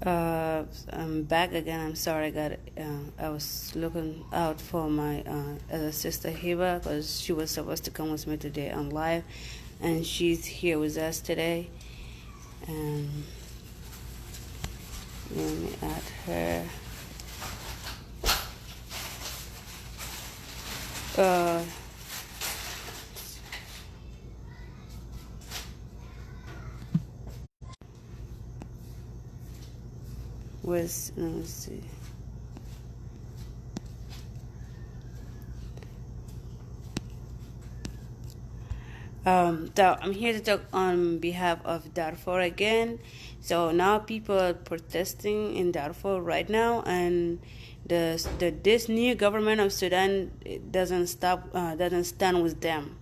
I'm back again. I'm sorry. I was looking out for my other sister Hiba because she was supposed to come with me today on live, and she's here with us today. And let me add her. Let me see. So I'm here to talk on behalf of Darfur again. So now people are protesting in Darfur right now, and this new government of Sudan doesn't stand with them.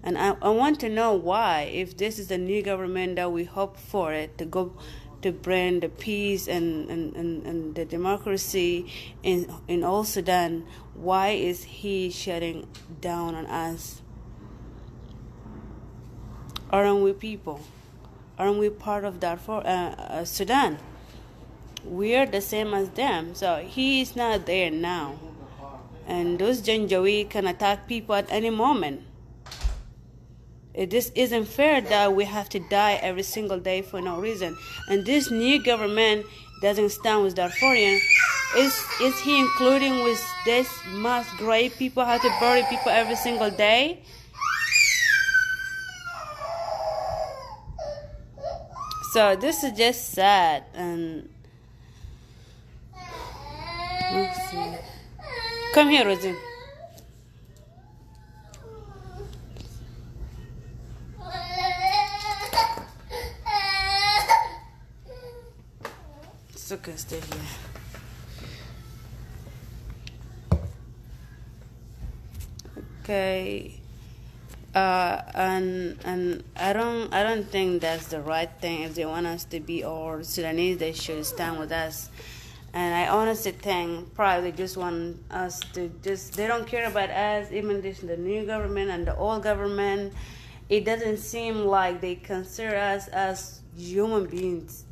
And I want to know why, if this is the new government that we hope for it to bring the peace and the democracy in all Sudan, why is he shutting down on us? Aren't we people? Aren't we part of Darfur, Sudan? We are the same as them. So he is not there now. And those Janjaweed can attack people at any moment. This isn't fair that we have to die every single day for no reason. And this new government doesn't stand with Darfurian. Is he including with this mass grave people, how to bury people every single day? So this is just sad. And let's see. Come here, Rosie. It's okay, stay here. Okay. And I don't think that's the right thing. If they want us to be all Sudanese, they should stand with us. And I honestly think probably just want us to they don't care about us, even the new government and the old government. It doesn't seem like they consider us as human beings.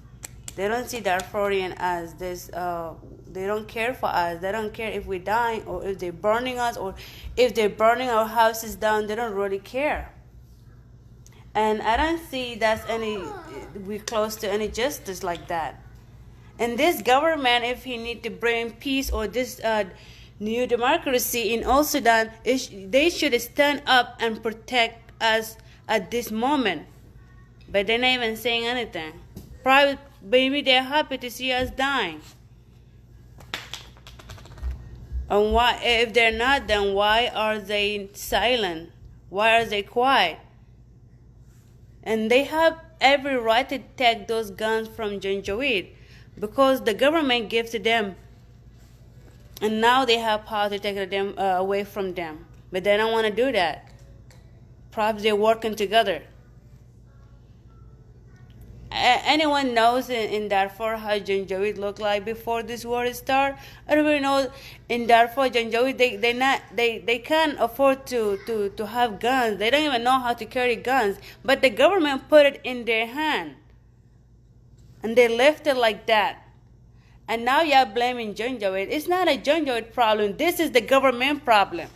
They don't see Darfurian as this. They don't care for us. They don't care if we die or if they're burning us or if they're burning our houses down. They don't really care. And I don't see we're close to any justice like that. And this government, if he need to bring peace or this new democracy in all Sudan, they should stand up and protect us at this moment. But they're not even saying anything. Probably, maybe they're happy to see us dying. And why, if they're not, then why are they silent? Why are they quiet? And they have every right to take those guns from Janjaweed because the government gives to them. And now they have power to take them away from them. But they don't want to do that. Perhaps they're working together. Anyone knows in Darfur how Janjaweed looked like before this war started? Everybody knows in Darfur, Janjaweed, they can't afford to have guns. They don't even know how to carry guns. But the government put it in their hand. And they left it like that. And now you're blaming Janjaweed. It's not a Janjaweed problem. This is the government problem.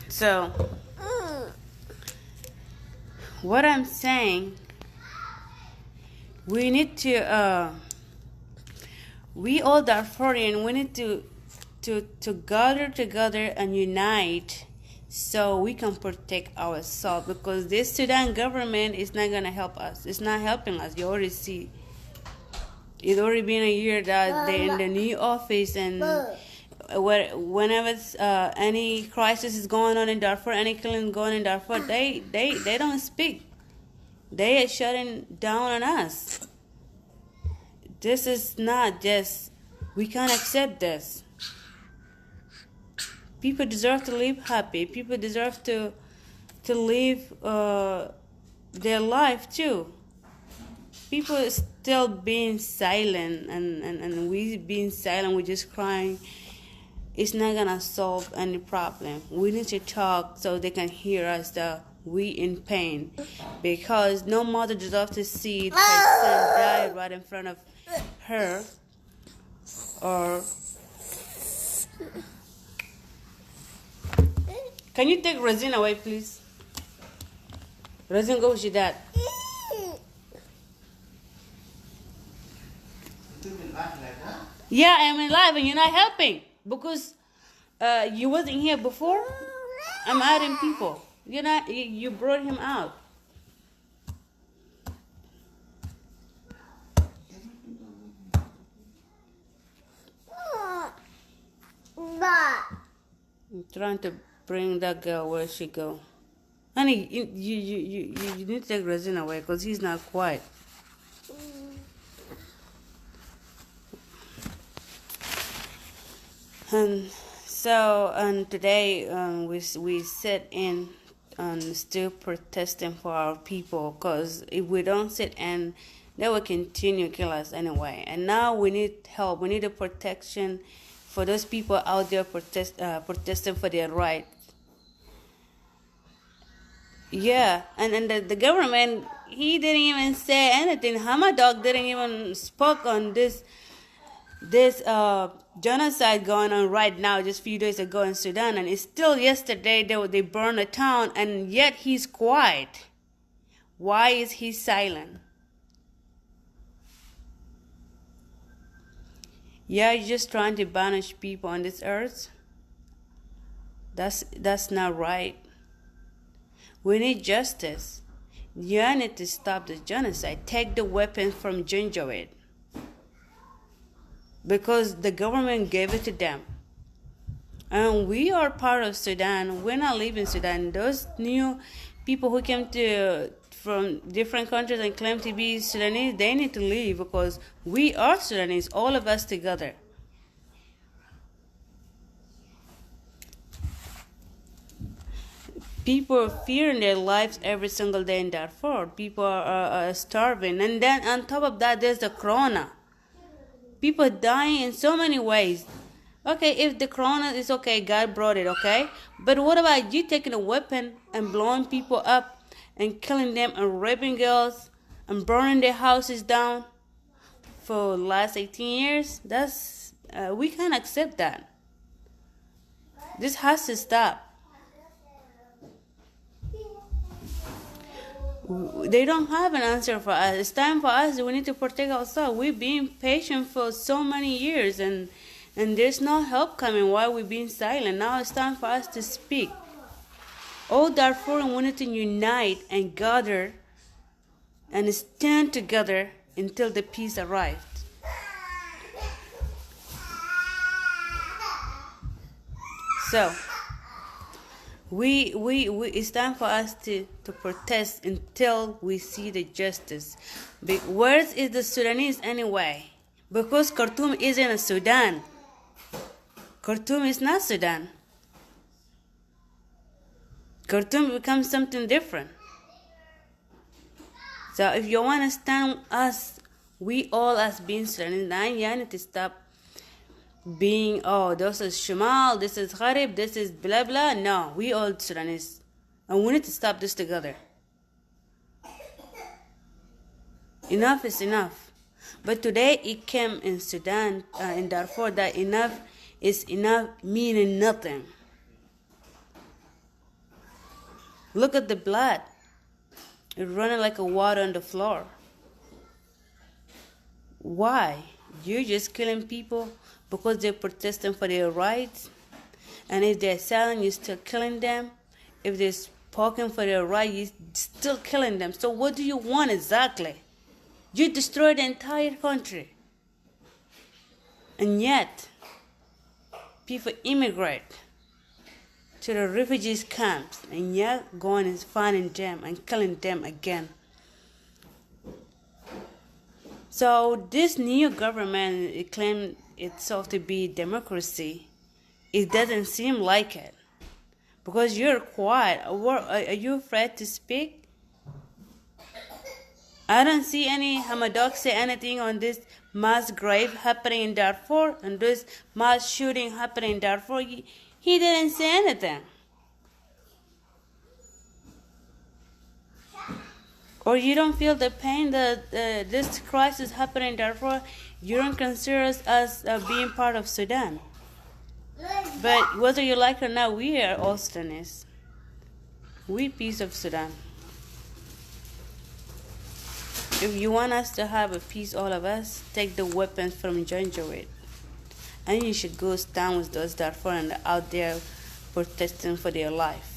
So what I'm saying, we need to, we all Darfurian, we need to gather together and unite so we can protect ourselves, because this Sudan government is not going to help us. It's not helping us. You already see. It's already been a year that they're in the new office, and whenever any crisis is going on in Darfur, any killing going on in Darfur, they don't speak. They are shutting down on us. This is not just, we can't accept this. People deserve to live happy. People deserve to live their life too. People are still being silent, and we being silent, we're just crying. It's not gonna solve any problem. We need to talk so they can hear us that we in pain, because no mother deserves to see her son die right in front of her. Or can you take Rosine away, please? Rosine, go with your dad. Yeah, I'm alive and you're not helping because you wasn't here before. I'm adding people. You're not. You brought him out. I'm trying to bring that girl where she go. Honey, you need to take Rosine away because he's not quiet. And so, today we sit in still protesting for our people, because if we don't sit in, they will continue to kill us anyway. And now we need help. We need a protection for those people out there protesting for their rights. Yeah, and the government, he didn't even say anything. Hamadog didn't even spoke on this genocide going on right now, just a few days ago in Sudan, and it's still yesterday they burned a town, and yet he's quiet. Why is he silent? Yeah, you're just trying to banish people on this earth. That's not right. We need justice. You need to stop the genocide. Take the weapons from Janjaweed, because the government gave it to them. And we are part of Sudan. We're not leaving Sudan. Those new people who came from different countries and claim to be Sudanese, they need to leave, because we are Sudanese, all of us together. People are fearing their lives every single day in Darfur. People are starving. And then on top of that, there's the corona. People dying in so many ways. Okay, if the corona is okay, God brought it, okay? But what about you taking a weapon and blowing people up and killing them and raping girls and burning their houses down for the last 18 years? We can't accept that. This has to stop. They don't have an answer for us. It's time for us. We need to protect ourselves. We've been patient for so many years, and there's no help coming. Why we've been silent? Now it's time for us to speak. All Darfurians wanted to unite and gather and stand together until the peace arrived. So it's time for us to protest until we see the justice. Where is the Sudanese anyway? Because Khartoum isn't a Sudan. Khartoum is not Sudan. Khartoum becomes something different. So if you want to stand us, we all as being Sudanese, now you need to stop being, this is Shamal, this is Gharib, this is blah blah. No, we all Sudanese, and we need to stop this together. Enough is enough. But today it came in Sudan, in Darfur, that enough is enough, meaning nothing. Look at the blood. It's running like a water on the floor. Why? You're just killing people because they're protesting for their rights. And if they're silent, you're still killing them. If they're speaking for their rights, you're still killing them. So what do you want exactly? You destroyed the entire country. And yet, people immigrate to the refugees camps, and yet going and finding them and killing them again. So this new government, it claims itself to be democracy. It doesn't seem like it, because you're quiet. Are you afraid to speak? I don't see any Hamadok say anything on this mass grave happening in Darfur and this mass shooting happening in Darfur. He didn't say anything. Or you don't feel the pain that this crisis happening, therefore you don't consider us as being part of Sudan. But whether you like it or not, we are all Sudanese. We piece of Sudan. If you want us to have a peace, all of us, take the weapons from Janjaweed. And you should go stand with those Darfur and out there protesting for their life.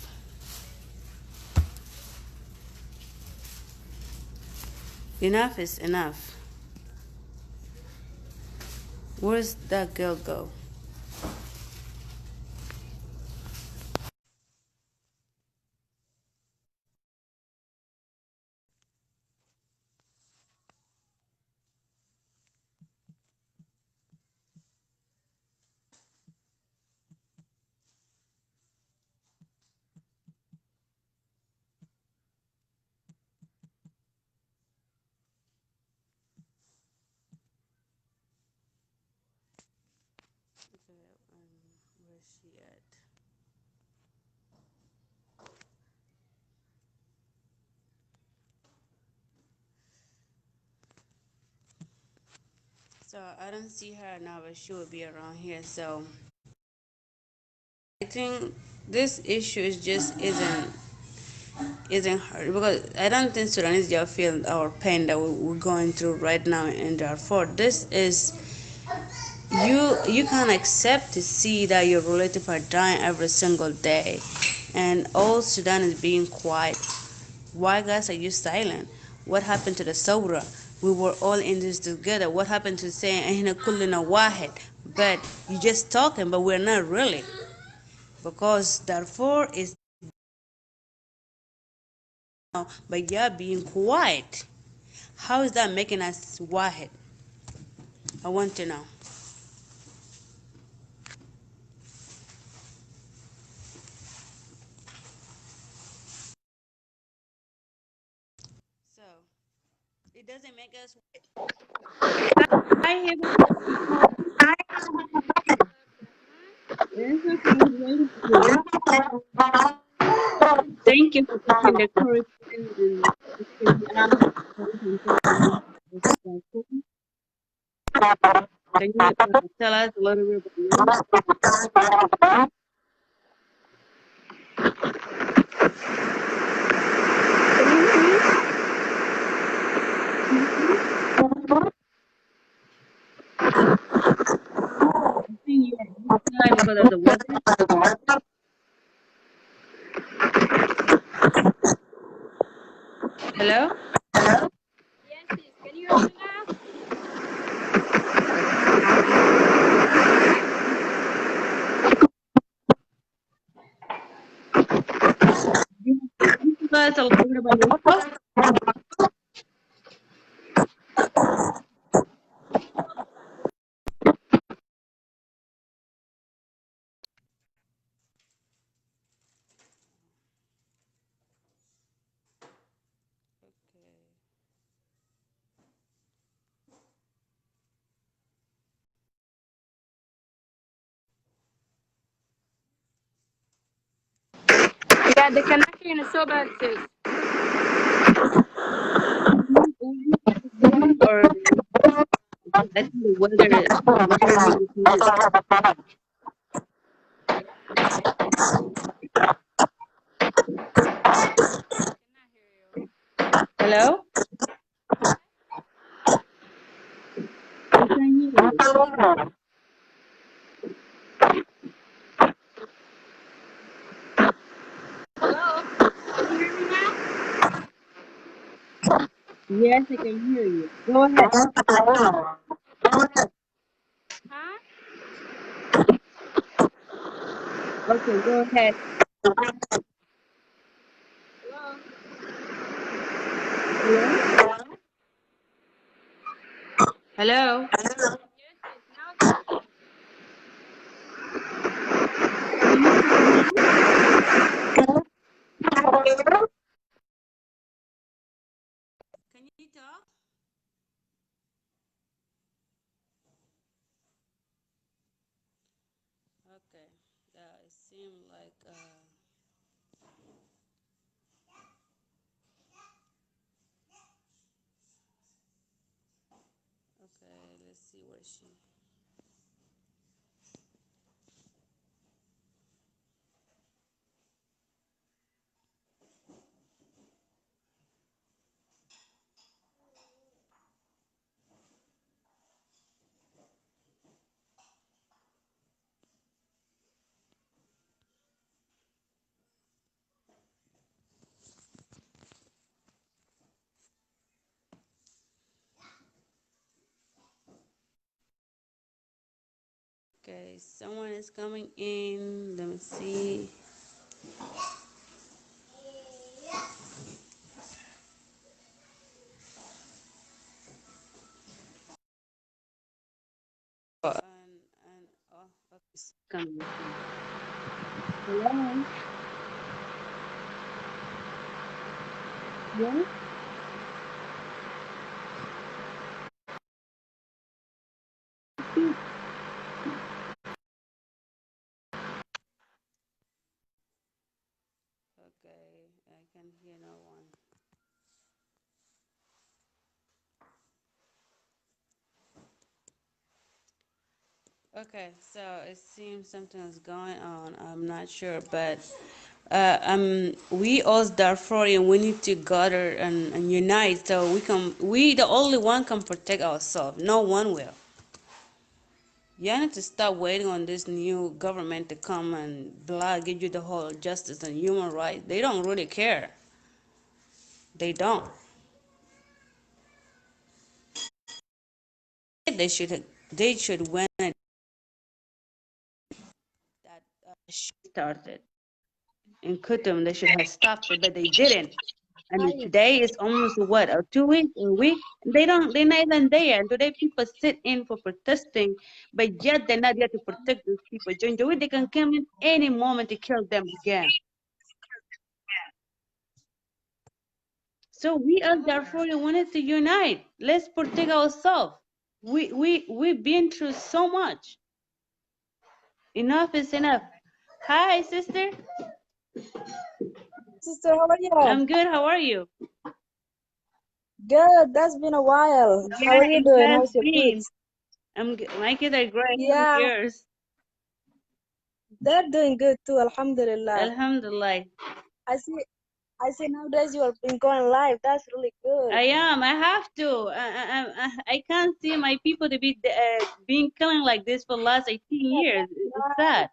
Enough is enough. Where's that girl go? Where's she at? So I don't see her now, but she will be around here. So I think this issue is just isn't hard because I don't think Sudanese just feel our pain that we're going through right now in Darfur. This is you can't accept to see that your relatives are dying every single day, and all Sudan is being quiet. Why guys are you silent? What happened to the Sobra? We were all in this together. What happened to saying "Ehna kulluna wahed"? But you just talking, but we're not really because Darfur is now, but you're being quiet. How is that making us wahed? I want to know. So it doesn't make us. I hear. It's okay. I'm waiting for you. Thank you for taking the courage and asking me out. Can you tell us a little bit about you? Because of the weather. Hello? Yes, sis. Can you hear me now? You guys a little bit about yourself? Yeah, the connection is so bad, sis. Or I think the weather. Hello? I can hear you. Hello? Can you hear me now? Yes, I can hear you. Go ahead. Huh? Okay, go ahead. Hello? Hello? Hello? Yes, sis. Now it's okay. Can you talk now? Can you talk? Okay. It seemed like see where she. Okay, someone is coming in. Let me see. And oh, okay, it's coming. Hello. Yeah. Okay, I can hear no one. Okay, so it seems something is going on. I'm not sure, but we as Darfurian, we need to gather and unite so we can. We the only one can protect ourselves. No one will. You need to stop waiting on this new government to come and give you the whole justice and human rights. They don't really care. They don't. They should. They should win it. That started in Khartoum. They should have stopped it, but they didn't. And Hi. today is almost what, 2 weeks, a week? They don't, they're not even there. And today people sit in for protesting, but yet they're not there to protect those people. During the week, they can come in any moment to kill them again. So we as Darfur wanted to unite. Let's protect ourselves. We've been through so much. Enough is enough. Hi, sister. Sister, how are you? I'm good. How are you? Good. That's been a while. How Yeah, are you it doing? has How's your been. kids? My kids are great. How are Yeah, yours? they're doing good too. Alhamdulillah. Alhamdulillah. I see. I see nowadays you have been going live. That's really good. I am. I have to. I can't see my people to be being killing like this for the last 18 Yeah, years. that's It's right. sad.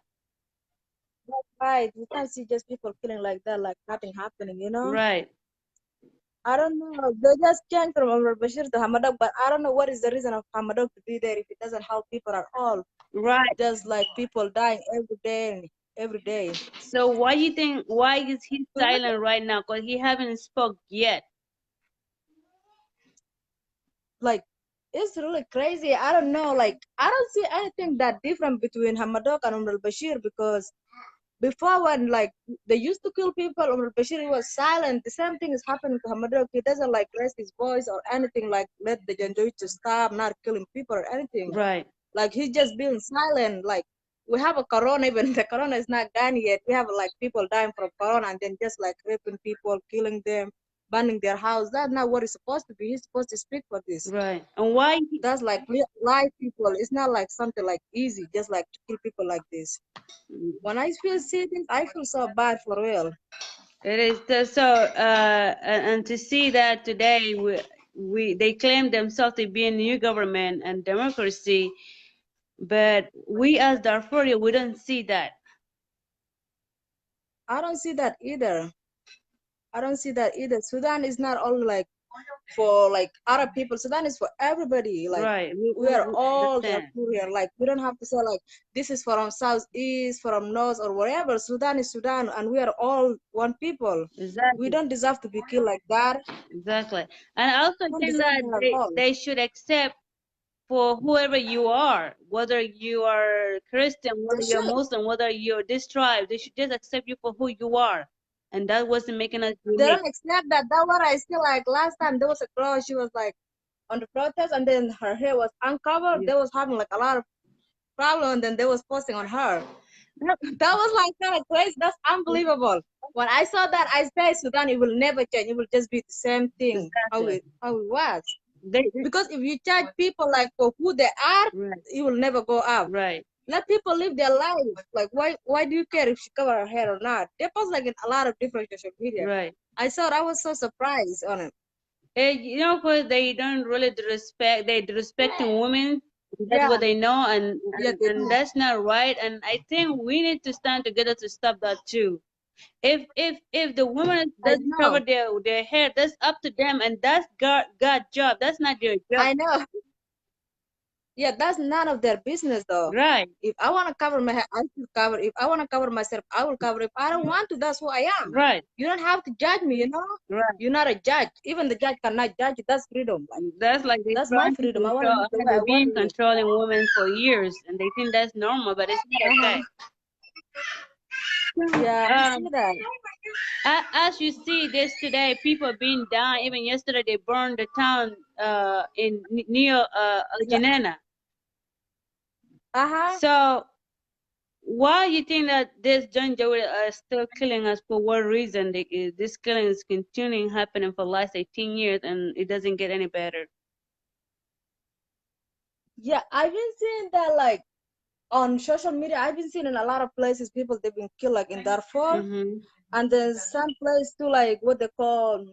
That's right. We can't see just people killing like that, like nothing happening. Right. I don't know. They just changed from Umar Bashir to Hamadok, but I don't know what is the reason of Hamadok to be there if it doesn't help people at all. Right. Just like people dying every day, every day. So why you think? Why is he We have silent right now? Cause he haven't spoke yet. like it's really crazy. I don't know. Like I don't see anything that different between Hamadok and Umar Bashir because before when like they used to kill people, Umar Bashir was silent. The same thing is happening to Hamadok. He doesn't like raise his voice or anything like let the Janjaweed to stop not killing people or anything. Right. Like he's just being silent. Like we have a corona, even the corona is not gone yet. We have like people dying from corona and then just like raping people, killing them, burning their house. That's not what it's supposed to be. He's supposed to speak for this. Right. And why? That's like live people. It's not like something like easy, just like to kill people like this. When I feel see things, I feel so bad for real. It is so. And to see that today we they claim themselves to be a new government and democracy, but we as Darfur we don't see that. I don't see that either. I don't see that either. Sudan is not only like for like Arab people. Sudan is for everybody. Like Right. we are We all understand. Darfur here. Like we don't have to say like this is from southeast, from north or wherever. Sudan is Sudan, and we are all one people. We Exactly. don't deserve to be killed like that. Exactly. And I also We don't think deserve that that at all. they should accept for whoever you are, whether you are Christian, They whether you're should. Muslim, whether you're this tribe, they should just accept you for who you are. And that wasn't making us They unique. don't accept that. That what I see. Like last time there was a girl. She was like on the protest, and then her hair was uncovered. Yeah. They was having like a lot of problem, and then they was posting on her. That was like kind of crazy. That's unbelievable. When I saw that, I said Sudan, it will never change. It will just be the same thing Exactly. how it was. They Because if you judge people like for who they are, right, you will never go up. right, Let people live their life. Like why do you care if she cover her hair or not? They post like in a lot of different social media. right. I was so surprised on it. You know, because they don't really respect. They disrespecting women. That's Yeah, what they know, yeah, they and do. that's not right. And I think we need to stand together to stop that too. If the woman I doesn't cover know. their hair, that's up to them, and that's God job. That's not your job. I know. Yeah, that's none of their business though. Right, If I want to cover my hair, I should cover. If I want to cover myself, I will cover. If I don't want to, that's who I am. right, You don't have to judge me, you know? right. You're not a judge. Even the judge cannot judge you. That's freedom. Like That's like they're that's my trying to freedom. I want to control. live the way I They've want been to live. controlling women for years, and they think that's normal, but it's not Uh-huh. okay. Yeah, I see Um, that. as you see this today, people being down. Even yesterday, they burned the town in near Yeah. Janena. Uh-huh. So why you think that this John Joey are still killing us? For what reason? This killing is continuing happening for the last 18 years, and it doesn't get any better. Yeah, I've been seeing that like on social media. I've been seeing in a lot of places people they've been killed like in Darfur, Mm-hmm. and then some place too like what they call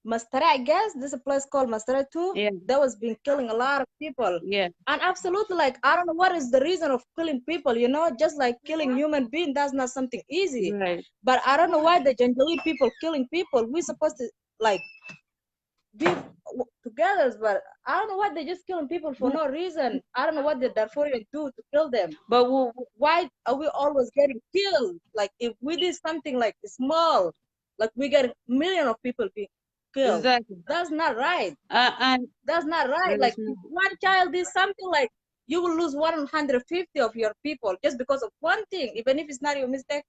Mastara, I guess there's a place called Mastara too. Yeah, That was been killing a lot of people. yeah, And absolutely, like, I don't know what is the reason of killing people, you know, just like killing human being, that's not something easy. right. But I don't know why the Janjaweed people killing people. We're supposed to, like, be together, but I don't know why they're just killing people for no reason. I don't know what the Darfurians do to kill them. But Why are we always getting killed? Like, if we did something like small, like we get million of people being killed, exactly. that's not right. And That's not right. Like, if one child did something like you will lose 150 of your people just because of one thing, even if it's not your mistake.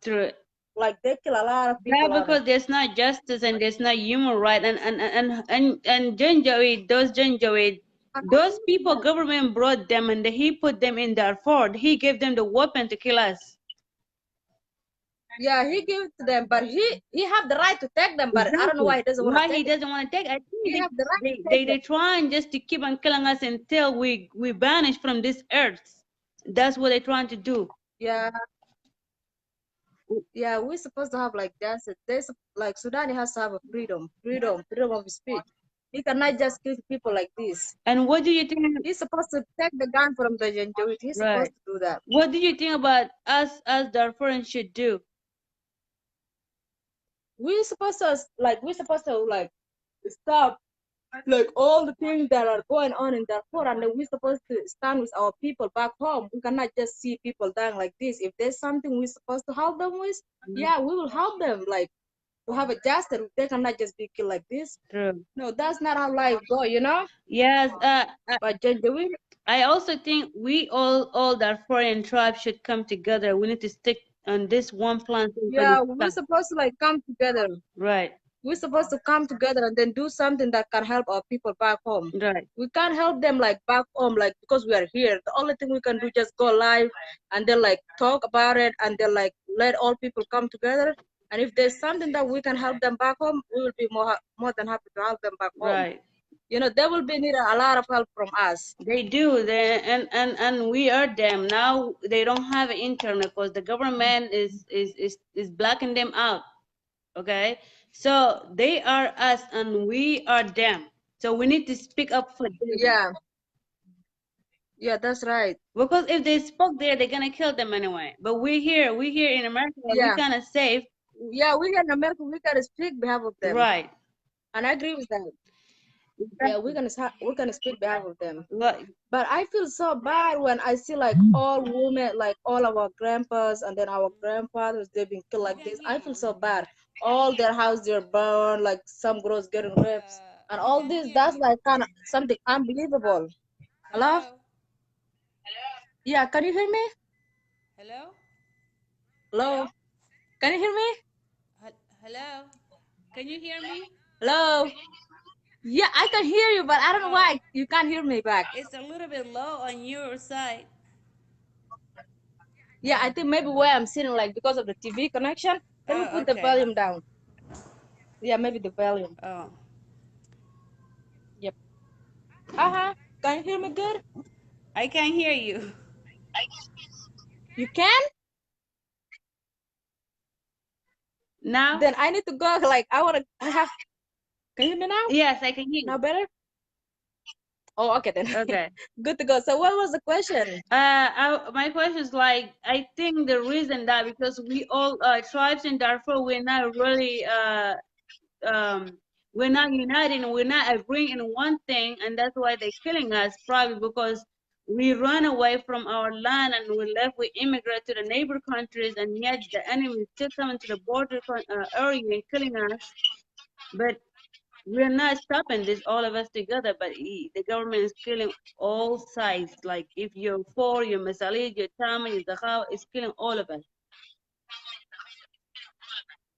through Like they kill a lot of yeah, people on it. because there's not justice and there's not human right, and Janjaweed, those people, government brought them and he put them in Darfur. He gave them the weapon to kill us. Yeah, he gave it to them, but he have the right to take them. But I don't know Exactly. why he doesn't want to Why he take it. doesn't want to take? I think He have the right to take they them. trying just to keep on killing us until we vanish from this earth. That's what they're trying to do. Yeah, yeah. We're supposed to have like that's it. There's like Sudan has to have a freedom of speech. He cannot just kill people like this. And what do you think? He's supposed to take the gun from the Janjaweed. He's supposed Right. to do that. What do you think about us as Darfurians should do? We're supposed to like stop like all the things that are going on in Darfur, and then we're supposed to stand with our people back home. We cannot just see people dying like this. If there's something we're supposed to help them with, yeah, we will help them. Like to have a justice, they cannot just be killed like this. True. No, that's not how life go, you know. Yes. But Janjaweed, I also think we all Darfurian tribes should come together. We need to stick on this one plan so we can yeah, we're stop. supposed to like come together. Right. We're supposed to come together and then do something that can help our people back home. Right. We can't help them like back home, like because we are here. The only thing we can do just go live and then like talk about it and then like let all people come together. And if there's something that we can help them back home, we will be more than happy to help them back home. Right. You know, they will be needing a lot of help from us. They do. They and we are them now. They don't have internet because the government is blocking them out. Okay, so they are us and we are them. So we need to speak up for them Yeah, yeah, that's right. because if they spoke there, they're gonna kill them anyway. But we here in America, we Yeah, kind of safe. yeah, we here in America, we gotta speak behalf of them. Right. And I agree with that. Yeah, we're gonna speak behalf of them. Right. But I feel so bad when I see like all women, like all our grandpas and then our grandfathers, they've been killed like this. I feel so bad. All their houses are burned, like some girls getting raped, and all this. That's like kind of something unbelievable. Hello? Hello. Yeah, can you hear me? Hello. Hello? Can you hear me? Hello. Can you hear me? Hello? Yeah, I can hear you, but I don't know Oh, why you can't hear me back. it's a little bit low on your side. Yeah, I think maybe where I'm sitting, like because of the TV connection. Can you Oh, put the okay. volume down? Yeah, maybe the volume. Oh. Yep. Uh-huh. Can you hear me good? I can't hear you. You can? Now? Then I need to go. Like, I have, can you hear me now? Yes, I can hear Now you. better? Oh, okay then. Okay. Good to go. So what was the question? My question is like, I think the reason that because we all tribes in Darfur, um, we're not united and we're not agreeing in one thing, and that's why they're killing us. Probably because we run away from our land and we left. We immigrate to the neighbor countries, and yet the enemy is still coming to the border area and killing us. But we're not stopping this, all of us together, but the government is killing all sides. Like if you're for your Masalid, your Tama, your Zakhawa, it's killing all of us.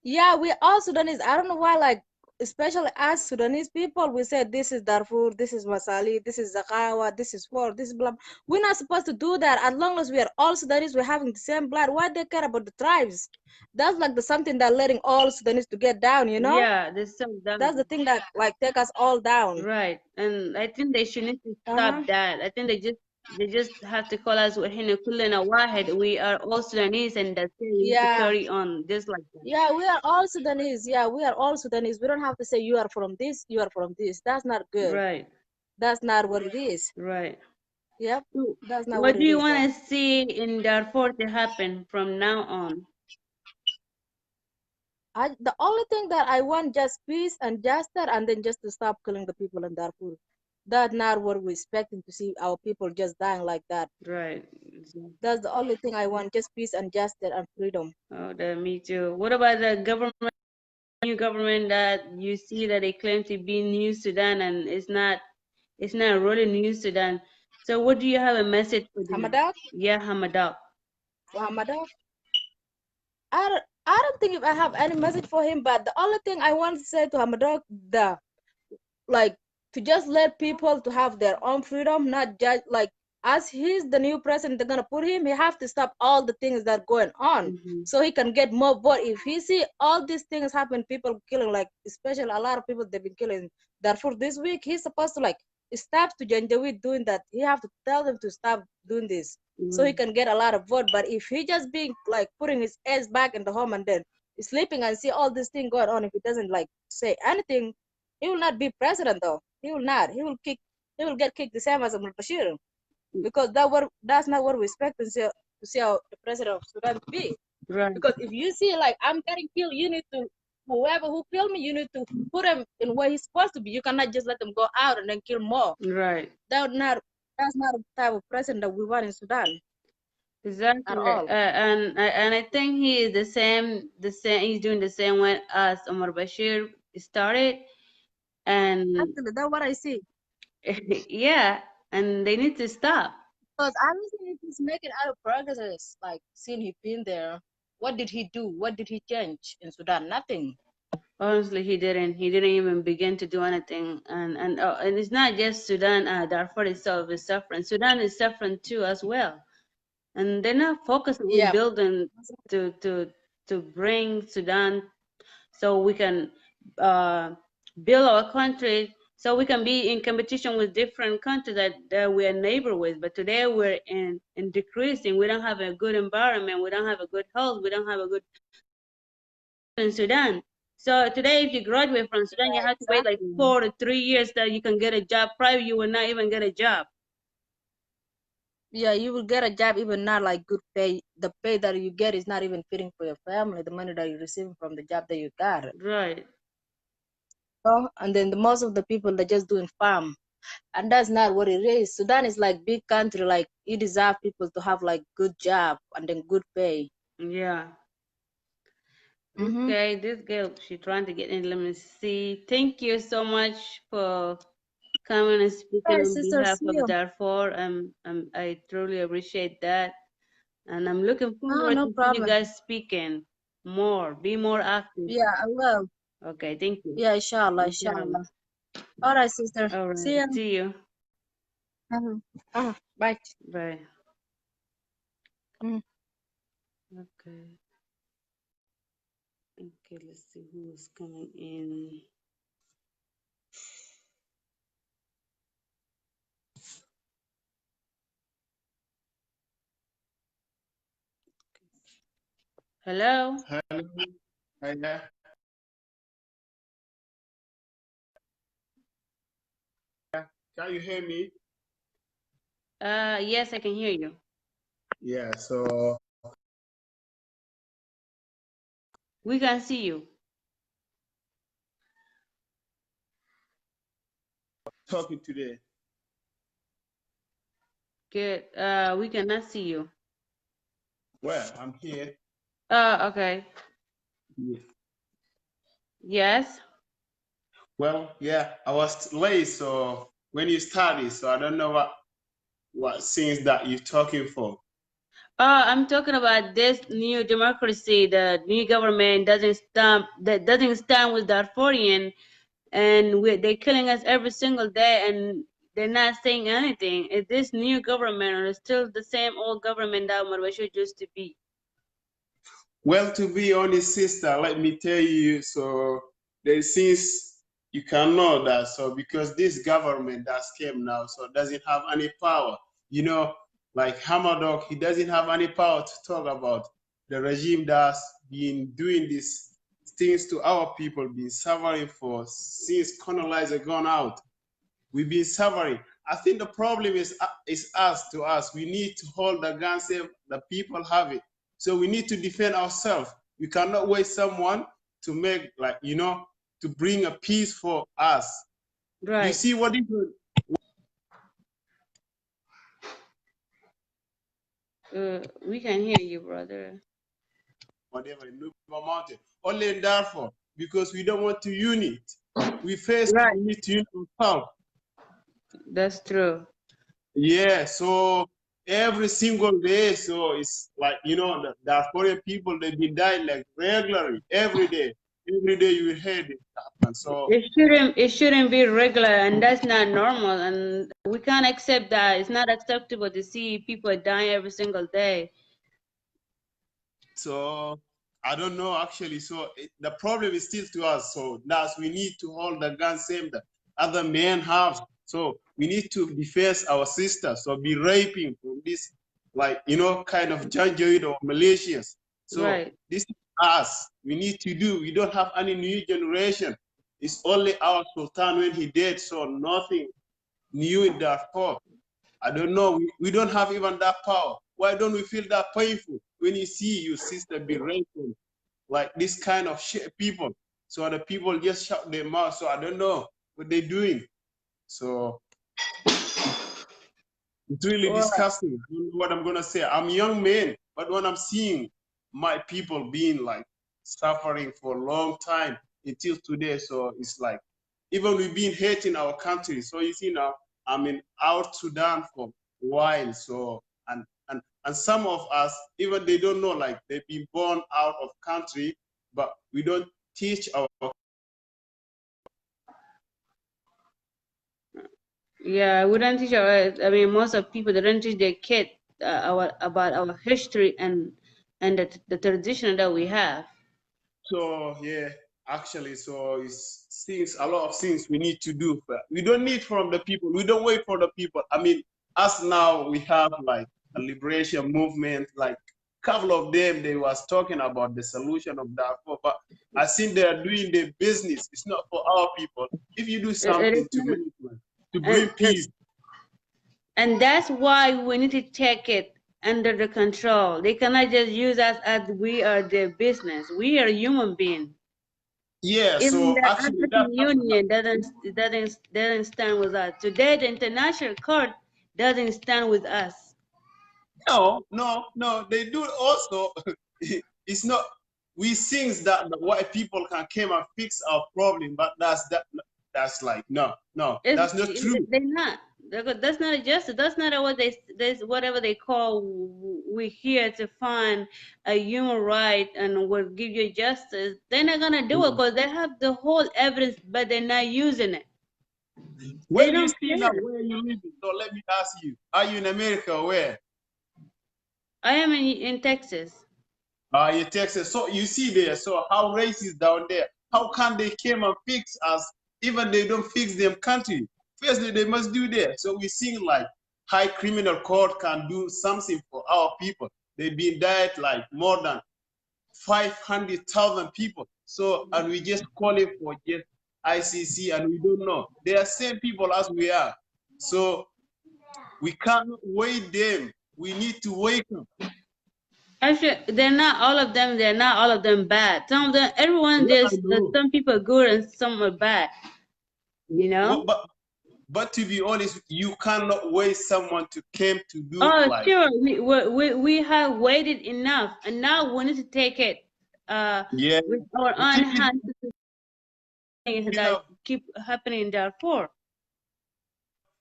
Yeah, we all Sudanese. I don't know why, like, especially as Sudanese people, we said this is Darfur, this is Masali, this is Zakawa, this is war, this is blah. We're not supposed to do that. As long as we are all Sudanese, we're having the same blood. Why they care about the tribes? That's like the something that letting all Sudanese to get down, you know? Yeah, there's some That's the done. thing that like take us all down. Right. And I think they should need to Uh-huh. stop that. I think they just have to call us وإحنا كلنا واحد. We are all Sudanese and that's it. We need to Yeah. carry on just like that. Yeah, we are all Sudanese. Yeah, we are all Sudanese. We don't have to say you are from this, you are from this. That's not good. Right. That's not what it is. Right. Yep. So That's not what what do it you is want though. to see in Darfur to happen from now on? The only thing that I want just peace and justice and then just to stop killing the people in Darfur. That's not what we're expecting to see our people just dying like that. Right. That's the only thing I want, just peace and justice and freedom. Oh, me too. What about the government, new government that you see that they claim to be New Sudan and it's not really New Sudan. So what do you have a message for them? Hamadak? Yeah, Hamadak. Hamadak? I don't think if I have any message for him, but the only thing I want to say to Hamadak, the like to just let people to have their own freedom, not judge like as he's the new president, they're gonna put him, he have to stop all the things that are going on Hmm. so he can get more vote. If he see all these things happen, people killing, like especially a lot of people they've been killing Darfur this week, he's supposed to like stop to Janjaweed doing that. He have to tell them to stop doing this so he Hmm. can get a lot of vote. But if he just being like putting his ass back in the home and then sleeping and see all this thing going on, if he doesn't like say anything, he will not be president though. He will not. He will get kicked the same as Abdul Bashir because that's not what we expect to see our, the president of Sudan to be. Right, Because if you see like I'm getting killed, you need to whoever who killed me, you need to put him in where he's supposed to be. You cannot just let them go out and then kill more. right. That not that's not the type of president that we want in Sudan at Exactly. all. And I think he is the same. He's doing the same way as Omar Bashir started, and Actually, that's what I see. yeah, and they need to stop. Because honestly, if he's making out of progress, like seeing he been there, what did he do? What did he change in Sudan? Nothing. Honestly, he didn't. He didn't even begin to do anything. And it's not just Sudan. Darfur itself is suffering. Sudan is suffering too as well. And they're not focusing on Yeah. building to bring Sudan so we can uh, build our country so we can be in competition with different countries that we are neighbor with. But today we're in decreasing. We don't have a good environment. We don't have a good health. We don't have a good in Sudan. So today, if you graduate from Sudan, you Yeah, have to wait like exactly. 4 to 3 years that you can get a job. Probably you will not even get a job. Yeah, you will get a job even not like good pay. The pay that you get is not even fitting for your family. The money that you're receiving from the job that you got. Right. Oh, and then the most of the people they're just doing farm, and that's not what it is. Sudan is like big country. Like you deserve people to have like good job and then good pay. Yeah. Mm-hmm. Okay, this girl, she trying to get in. Let me see. Thank you so much for coming and speaking Hey, on sister, behalf see of you. Darfur. I truly appreciate that. And I'm looking Ah, forward no to see you problem. guys speaking more. Be more active. Yeah, I will. Okay, thank you. Yeah, inshallah, No problem. inshallah. All right, sister. All See right. ya. See you. Bye. Bye. Mhm. Okay. Okay, let's see who's coming in. Hello? Hello. Yeah. Can you hear me? Yes, I can hear you. Yeah. So We can see you. talking today. Good. We cannot see you. Well, I'm here. Okay. Yeah. Yes. Well, yeah, I was late, so when you started, so I don't know what scenes that you're talking for. I'm talking about this new democracy. The new government doesn't stand with Darfurian, and they're killing us every single day, and they're not saying anything. Is this new government or is still the same old government that Marwashu used to be? Well, to be honest, sister, let me tell you, so there since you can know that, so because this government that came now, so doesn't have any power, you know, like Hamadok, he doesn't have any power to talk about the regime that's been doing these things to our people, been suffering for since colonizer gone out. We've been suffering. I think the problem is us to us. We need to hold the gun safe. The people have it. So we need to defend ourselves. We cannot wait someone to make to bring a peace for us. You Right. see what it We can hear you, brother. whatever in Nuba Mountain, only in Darfur, because we don't want to unite. We first Right. we need to unite ourselves. That's true. Yeah, so every single day, so it's like the Korean people they've been dying like regularly every day. Every day you will hear it happen. So It shouldn't be regular, and that's not normal, and we can't accept that. It's not acceptable to see people dying every single day. so I don't know actually. So the problem is still to us. So that's we need to hold the gun same that other men have. So we need to defend our sisters. So be raping from this kind of janjaweed or malicious. So Right. this is us. We need to do. We don't have any new generation. It's only our Sultan when he dead. So nothing new in Darfur. I don't know. We don't have even that power. Why don't we feel that painful when you see your sister be raped like this kind of shit people? So the people just shut their mouth. So I don't know what they're doing. So it's really Well, disgusting. I don't know what I'm gonna say. I'm a young man, but when I'm seeing my people being like suffering for a long time until today, so it's like even we've been hating our country. So you see now, I'm in out Sudan for a while. So and some of us even they don't know like they've been born out of country, but we don't teach our yeah, we don't teach our. I mean, most of people they don't teach their kid about our history and the tradition that we have. So yeah, actually, so it's things a lot of things we need to do. But we don't need from the people. We don't wait for the people. I mean, us now we have like a liberation movement. Like a couple of them, they was talking about the solution of Darfur, but I think they are doing their business. It's not for our people. If you do It is something to not, make to and, bring and peace, and that's why we need to take it under the control. They cannot just use us as we are their business. We are human beings. yeah. Even So the actually, that African Union doesn't stand with us. Today, the International Court doesn't stand with us. no. They do also. It's not. We think that the white people can come and fix our problem, but that's like no. It's, That's not true. they're not. That's not a justice. That's not what whatever they call. We're here to find a human right and will give you justice. They're not gonna do it because they have the whole evidence, but they're not using it. Where They you don't see now? care. Where you living? So let me ask you: are you in America? Where? I am in Texas. Are you Texas? So you see there. So how racist down there? How can they come and fix us? Even they don't fix them country. Firstly, they must do that. So we think like high criminal court can do something for our people. They've been died like more than 500,000 people. So, and we just calling for just ICC, and we don't know. They are same people as we are. So we cannot wait them. We need to wake up. Actually, they're not all of them. They're not all of them bad. Some of them, everyone, Yeah, I there's know. some people are good and some are bad. You know. But to be honest, you cannot wait someone to come to do Oh, like. sure. We have waited enough, and now we need to take it Yeah. with our own hands that Enough. keep happening in Darfur.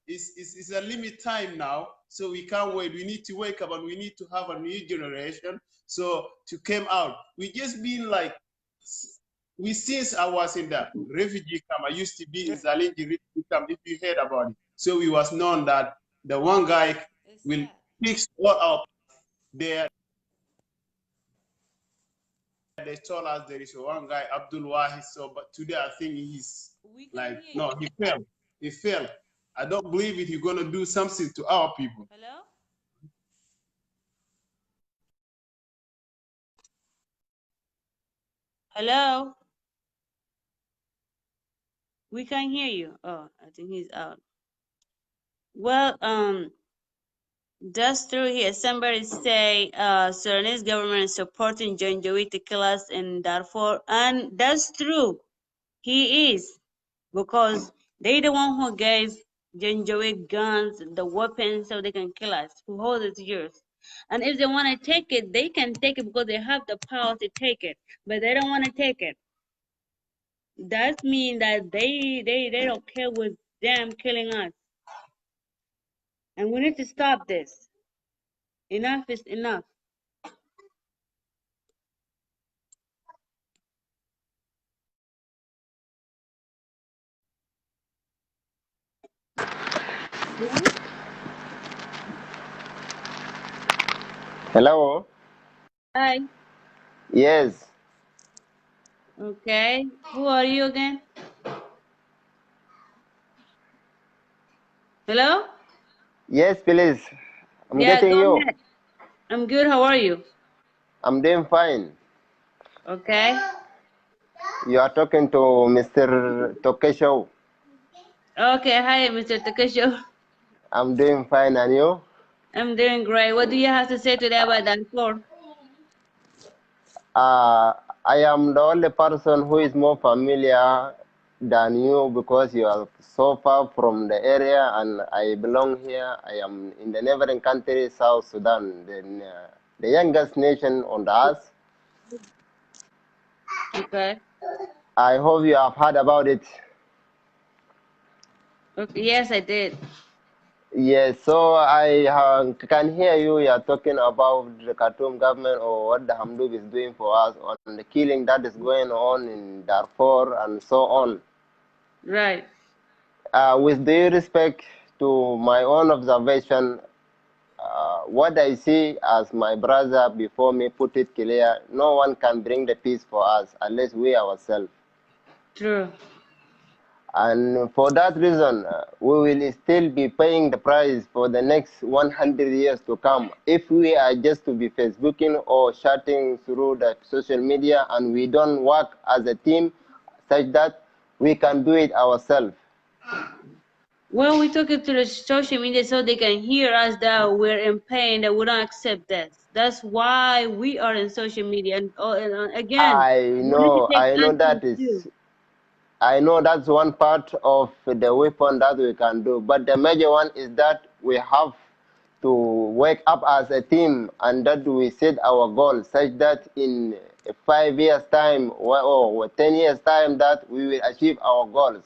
It's a limit time now, so we can't wait. We need to wake up and we need to have a new generation. So to come out, we just been like, we since I was in the refugee camp, I used to be in Zalingi refugee camp, if you heard about it. So we was known that the one guy will fix all up there. They told us there is one guy, Abdul Wahid. So, but today I think he's like, no, he failed. He failed. I don't believe it. He's gonna do something to our people. Hello. Hello. We can't hear you. Oh, I think he's out. Well, that's true here. Somebody say Sudanese government is supporting Janjaweed to kill us in Darfur, and that's true. He is, because they the one who gave Janjaweed guns, the weapons, so they can kill us. Who hold it yours? And if they want to take it, they can take it because they have the power to take it. But they don't want to take it. That means that they don't care with them killing us. And we need to stop this. Enough is enough. Hello? Hi. Yes. Okay. Who are you again? Hello? Yes, please. I'm Yeah, getting go you. ahead. I'm good. How are you? I'm doing fine. Okay. You are talking to Mr. Tokesho. Okay. Hi, Mr. Takasho. I'm doing fine, and you? I'm doing great. What do you have to say today about Darfur? Uh, I am the only person who is more familiar than you because you are so far from the area and I belong here. I am in the neighboring country, South Sudan, the youngest nation on the earth. Okay. I hope you have heard about it. Okay. Yes, I did. Yes, so I can hear you. You are talking about the Khartoum government or what the Hamdouk is doing for us on the killing that is going on in Darfur and so on. Right. With due respect to my own observation, what I see as my brother before me put it clear, no one can bring the peace for us unless we ourselves. True. And for that reason, we will still be paying the price for the next 100 years to come if we are just to be Facebooking or chatting through the social media and we don't work as a team such that we can do it ourselves. Well, we took it to the social media so they can hear us that we're in pain, that we don't accept this. That's why we are in social media. And, again, we need to take I know action that is too. I know that's one part of the weapon that we can do, but the major one is that we have to wake up as a team and that we set our goals such that in 5 years time or 10 years time that we will achieve our goals.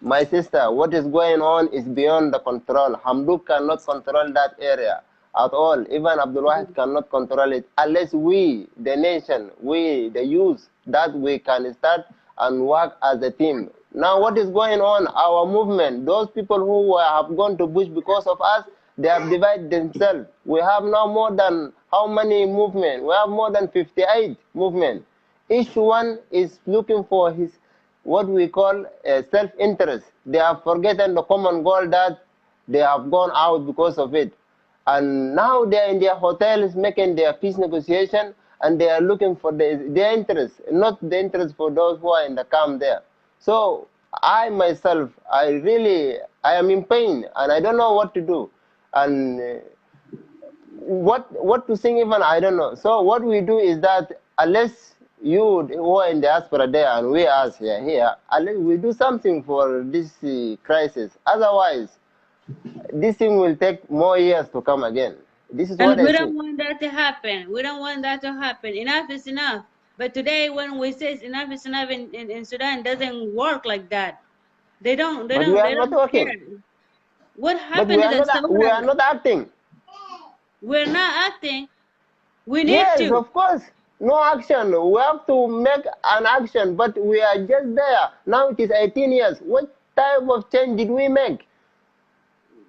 My sister, what is going on is beyond the control. Hamduk cannot control that area at all. Even Abdul Wahid cannot control it unless we, the nation, we, the youth, that we can start and work as a team. Now, what is going on? Our movement, those people who have gone to Bush because of us, they have divided themselves. We have now more than how many movements? We have more than 58 movements. Each one is looking for his what we call self-interest. They have forgotten the common goal that they have gone out because of it. And now they are in their hotels making their peace negotiation and they are looking for their interest, not the interest for those who are in the camp there. So I myself, I am in pain, and I don't know what to do, and what to think even I don't know. So what we do is that unless you who are in the diaspora there and we us here, unless we do something for this crisis, otherwise this thing will take more years to come again. This is what And I we see. don't want that to happen. We don't want that to happen. Enough is enough. But today, when we say enough is enough in Sudan, it doesn't work like that. They don't But we are they not don't working. care. What But happened to the we are Saudi? not acting. We're not acting. We need Yes, to. of course. No action. We have to make an action, but we are just there. Now it is 18 years. What type of change did we make?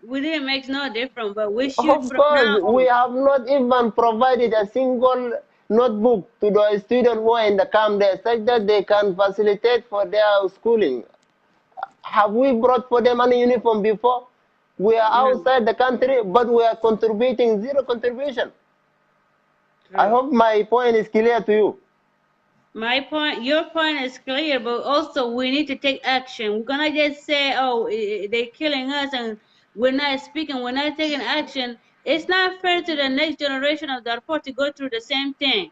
We didn't make no difference, but we should Of from course, now we on. have not even provided a single notebook to the students who are in the camp there, such that they can facilitate for their schooling. Have we brought for them any uniform before? We are No, outside the country, but we are contributing zero contribution. I true. hope my point is clear to you. My point, your point is clear, but also we need to take action. We're gonna just say, "Oh, they're killing us," and we're not speaking. We're not taking action. It's not fair to the next generation of Darfur to go through the same thing.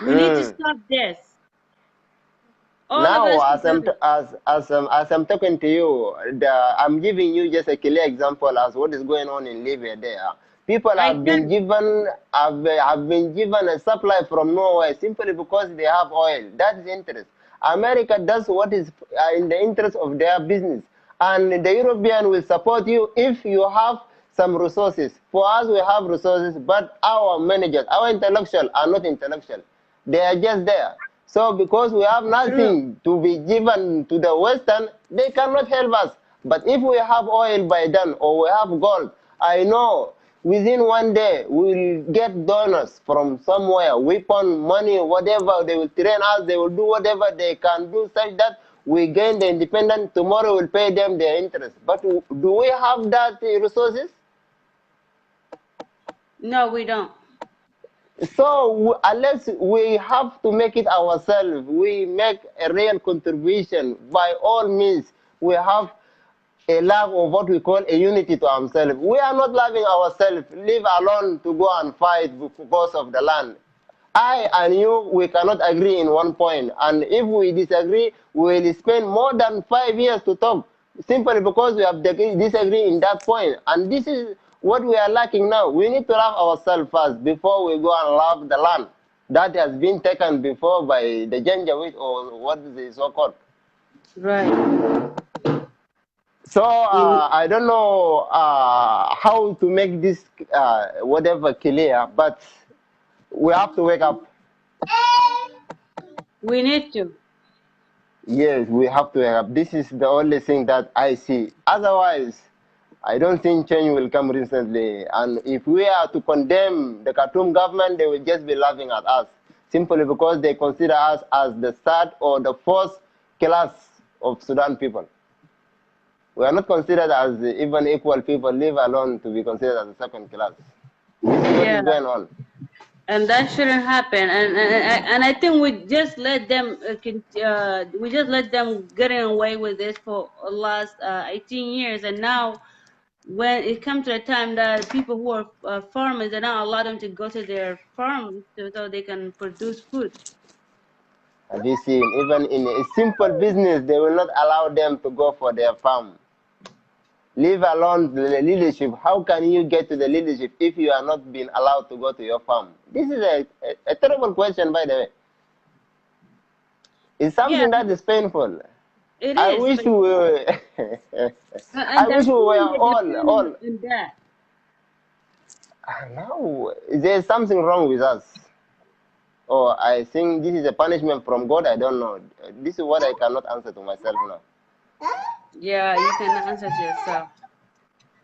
We need to Mm. stop this. All of Now, us together. as I'm talking to you, I'm giving you just a clear example as what is going on in Libya. There, people I have been can. given have been given a supply from nowhere simply because they have oil. That is interest. America does what is in the interest of their business, and the European will support you if you have some resources. For us, we have resources, but our managers, our intellectuals are not intellectual. They are just there. So because we have True. nothing to be given to the Western, they cannot help us. But if we have oil by then or we have gold, I know within one day we will get donors from somewhere, weapon, money, whatever. They will train us, they will do whatever they can do such that we gain the independence. Tomorrow we'll pay them their interest. But do we have that resources? No, we don't. So unless we have to make it ourselves, we make a real contribution. By all means, we have a love of what we call a unity to ourselves. We are not loving ourselves, leave alone to go and fight because of the land. I and you, we cannot agree in one point. And if we disagree, we will spend more than 5 years to talk, simply because we have disagree in that point. And this is what we are lacking now. We need to love ourselves first before we go and love the land that has been taken before by the Janjaweed or what is it so-called. Right. So I don't know how to make this whatever clear, but we have to wake up. We need to. Yes, we have to wake up. This is the only thing that I see. Otherwise, I don't think change will come recently. And if we are to condemn the Khartoum government, they will just be laughing at us, simply because they consider us as the third or the fourth class of Sudan people. We are not considered as even equal people, leave alone to be considered as a second class. This is what Yeah. is going on. And that shouldn't happen. And I think we just let them getting away with this for the last 18 years, and now when it comes to the time that people who are farmers, they don't allow them to go to their farms so they can produce food. Have you seen? Even in a simple business, they will not allow them to go for their farm. Leave alone the leadership. How can you get to the leadership if you are not being allowed to go to your farm? This is a terrible question, by the way. It's something Yeah, that is painful. it I is. wish But we were, I and wish we were Darfur depend all. on that. No, there's something wrong with us. Or I think this is a punishment from God. I don't know. This is what I cannot answer to myself now. Yeah, you can answer to yourself.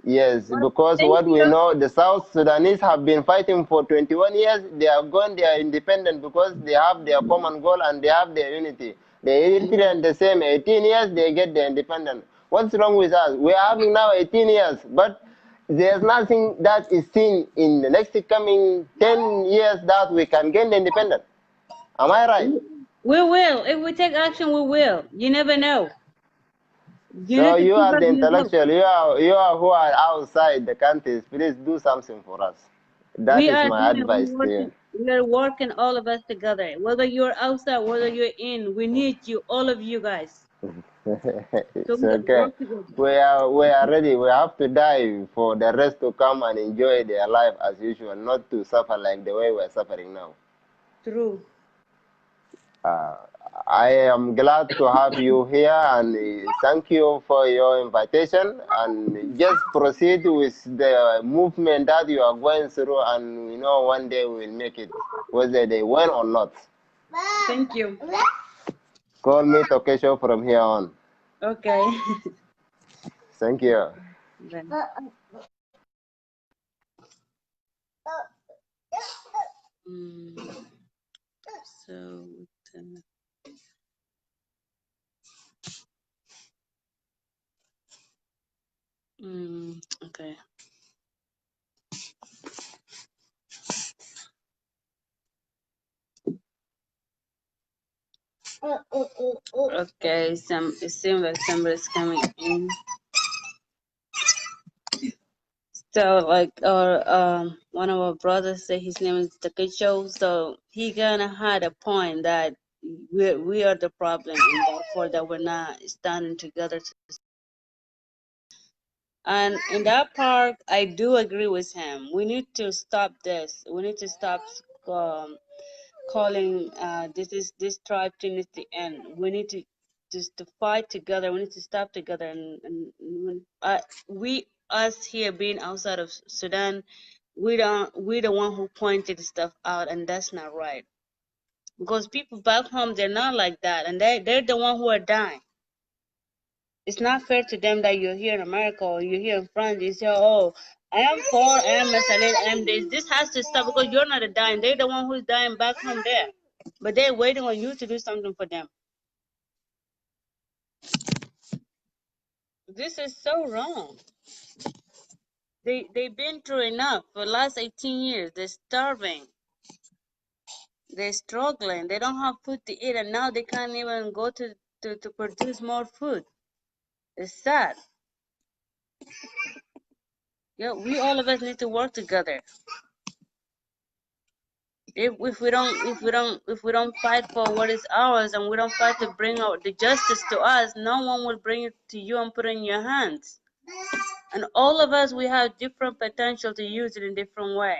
Yes, Well, because thank what we you. know, the South Sudanese have been fighting for 21 years. They are gone, they are independent because they have their common goal and they have their unity. The Eritrean the same, 18 years, they get their independence. What's wrong with us? We are having now 18 years, but there's nothing that is seen in the next coming 10 years that we can gain independence. Am I right? We will. If we take action, we will. You never know. You So need to you keep are up the your hope. intellectual. You are who are outside the countries. Please do something for us. That We is are my doing. advice to you. We are working, all of us together. Whether you're outside, whether you're in, we need you, all of you guys. So It's we gotta okay. work together. We are ready. We have to die for the rest to come and enjoy their life as usual, not to suffer like the way we're suffering now. True. Uh, I am glad to have you here and thank you for your invitation. And just proceed with the movement that you are going through, and we know one day we will make it, whether they win or not. Thank you. Call me Tokesho from here on. Okay. Thank you. Then. So. Okay. Okay. It seems like somebody's coming in. So like one of our brothers said his name is Takecho, so he gonna had a point that we are the problem and therefore that we're not standing together. And in that part, I do agree with him. We need to stop this. We need to stop calling this tribe thing is the end. We need to just to fight together. We need to stop together. And we us here being outside of Sudan, we the one who pointed stuff out, and that's not right. Because people back home, they're not like that, and they're the one who are dying. It's not fair to them that you're here in America or you're here in France. You say, oh, I am poor, I am Masalit, I am this. This has to stop because you're not dying. They're the one who's dying back home there. But they're waiting on you to do something for them. This is so wrong. They've been through enough for the last 18 years. They're starving. They're struggling. They don't have food to eat, and now they can't even go to produce more food. It's sad. Yeah, we all of us need to work together. If we don't fight for what is ours, and we don't fight to bring out the justice to us, no one will bring it to you and put it in your hands. And all of us, we have different potential to use it in different way.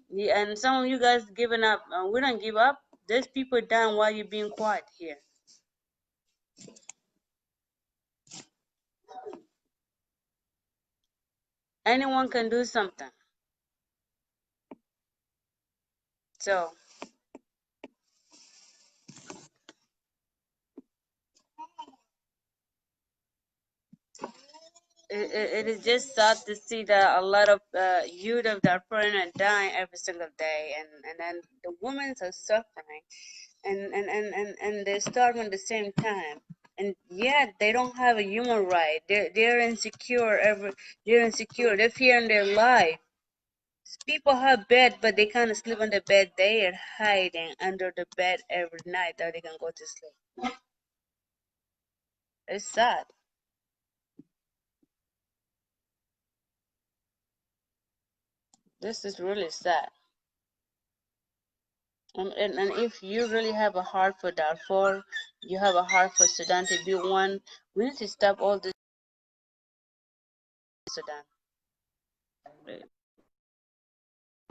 Yeah, and some of you guys giving up. We don't give up. There's people dying while you're being quiet here. Anyone can do something. So it is just sad to see that a lot of youth of Darfur are dying every single day, and then the women are suffering, and they're starving at the same time, and yet they don't have a human right. They're insecure. They're insecure. They're fearing their life. People have bed, but they can't sleep on the bed. They are hiding under the bed every night that they can go to sleep. It's sad. This is really sad. And if you really have a heart for Darfur, you have a heart for Sudan to be one, we need to stop all this Sudan.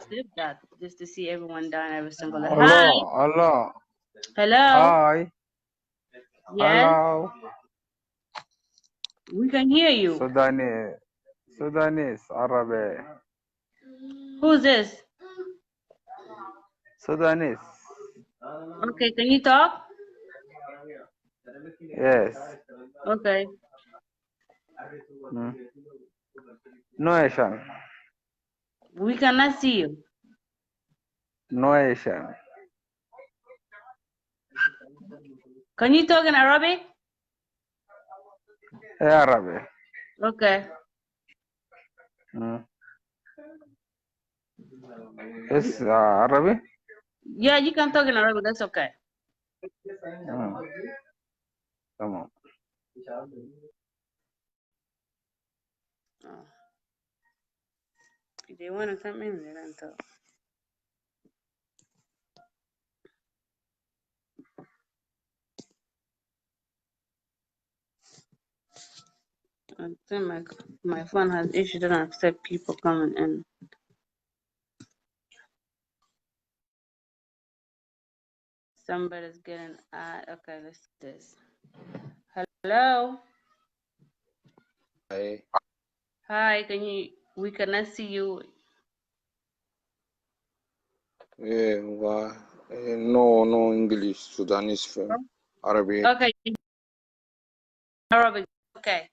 Stop that, just to see everyone down every single day. Hi. Hello, hello, Hello. hi, Yes, hello, we can hear you. Sudanese, Arabic, Who's this? Sudanese, Okay, can you talk? yes. Okay. Mm. No Asian, We cannot see you. no Asian. Can you talk in Arabic? Arabic. Okay. Mm. It's Arabic. Yeah, you can talk in Arabic. That's okay. Mm. Come on. Oh. If they want to come in, they can talk. I think my phone has issues. Don't accept people coming in. Somebody's getting okay, let's do this. Hello. Hi. Hi, we cannot see you. No English, Sudanese film, Arabic. Okay, Arabic. Okay.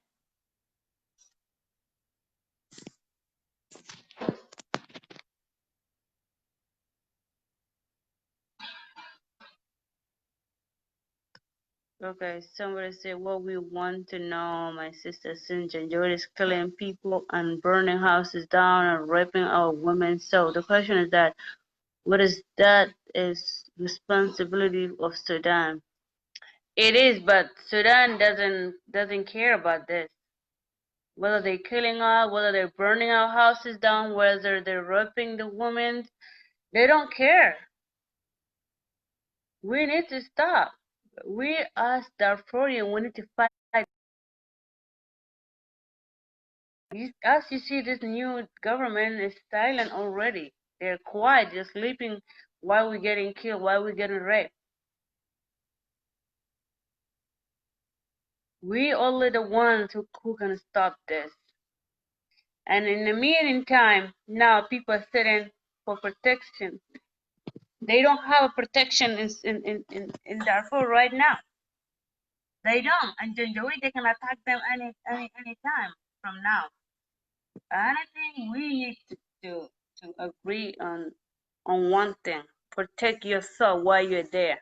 Okay, somebody said what we want to know. My sister Sinja Joy is killing people and burning houses down and raping our women. So the question is that what is that is responsibility of Sudan? It is, but Sudan doesn't care about this. Whether they're killing us, whether they're burning our houses down, whether they're raping the women, they don't care. We need to stop. We as Darfurian, we need to fight. As you see, this new government is silent already. They're quiet, they're sleeping while we're getting killed, while we're getting raped. We only the ones who can stop this. And in the meantime, now people are sitting for protection. They don't have a protection in Darfur right now. They don't. And Janjaweed, they can attack them any time from now. And I think we need to agree on one thing. Protect yourself while you're there.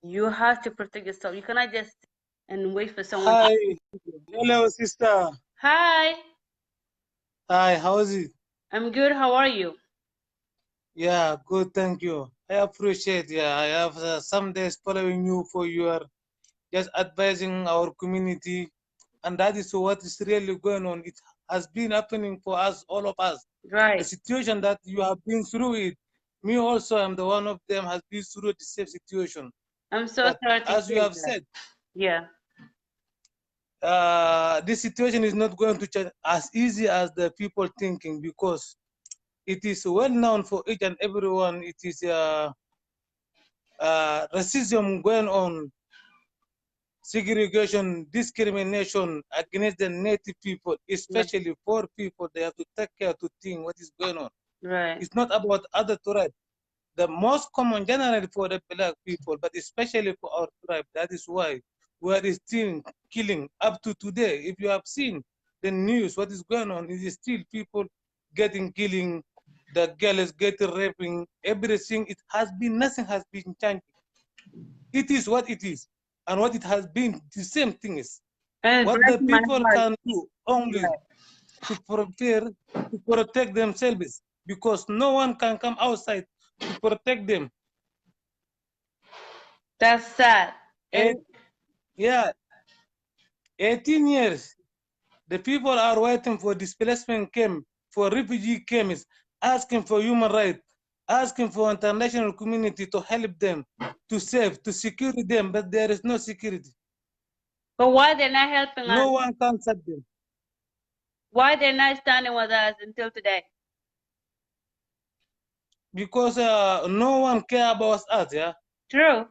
You have to protect yourself. You cannot just and wait for someone Hi, to. hello sister. Hi, Hi, how is it? I'm good. How are you? Yeah, good, thank you. I appreciate. Yeah, I have some days following you for your just advising our community, and that is what is really going on. It has been happening for us, all of us. The Right. situation that you have been through it. Me also, I'm the one of them has been through the same situation. I'm so But sorry to as you hear have that. said, Yeah. this situation is not going to change as easy as the people thinking, because it is well known for each and everyone. It is racism going on, segregation, discrimination against the native people, especially poor people. They have to take care to think what is going on. Right. It's not about other tribes. The most common generally for the black people, but especially for our tribe. That is why we are still killing up to today. If you have seen the news, what is going on, it is still people getting killing, the girl is getting raping, everything. It has been, nothing has been changed. It is what it is. And what it has been, the same thing is. And What the breaking my people heart. can do only to prepare, to protect themselves, because no one can come outside to protect them. That's sad. And Yeah, 18 years. The people are waiting for displacement camp, for refugee camps, asking for human rights, asking for international community to help them, to save, to secure them, but there is no security. but why they're not helping us? No one can save them. Why they're not standing with us until today? Because no one care about us, yeah? True.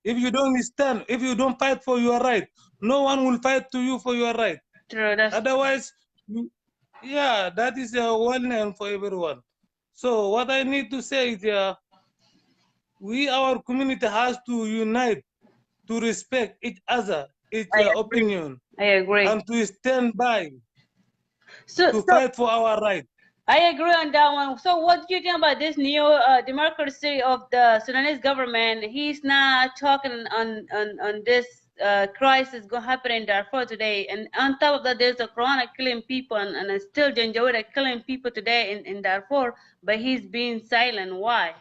If you don't stand, if you don't fight for your right, no one will fight to you for your right. True. That's Otherwise, yeah, that is well known for everyone. So what I need to say is, we, our community, has to unite to respect each other, each I agree. opinion, I agree. and to stand by So to fight for our right. I agree on that one. So what do you think about this new democracy of the Sudanese government? He's not talking on this crisis go happen in Darfur today, and on top of that, there's a Corona killing people, and still Janjaweed killing people today in Darfur, but he's being silent. Why?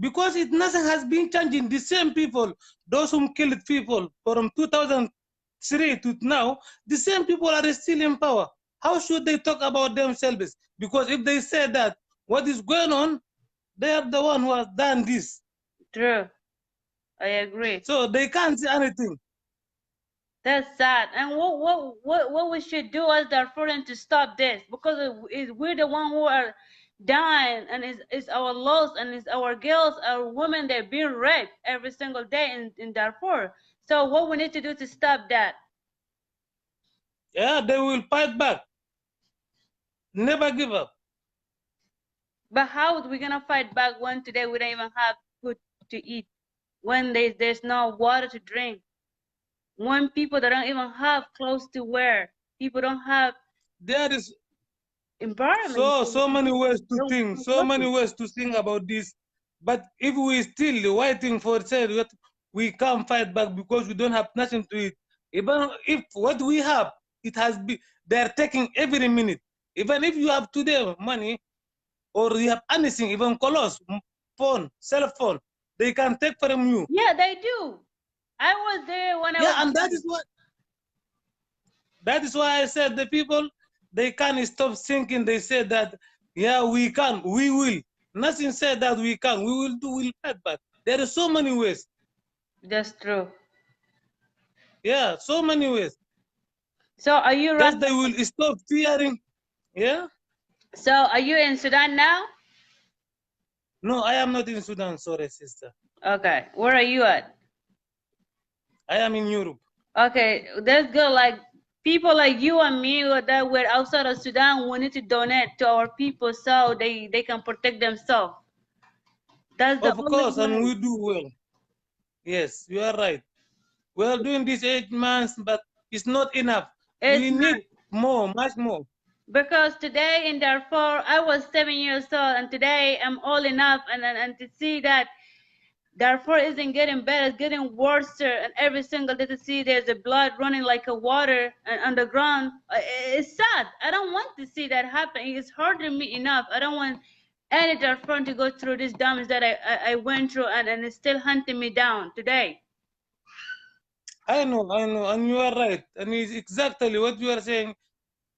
Because nothing has been changing. The same people, those who killed people from 2003 to now, the same people are still in power. How should they talk about themselves? Because if they say that what is going on, they are the one who has done this. True, I agree. So they can't say anything. That's sad. And what we should do as Darfurians to stop this? Because we're the one who are dying, and it's our loss, and it's our girls, our women, they're being raped every single day in Darfur. So what we need to do to stop that? Yeah, they will fight back. Never give up. But how are we gonna fight back when today we don't even have food to eat? When there's no water to drink? When people that don't even have clothes to wear? People don't have There is environment. so many ways to think, so many ways to think about this. But if we still waiting for say that we can't fight back because we don't have nothing to eat. Even if what we have, it has been they're taking every minute. Even if you have today money or you have anything, even clothes, phone, cell phone, they can take from you. Yeah, they do. I was there when I was. Yeah, and that is why I said the people, they can't stop thinking. They said that, yeah, we can, we will. Nothing said that we can, we will do, we'll fight back. There are so many ways. That's true. Yeah, so many ways. So are you Just they will stop fearing. Yeah. So are you in Sudan now? No, I am not in Sudan. Sorry, sister. Okay, where are you at? I am in Europe. Okay, that's good. Like people like you and me that we're outside of Sudan, we need to donate to our people so they can protect themselves. That's the Of only course, way. and we do well. Yes, you are right. We are doing this 8 months, but it's not enough. We need more, much more. Because today in Darfur, I was 7 years old, and today I'm old enough, and to see that Darfur isn't getting better, it's getting worse, and every single day to see there's a blood running like a water and underground. It's sad. I don't want to see that happen. It's hurting me enough. I don't want any Darfur to go through this damage that I went through, and it's still hunting me down today. I know, and you are right. And it's exactly what you are saying.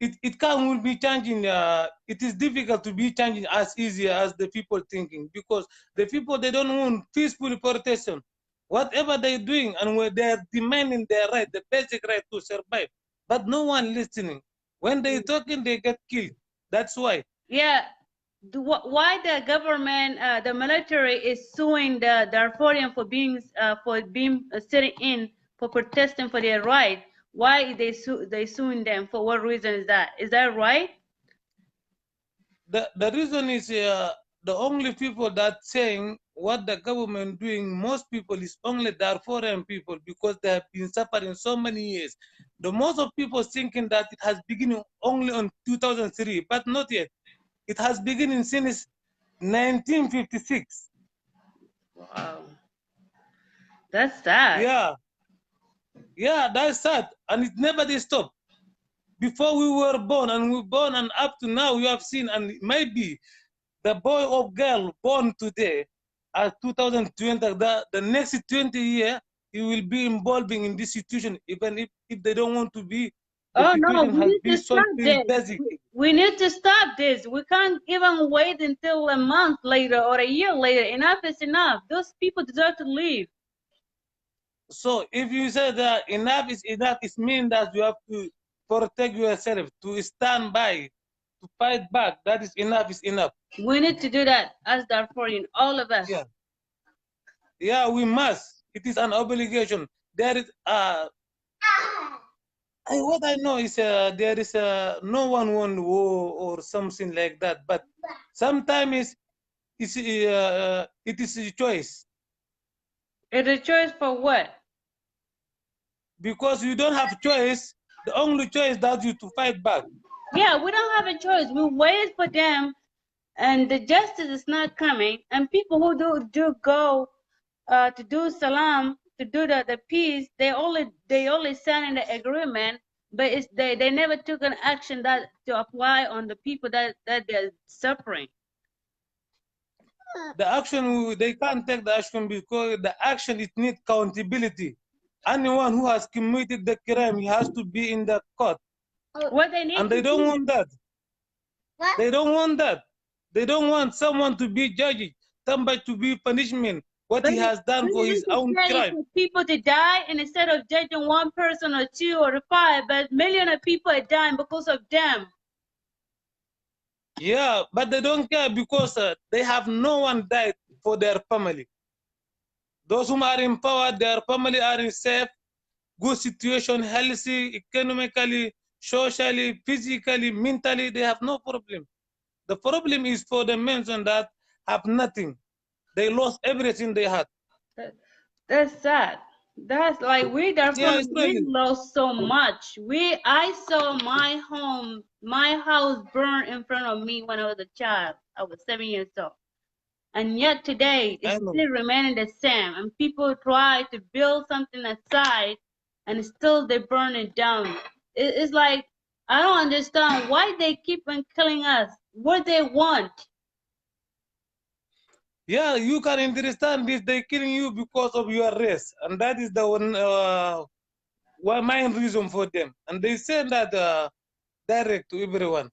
It can't be changing. It is difficult to be changing as easy as the people thinking, because the people, they don't want peaceful protestation. Whatever they're doing, and where they're demanding their right, the basic right to survive, but no one listening. When they're talking, they get killed. That's why. Yeah. Why the government, the military is suing the Darfurian for being sitting in for protesting for their right? Why they suing them? For what reason is that? Is that right? The reason is the only people that saying what the government doing, most people is only Darfurian people, because they have been suffering so many years. The most of people thinking that it has beginning only on 2003, but not yet. It has beginning since 1956. Wow, that's sad. Yeah, that's sad, and it never they stop. Before we were born, and we born, and up to now, you have seen, and maybe the boy or girl born today, 2020, the next 20 years, he will be involving in this situation, even if they don't want to be. The Oh no, situation we has need been to stop something this. basic. We need to stop this. We can't even wait until a month later or a year later. Enough is enough. Those people deserve to leave. So if you say that enough is enough, it means that you have to protect yourself, to stand by, to fight back. That is enough is enough. We need to do that as Darfurian, all of us. Yeah, we must. It is an obligation. There is what I know is there is no one won war or something like that. But sometimes it is a choice. It's a choice for what? Because you don't have choice. The only choice that you to fight back. Yeah, we don't have a choice. We waited for them, and the justice is not coming. And people who do go to do salam, to do the peace, they only signed in the agreement, but they never took an action that to apply on the people that they're suffering. The action, they can't take the action because the action, it needs accountability. Anyone who has committed the crime, he has to be in the court. What they need And they to don't do, want that. They don't want that. They don't want someone to be judged, somebody to be punishment, what but he has done for his it's own necessary crime. for people to die, and instead of judging one person or two or five, but millions of people are dying because of them. Yeah, but they don't care because they have no one died for their family. Those who are in power, their family are in safe, good situation, healthy, economically, socially, physically, mentally, they have no problem. The problem is for the men that have nothing. They lost everything they had. That's sad. That's like we Yeah, therefore it's we really. lost so much. I saw my home, my house burn in front of me when I was a child. I was 7 years old. And yet today it's I know. still remaining the same. And people try to build something aside and still they burn it down. It's like I don't understand why they keep on killing us. What they want. Yeah, you can understand this. They killing you because of your race, and that is the one main reason for them. And they say that direct to everyone.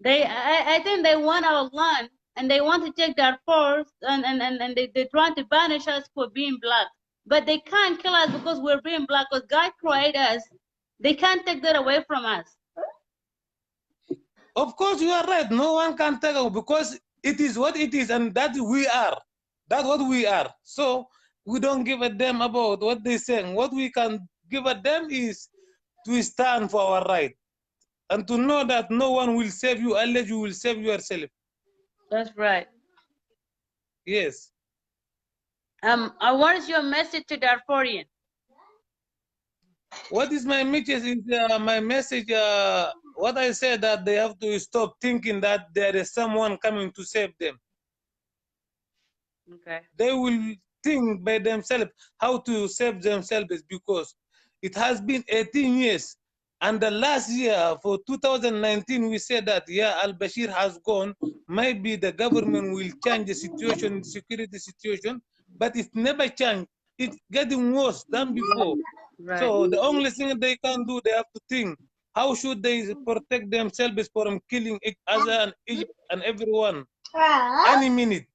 I think they want our land and they want to take their force and they trying to banish us for being black. But they can't kill us because we're being black because God created us. They can't take that away from us. Of course, you are right. No one can take it because it is what it is, and that we are. That's what we are. So we don't give a damn about what they saying. What we can give a damn is to stand for our right and to know that no one will save you unless you will save yourself. That's right. Yes. What is your message to Darfurian? What is my message? Is my message? What I said that they have to stop thinking that there is someone coming to save them. Okay. They will think by themselves how to save themselves because it has been 18 years. And the last year for 2019, we said that, yeah, al-Bashir has gone. Maybe the government will change the situation, security situation, but it never changed. It's getting worse than before. Right. So the only thing they can do, they have to think, how should they protect themselves from killing each other and Egypt and everyone any minute,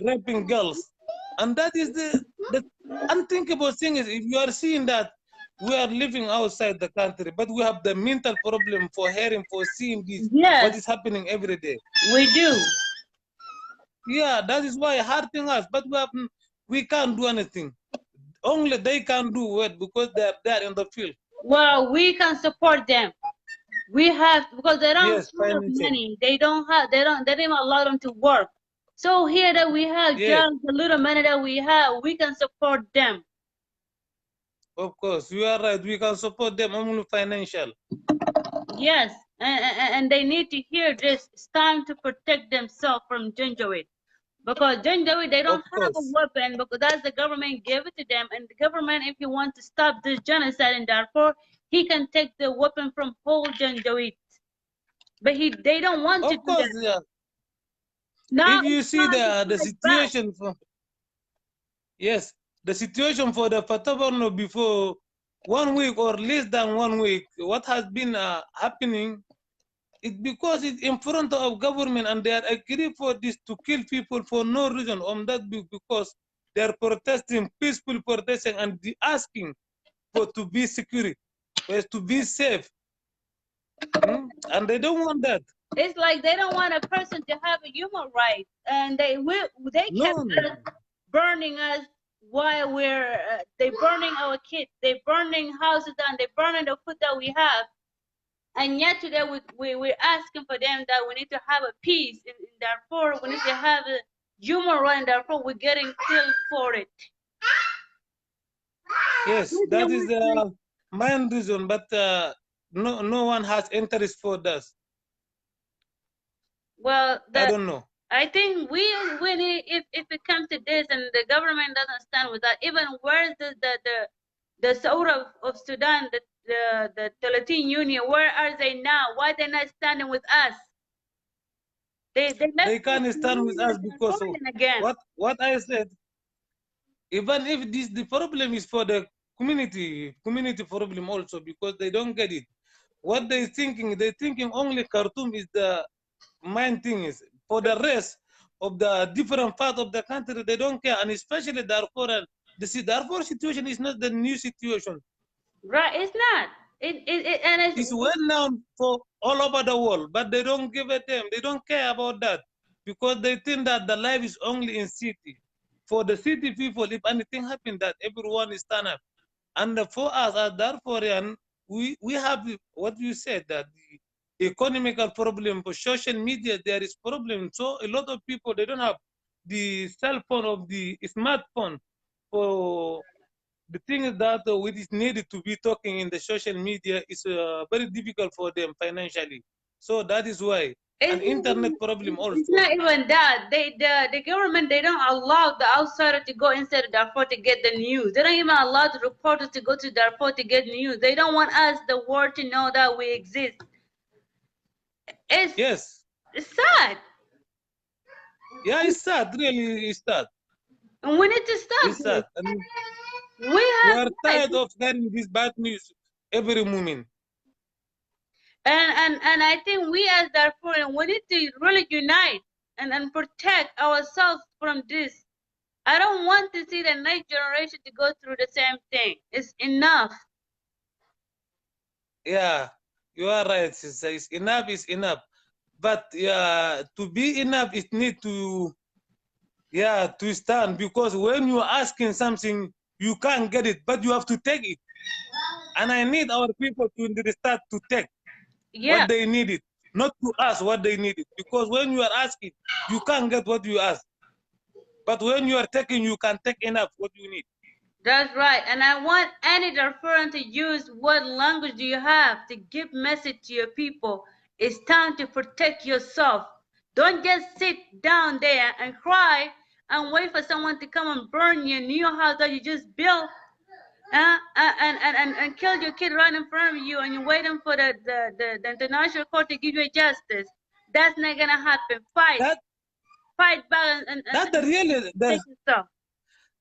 raping girls. And that is the unthinkable thing is if you are seeing that we are living outside the country, but we have the mental problem for hearing, for seeing this, what Yes, is happening every day. we do. Yeah, that is why hurting us, but we can't do anything. Only they can do it because they are there in the field. Well, we can support them. We have because they don't Yes, have financially. money. They didn't allow them to work. So here that we have Yes, just the little money that we have, we can support them. of course, you are right. We can support them only financial. Yes, and they need to hear this. It's time to protect themselves from Janjaweed. Because Janjaweed, they Of don't have a course. weapon because that's the government gave it to them. And the government, if you want to stop this genocide in Darfur, he can take the weapon from whole Janjaweed. But they don't want to Of do course, that. yeah. Now If you it's see time to the fight back. situation for yes, the situation for the Fatabarno before 1 week or less than 1 week, what has been happening, it because it's in front of government and they are agree for this to kill people for no reason on that because they are protesting, peaceful protesting and asking for to be security, to be safe. And they don't want that. It's like they don't want a person to have a human right, and they kept No, no. burning us while they burning our kids, they burning houses down, they burning the food that we have, and yet today we're asking for them that we need to have a peace in Darfur, we need to have a human right in Darfur, we're getting killed for it. Yes, that is the main reason, but no one has interest for this. Well, I don't know. I think we need, if it comes to this and the government doesn't stand with that, even where's the Saudi of Sudan, the 13 Union, where are they now? Why they're not standing with us? They left They can't stand with us because of again. what I said. Even if the problem is for the community problem also, because they don't get it. What they're thinking only Khartoum is the main thing. Is for the rest of the different part of the country, they don't care, and especially Darfur. And the Darfur situation is not the new situation. Right, it's not. It's well known for all over the world, but they don't give a damn. They don't care about that because they think that the life is only in city. For the city people, if anything happens, that everyone is stand up. And for us as Darfurian, we have what you said, that the economical problem. For social media, there is problem. So a lot of people, they don't have the cell phone of the smartphone. For the thing is that what is needed to be talking in the social media is very difficult for them financially. So that is why an internet problem also. It's not even that. The government, they don't allow the outsider to go inside Darfur to get the news. They don't even allow the reporters to go to Darfur to get news. They don't want us, the world, to know that we exist. Yes. It's sad. Yeah, it's sad. Really, it's sad. And we need to stop It's sad. I mean, we are tired of hearing this bad news every moment. And I think we as Darfurian, we need to really unite and protect ourselves from this. I don't want to see the next generation to go through the same thing. It's enough. Yeah, you are right, sister. It's enough is enough. But to be enough, it need to stand, because when you are asking something, you can't get it, but you have to take it. And I need our people to start to take what they needed, not to ask what they needed. Because when you are asking, you can't get what you ask. But when you are taking, you can take enough what you need. That's right. And I want any Darfurian to use what language do you have to give message to your people. It's time to protect yourself. Don't just sit down there and cry and wait for someone to come and burn your new house that you just built, and kill your kid right in front of you, and you're waiting for the international court to give you justice. That's not gonna happen. Fight back and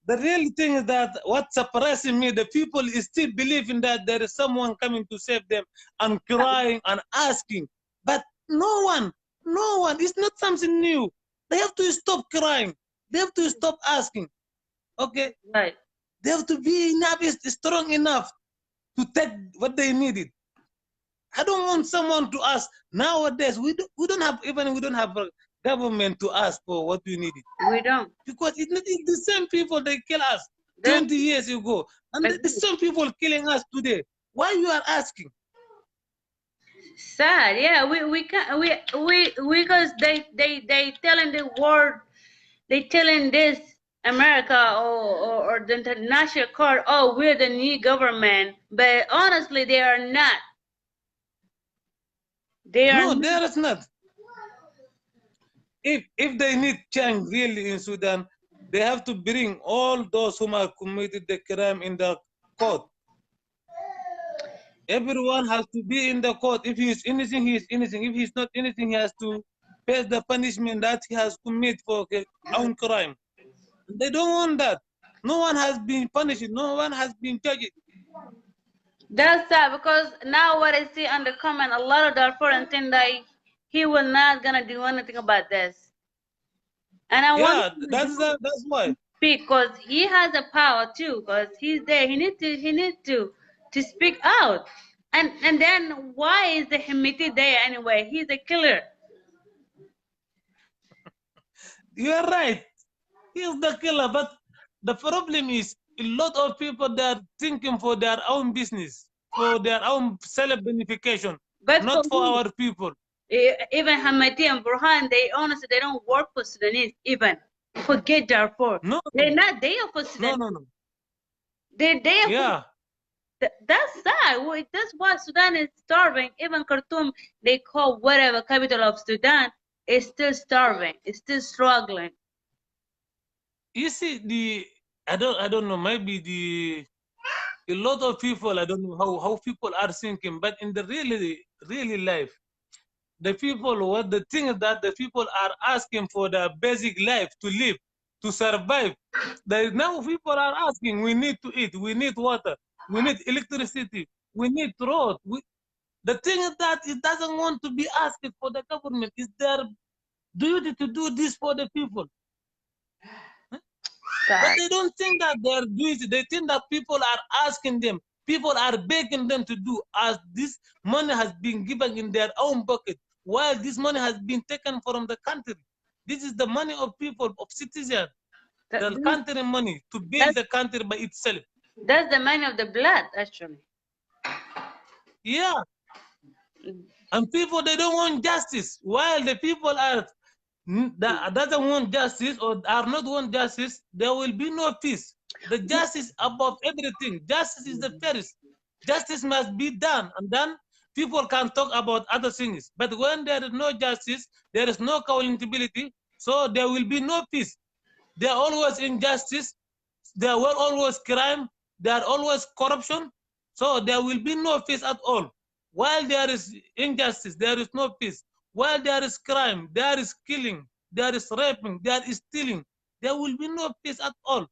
the real thing is that what's surprising me, the people is still believing that there is someone coming to save them and crying and asking. But no one, it's not something new. They have to stop crying. They have to stop asking. Okay? Right. They have to be enough, strong enough to take what they needed. I don't want someone to ask. Nowadays, we don't have a government to ask for what we needed. We don't. Because it's the same people they kill us 20 years ago. And the same people killing us today. Why you are asking? Sad, yeah. We can't we because they telling the world, they telling this America or the international court, oh, we're the new government, but honestly they are not. No, there is not. If they need change really in Sudan, they have to bring all those who have committed the crime in the court. Everyone has to be in the court. If he is innocent, he is innocent. If he's not innocent, he has to face the punishment that he has committed for his own crime. They don't want that. No one has been punished. No one has been judged. That's sad, because now what I see on the comment, a lot of Darfur think that he will not gonna do anything about this. And I want that's why. Because he has the power too, because he's there. He needs to speak out. And then why is the Hemiti there anyway? He's a killer. You are right. He's the killer, but the problem is a lot of people that are thinking for their own business, for their own self-benefication, but not for our people. Even Hamati and Burhan, they honestly, they don't work for Sudanese even. Forget Darfur. No. They're not there for Sudan. No. They're there for, that's sad. That's why Sudan is starving. Even Khartoum, they call whatever capital of Sudan. is still starving, is still struggling. You see, I don't know, maybe a lot of people, I don't know how people are thinking, but in the really life, the people, what the thing is that the people are asking for the basic life to live, to survive. Now people are asking, we need to eat, we need water, we need electricity, we need road. The thing is that it doesn't want to be asked for the government. It's their duty to do this for the people. But they don't think that they're doing it. They think that people are asking them, people are begging them to do, as this money has been given in their own pocket, while this money has been taken from the country. This is the money of people, of citizens, the country money to build the country by itself. That's the money of the blood, actually. Yeah. And people, they don't want justice, while the people are that doesn't want justice or are not want justice, there will be no peace. The justice above everything. Justice is the first. Justice must be done, and then people can talk about other things. But when there is no justice, there is no accountability, so there will be no peace. There are always injustice, there will always crime, there are always corruption, so there will be no peace at all. While there is injustice, there is no peace. While there is crime, there is killing, there is raping, there is stealing, there will be no peace at all.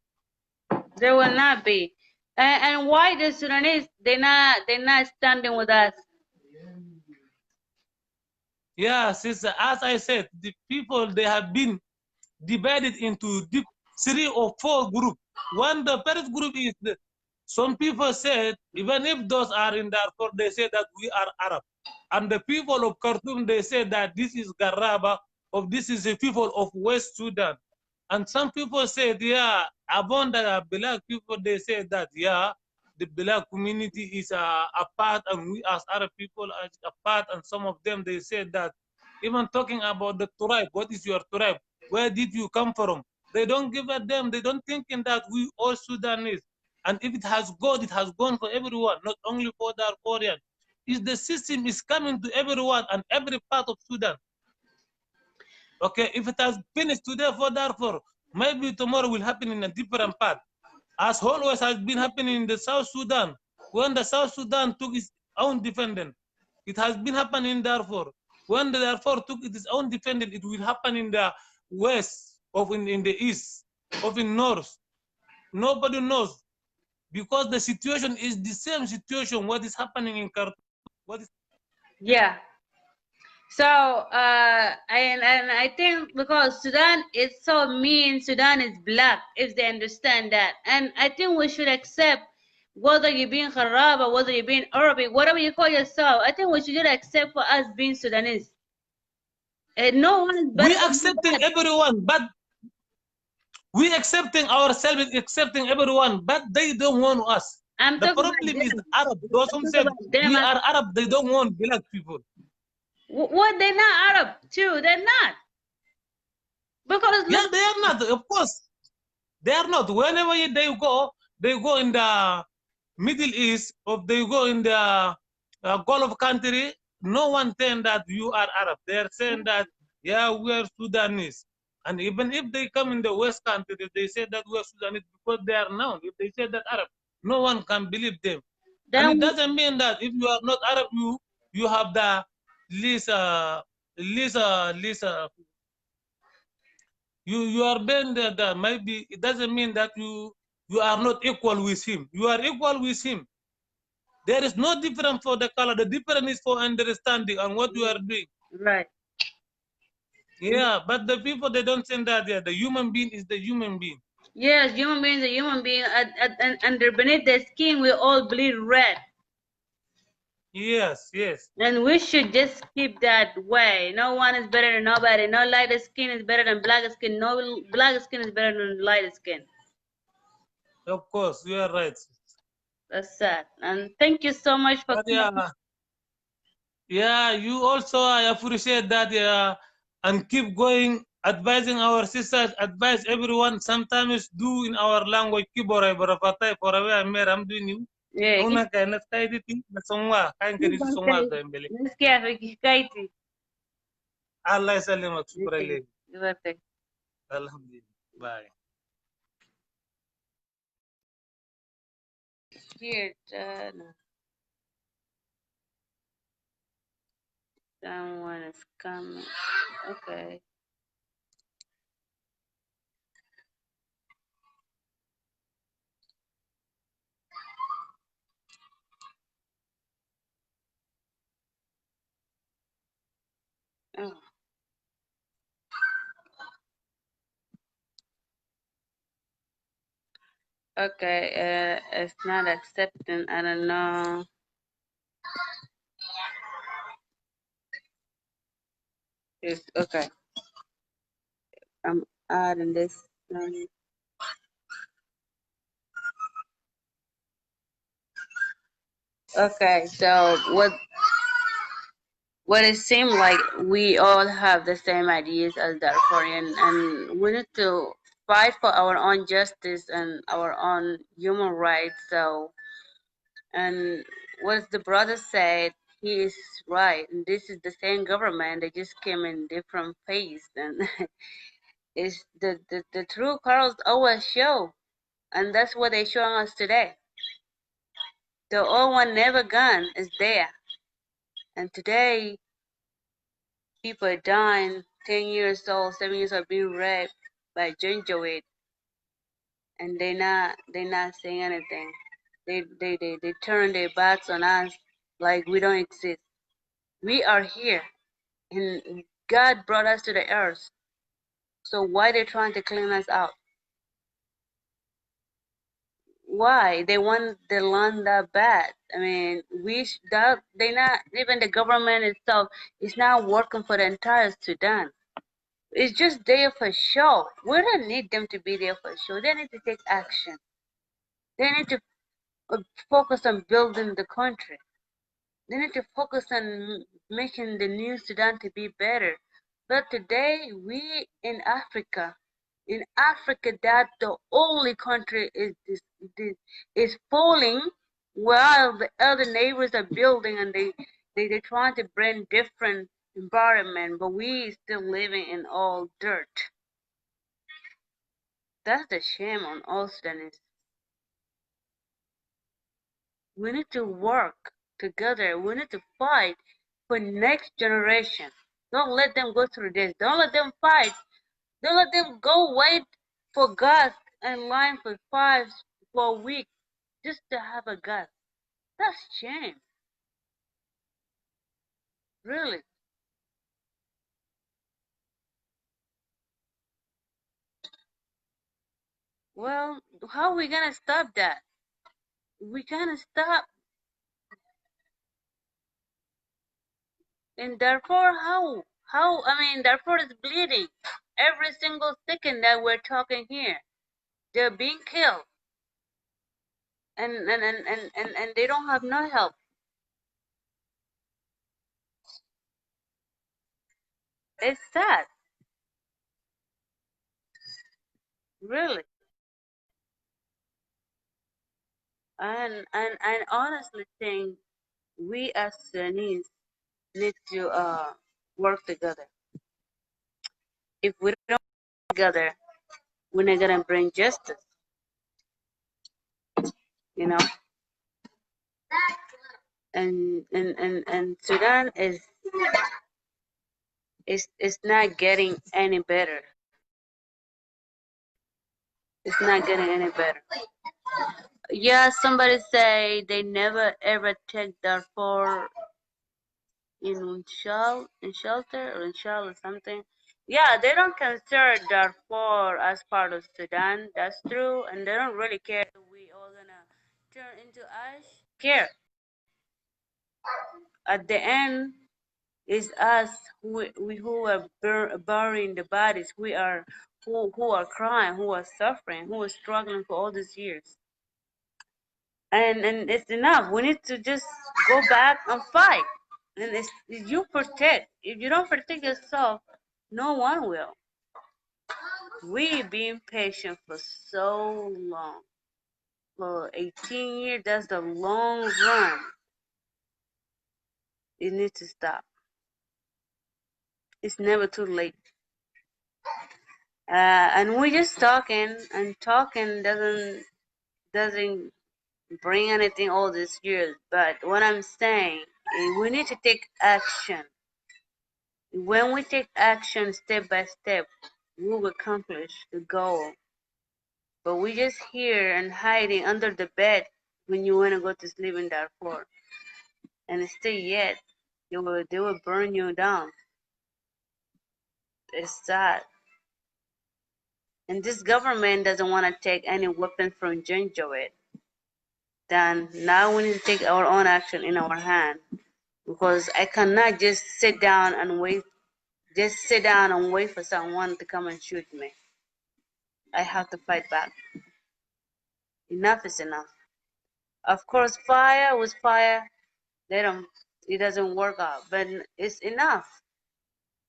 There will not be. And why the Sudanese, they're not standing with us? Yeah, sister, as I said, the people, they have been divided into 3 or 4 groups. One, the first group is some people said, even if those are in Darfur, they say that we are Arab. And the people of Khartoum, they say that this is Garaba, or this is the people of West Sudan. And some people said, yeah, among the black people, they say that, yeah, the black community is apart, and we as Arab people are apart. And some of them, they said that, even talking about the tribe, what is your tribe? Where did you come from? They don't give a damn. They don't thinking that we all Sudanese. And if it has gone, it has gone for everyone, not only for the Darfurian. If the system is coming to everyone and every part of Sudan. Okay, if it has finished today for Darfur, maybe tomorrow will happen in a different part. As always has been happening in the South Sudan, when the South Sudan took its own defendant. It has been happening in Darfur. When the Darfur took its own defendant, it will happen in the west, or in the east, or in north. Nobody knows, because the situation is the same situation. What is happening in Khartoum? Yeah. So and I think because Sudan is so mean, Sudan is black, if they understand that. And I think we should accept, whether you're being Haraba, whether you're being Arabic, whatever you call yourself, I think we should accept for us being Sudanese. And no one is better. We accepting everyone, but we accepting ourselves, accepting everyone, but they don't want us. The problem is Arab. Those who said we are Arab, they don't want black people. What? They're not Arab too. They're not. Because yeah, they are not. Of course, they are not. Whenever they go in the Middle East, or they go in the Gulf country. No one saying that you are Arab. They are saying that, yeah, we are Sudanese. And even if they come in the West country, they say that we are Sudanese because they are known. If they say that Arab, no one can believe them. Then, and it doesn't mean that if you are not Arab, you have the least you are being that maybe it doesn't mean that you are not equal with him. You are equal with him. There is no difference for the color. The difference is for understanding and what you are doing. Right. Yeah, but the people, they don't think that. Yeah, the human being is the human being. Yes, human being is a human being. Under beneath the skin, we all bleed red. Yes, yes. And we should just keep that way. No one is better than nobody. No light skin is better than black skin. No black skin is better than light skin. Of course, you are right. That's sad. And thank you so much for coming. Yeah, you also, I appreciate that. Yeah, and keep going, advising our sisters, advise everyone. Sometimes do in our language. Kibora barafatai for away I'm doing you. Yeah. Una kaina kaiti na songwa kain kani songwa da mbele. Nasikia kaiti. Allah يسلمك. شكرا Okay. لك. You're welcome. الحمد لله. باي. Here, no. Someone is coming. Okay. Oh. Okay. It's not accepting. I don't know. It's okay. I'm adding this. Okay. So what it seemed like we all have the same ideas as Darfurian, and we need to fight for our own justice and our own human rights. So, and what the brother said, he is right. And this is the same government. They just came in different phase, and it's the true colors always show, and that's what they showing us today. The old one never gone is there, and today people are dying, 10 years old, 7 years old, being raped by Janjaweed, and they're not saying anything. They turn their backs on us like we don't exist. We are here, and God brought us to the earth. So why they trying to clean us out? Why they want the land that bad? I mean, that they not even the government itself is not working for the entire Sudan. It's just there for show. We don't need them to be there for show. They need to take action. They need to focus on building the country. They need to focus on making the new Sudan to be better. But today, we in Africa, that the only country is falling, while the other neighbors are building, and they're trying to bring different environment, but we still living in all dirt. That's the shame on all Sudanese. We need to work together. We need to fight for next generation. Don't let them go through this. Don't let them fight. Don't let them go wait for gas in line for a week just to have a gas. That's shame. Really. Well, how are we gonna stop that? We gotta stop. In Darfur, how? I mean, Darfur is bleeding. Every single second that we're talking here, they're being killed. And they don't have no help. It's sad, really. And honestly think we as Sudanese need to work together. If we don't work together, we're not gonna bring justice, you know. And Sudan is not getting any better. It's not getting any better. Yeah, somebody say they never ever take Darfur in shelter or in shell or something. Yeah, they don't consider Darfur as part of Sudan. That's true, and they don't really care if we all gonna turn into ash. Care at the end is us who are burying the bodies. We are who are crying, who are suffering, who are struggling for all these years. And it's enough. We need to just go back and fight. And it's you protect. If you don't protect yourself, no one will. We been patient for so long. For 18 years, that's the long run. It needs to stop. It's never too late. And we're just talking, and talking doesn't bring anything all these years. But what I'm saying is we need to take action. When we take action step by step, we will accomplish the goal. But we just here and hiding under the bed when you want to go to sleep in Darfur. And stay yet, they will burn you down. It's sad. And this government doesn't want to take any weapons from Janjaweed. Then now we need to take our own action in our hand. Because I cannot just sit down and wait for someone to come and shoot me. I have to fight back. Enough is enough. Of course, fire with fire, it doesn't work out, but it's enough.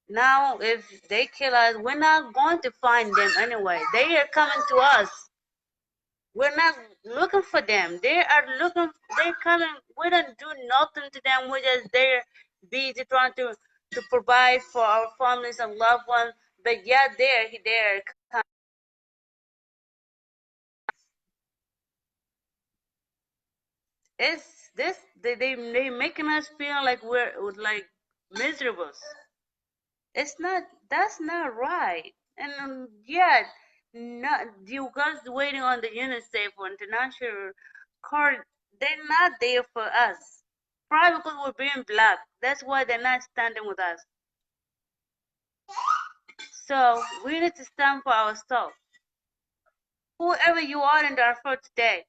Now, if they kill us, we're not going to find them anyway. They are coming to us. We're not looking for them. They're coming. We don't do nothing to them. We're just there busy trying to provide for our families and loved ones. But yeah, they're coming. It's this they making us feel like we're like miserable. It's not. That's not right. And yet, not you guys waiting on the UNICEF or international court. They're not there for us. Probably because we're being black. That's why they're not standing with us. So we need to stand for ourselves. Whoever you are in Darfur today,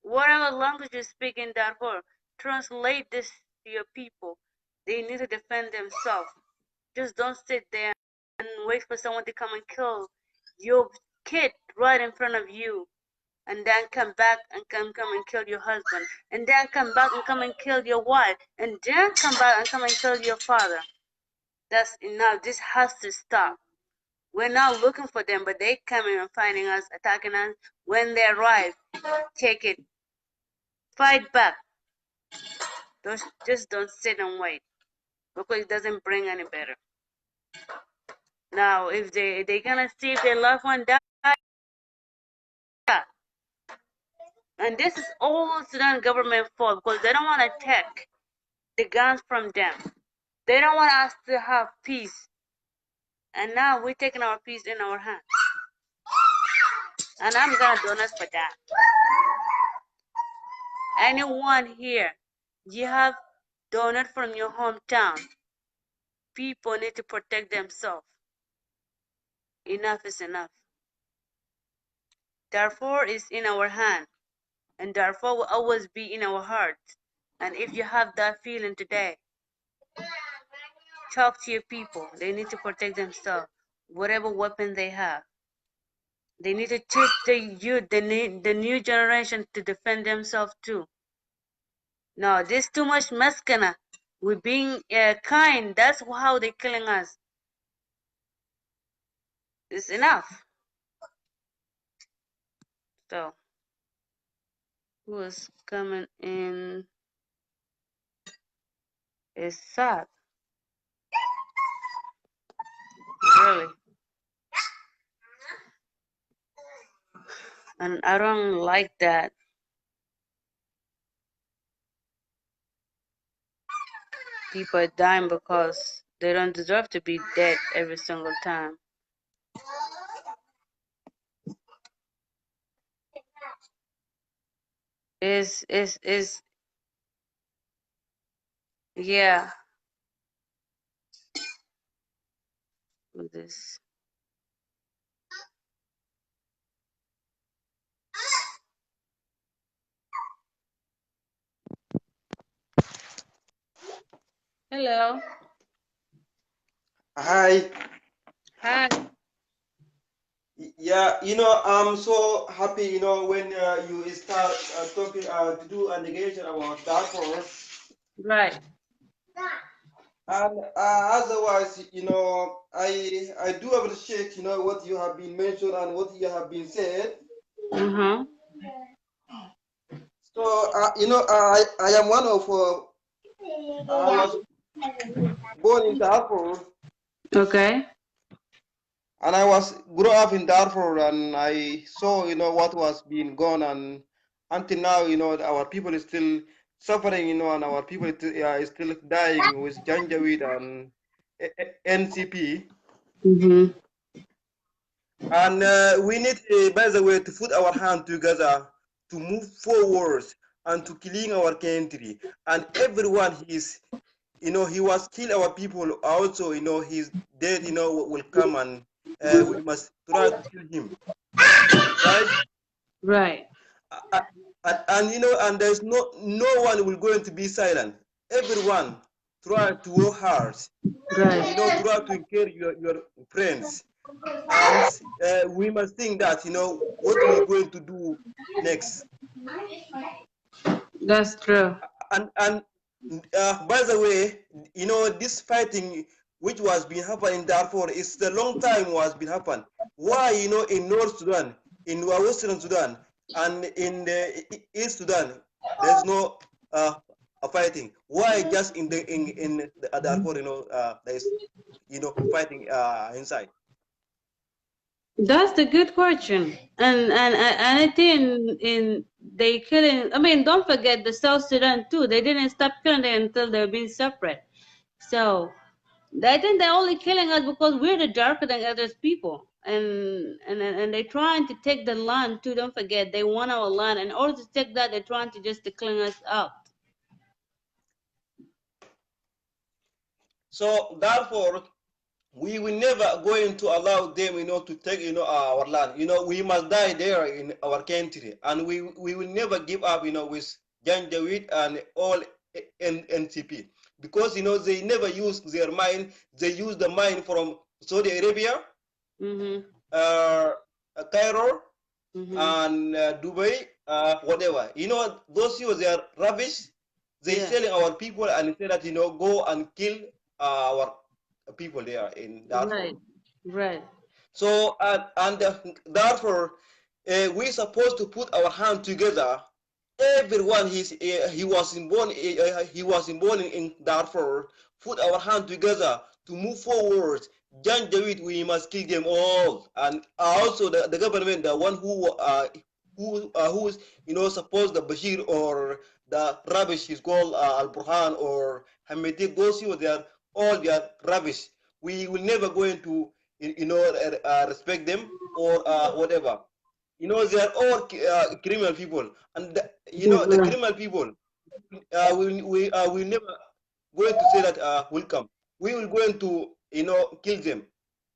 whatever language you speak in Darfur, translate this to your people. They need to defend themselves. Just don't sit there and wait for someone to come and kill your kid right in front of you, and then come back and come and kill your husband, and then come back and come and kill your wife, and then come back and come and kill your father. That's enough. This has to stop. We're not looking for them, but they coming and finding us, attacking us. When they arrive, take it. Fight back. Just don't sit and wait, because it doesn't bring any better. Now, if they gonna see if their loved one die, and this is all Sudan government fault, because they don't want to take the guns from them. They don't want us to have peace, and now we're taking our peace in our hands. And I'm gonna donate for that. Anyone here, you have donate from your hometown. People need to protect themselves. Enough is enough. Darfur is in our hand, and Darfur will always be in our hearts. And if you have that feeling today, talk to your people. They need to protect themselves, whatever weapon they have. They need to teach the youth, the new generation, to defend themselves too. No, this too much maskana. We're being kind. That's how they're killing us. It's enough. So, who's coming in? It's sad. Really. And I don't like that. People are dying because they don't deserve to be dead every single time. Is yeah. With this. Hello. Hi. Hi. Yeah, I'm so happy, when you start talking to do an engagement about Darfur. Right. And otherwise, I do appreciate, what you have been mentioned and what you have been said. Mm-hmm. So, I am one of, I was born in Darfur. Okay. And I was grew up in Darfur, and I saw, what was being gone, and until now, our people is still suffering, and our people is still dying with Janjaweed and NCP. Mm-hmm. And we need, by the way, to put our hand together to move forward and to clean our country. And everyone he was kill our people also, he's dead, will come, and we must try to kill him, right? Right. And there's no one will going to be silent. Everyone try to work hard, Right. try to encourage your friends. And we must think that, what we're going to do next. That's true. And by the way, this fighting which was been happening in Darfur is the long time was been happen. Why, in North Sudan, in Western Sudan, and in the East Sudan, there's no fighting. Why just in the Darfur, there's fighting inside. That's the good question. And I think in they killing. I mean, don't forget the South Sudan too. They didn't stop killing them until they're being separate. So I think they're only killing us because we're the darker than others people. And they're trying to take the land too. Don't forget, they want our land. In order to take that, they're trying to just to clean us out. So therefore, we will never going to allow them, to take, our land. We must die there in our country, and we will never give up, with Janjaweed and all NCP, because they never use their mind. They use the mind from Saudi Arabia, Mhm. Cairo, Mhm. and Dubai, whatever. Those they are rubbish. They Yeah. selling our people and say that, go and kill our people there in Darfur. Right. Right. So therefore, we supposed to put our hand together. Everyone he was born in Darfur. Put our hand together to move forward. Janjaweed, we must kill them all. And also the government, the one who's supposed the Bashir or the rubbish is called Al Burhan or Hamidi. Those they are all they are rubbish. We will never going to respect them or whatever. They are all criminal people, and the Mhm. criminal people we never going to say that welcome. We will going to kill them.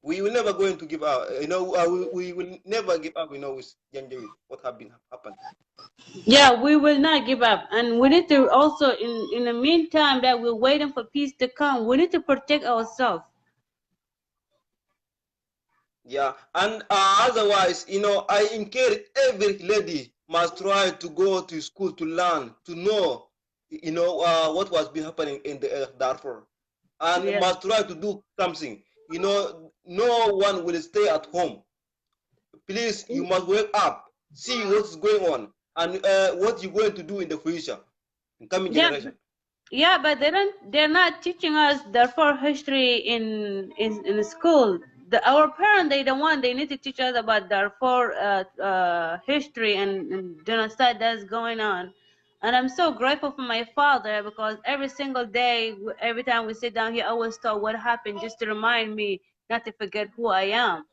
We will never going to give up. We will never give up. With Janjaweed, what have been happened. Yeah, we will not give up, and we need to also, in the meantime that we're waiting for peace to come, we need to protect ourselves. Yeah, and otherwise, I encourage every lady must try to go to school to learn, to know, what was been happening in the Darfur, and Yeah. must try to do something. No one will stay at home. Please, you must wake up, see what's going on, and what you're going to do in the future, in coming Yeah. generation. Yeah, but they're not teaching us Darfur history in school. Our parents, they the one, they need to teach us about Darfur history and genocide that's going on. And I'm so grateful for my father because every single day, every time we sit down, he always taught what happened just to remind me not to forget who I am.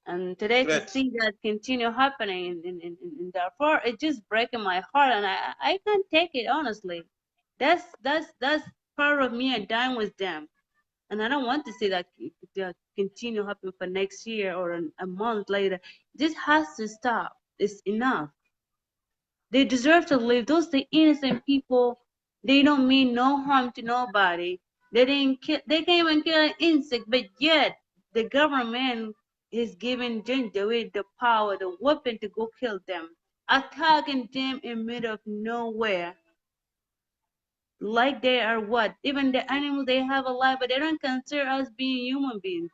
And today to Great. see that continue happening in Darfur, it just breaking my heart, and I can't take it honestly. That's part of me and dying with them, and I don't want to see that continue happen for next year or a month later. This has to stop. It's enough. They deserve to live. Those the innocent people. They don't mean no harm to nobody. They didn't kill. They can't even kill an insect, but yet the government is giving Janjaweed the power, the weapon to go kill them, attacking them in middle of nowhere, like they are what? Even the animals they have a life, but they don't consider us being human beings.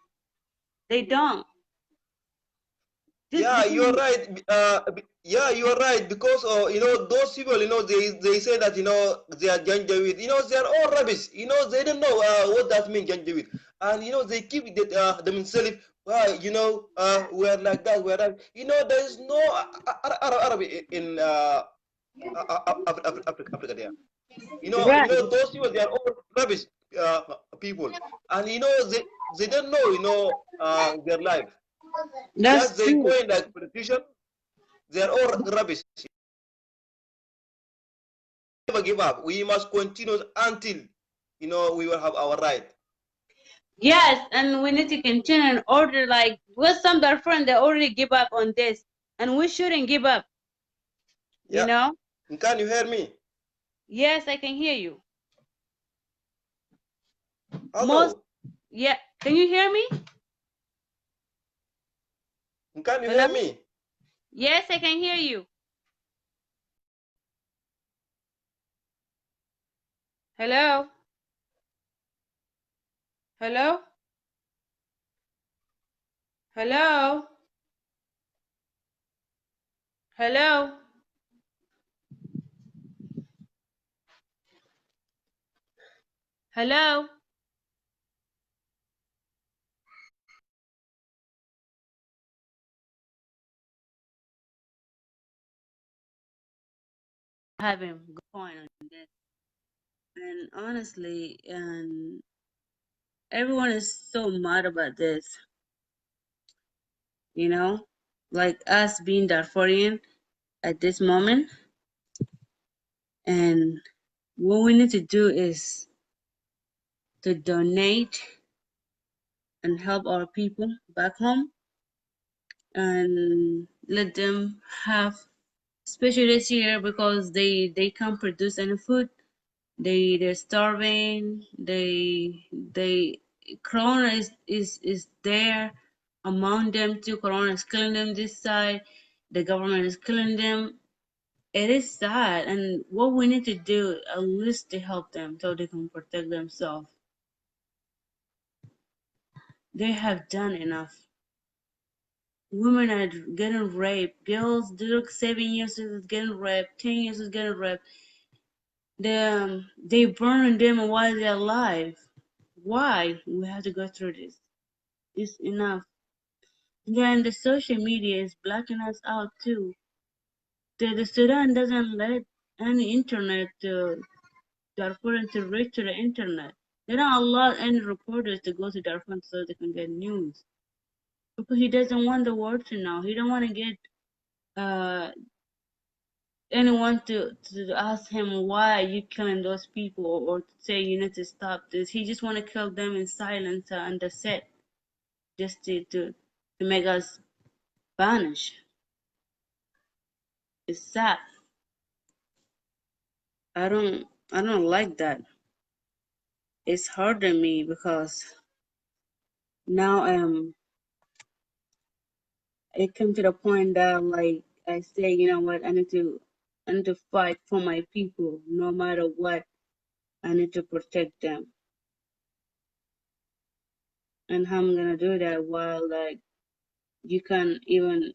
They don't. Yeah, you're right. Yeah, you're right. Because those people, they say that they are Janjaweed. They are all rubbish. They don't know what that means, Janjaweed. And they keep themselves. We're like that. We're that. There is no Arab in Africa there. Right. Those people, they are all rubbish people, and they don't know their life. Just That's they true. going like politician. They are all rubbish. Never give up. We must continue until we will have our right. Yes, and we need to continue in order. Like with some Darfur, they already give up on this, and we shouldn't give up. You Yeah. know? Can you hear me? Yes, I can hear you. Most, Hello. yeah. Can you hear me? Can you Hello? hear me? Yes, I can hear you. Hello? Hello? Hello? Hello? Hello? Having a good point on this. And honestly, and everyone is so mad about this, like us being Darfurian at this moment. And what we need to do is to donate and help our people back home and let them have, especially this year, because they can't produce any food. They're starving. They Corona is there among them too. Corona is killing them this side. The government is killing them. It is sad, and what we need to do at least to help them so they can protect themselves. They have done enough. Women are getting raped. Girls, they look 7 years is getting raped. 10 years is getting raped. They burn them while they're alive. Why we have to go through this? It's enough. Then the social media is blacking us out too. The Sudan doesn't let any internet to Darfur to reach to the internet. They don't allow any reporters to go to Darfur so they can get news. Because he doesn't want the world to know. He don't want to get uh anyone to ask him why are you killing those people, or to say you need to stop this. He just want to kill them in silence and that's it, just to make us vanish. It's sad. I don't like that. It's hard on me because now it come to the point that like I say, you know what, I need to fight for my people no matter what. I need to protect them. And how I'm gonna do that while like you can even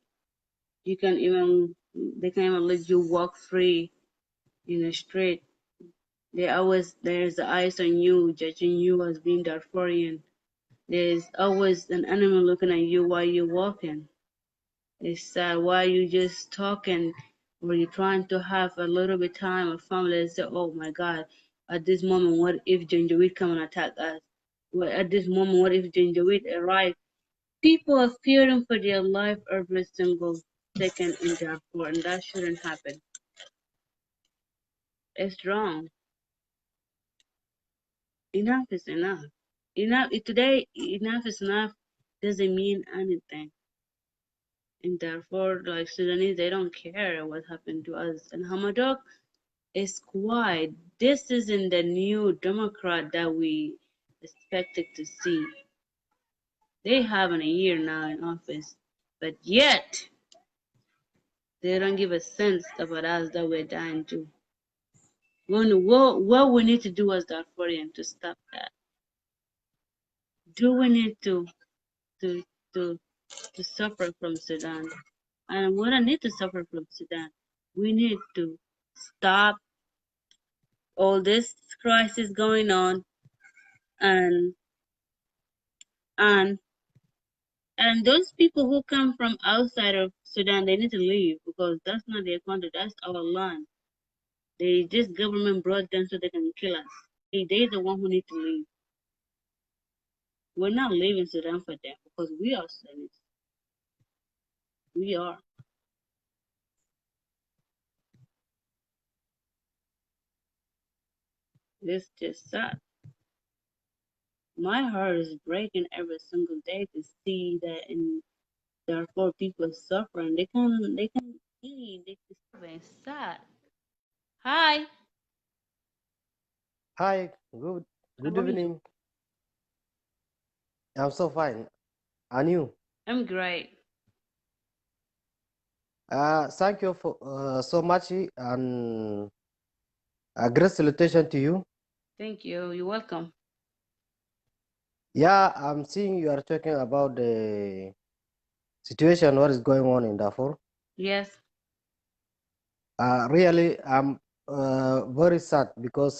you can even they can even let you walk free in the street. There's the eyes on you, judging you as being Darfurian. There's always an enemy looking at you while you're walking. It's sad. Why you just talking or you trying to have a little bit time with family and say, oh my God, at this moment, what if Janjaweed come and attack us? Well, at this moment, what if Janjaweed arrive? People are fearing for their life every single second in Darfur, and that shouldn't happen. It's wrong. Enough is enough. Enough today. Enough is enough doesn't mean anything. And therefore, like Sudanese, they don't care what happened to us. And Hamadok is quiet. This isn't the new Democrat that we expected to see. They haven't a year now in office, but yet they don't give a sense about us that we're dying to. What we need to do as Darfurian to stop that? Do we need to to to suffer from Sudan. And we don't need to suffer from Sudan. We need to stop all this crisis going on, and and and those people who come from outside of Sudan, they need to leave because that's not their country, that's our land. This government brought them so they can kill us. They the one who need to leave. We're not leaving Sudan for them because we are Sudanese. We are. It's just sad. My heart is breaking every single day to see that in Darfur people suffering. They can eat. They can survive. It's sad. Hi. Hi, How good are you? evening. I'm so fine. And you? I'm great. Thank you for so much and a great salutation to you. Thank you. You're welcome. Yeah, I'm seeing you are talking about the situation, what is going on in Darfur. Yes. Really, I'm very sad because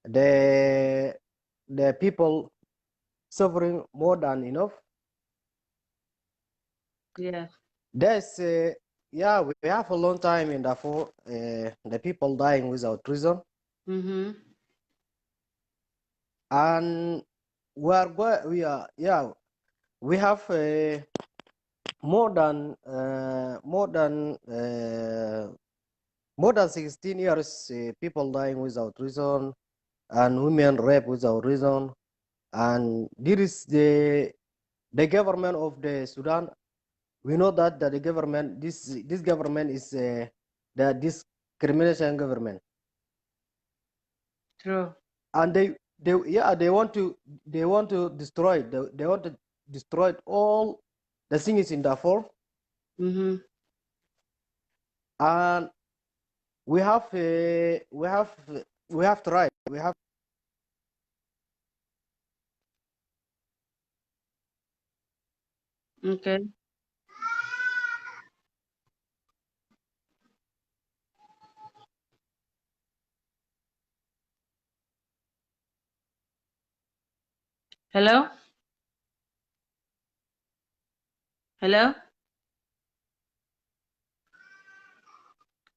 the the people suffering more than enough. Yes. There's yeah, we have a long time in Darfur. The people dying without reason. Mhm. And we have more than more than 16 years people dying without reason and women raped without reason, and this is the government of the Sudan. We know that the government, this government is the discrimination government, True. and they want to destroy they want to destroy all the things in Darfur. Mhm. And we have we have tried. We have Okay. Hello. Hello.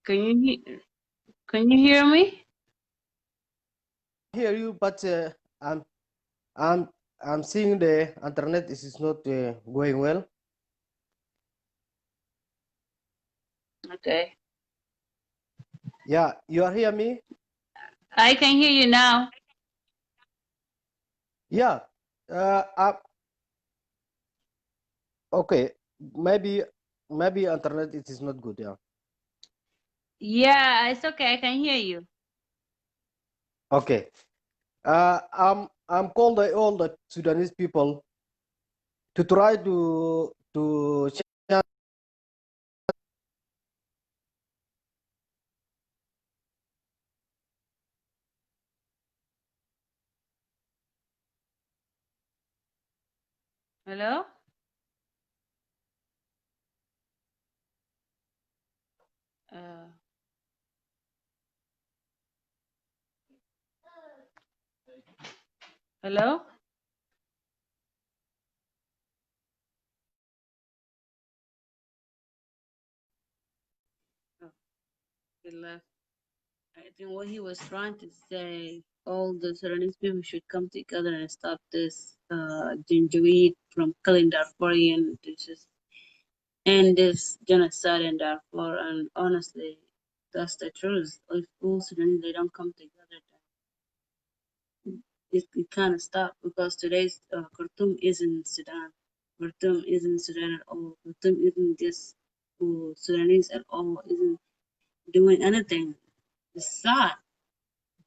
Can you can you hear me? hear you, but I'm I'm seeing the internet is not going well. Okay. Yeah, you are hear me? I can hear you now. Yeah. Okay. Maybe internet it is not good. Yeah. Yeah, it's okay. I can hear you. Okay. I'm called all the Sudanese people to try to Hello. Uh, hello. Oh, he left. I think what he was trying to say, all the Sudanese people should come together and stop this Janjaweed from killing Darfurian to just end this genocide in Darfur. And honestly, that's the truth. If all Sudanese they don't come together, it can't stop because today's Khartoum isn't Sudan. Khartoum isn't Sudan at all. Khartoum isn't just Sudanese at all. Isn't doing anything. It's sad.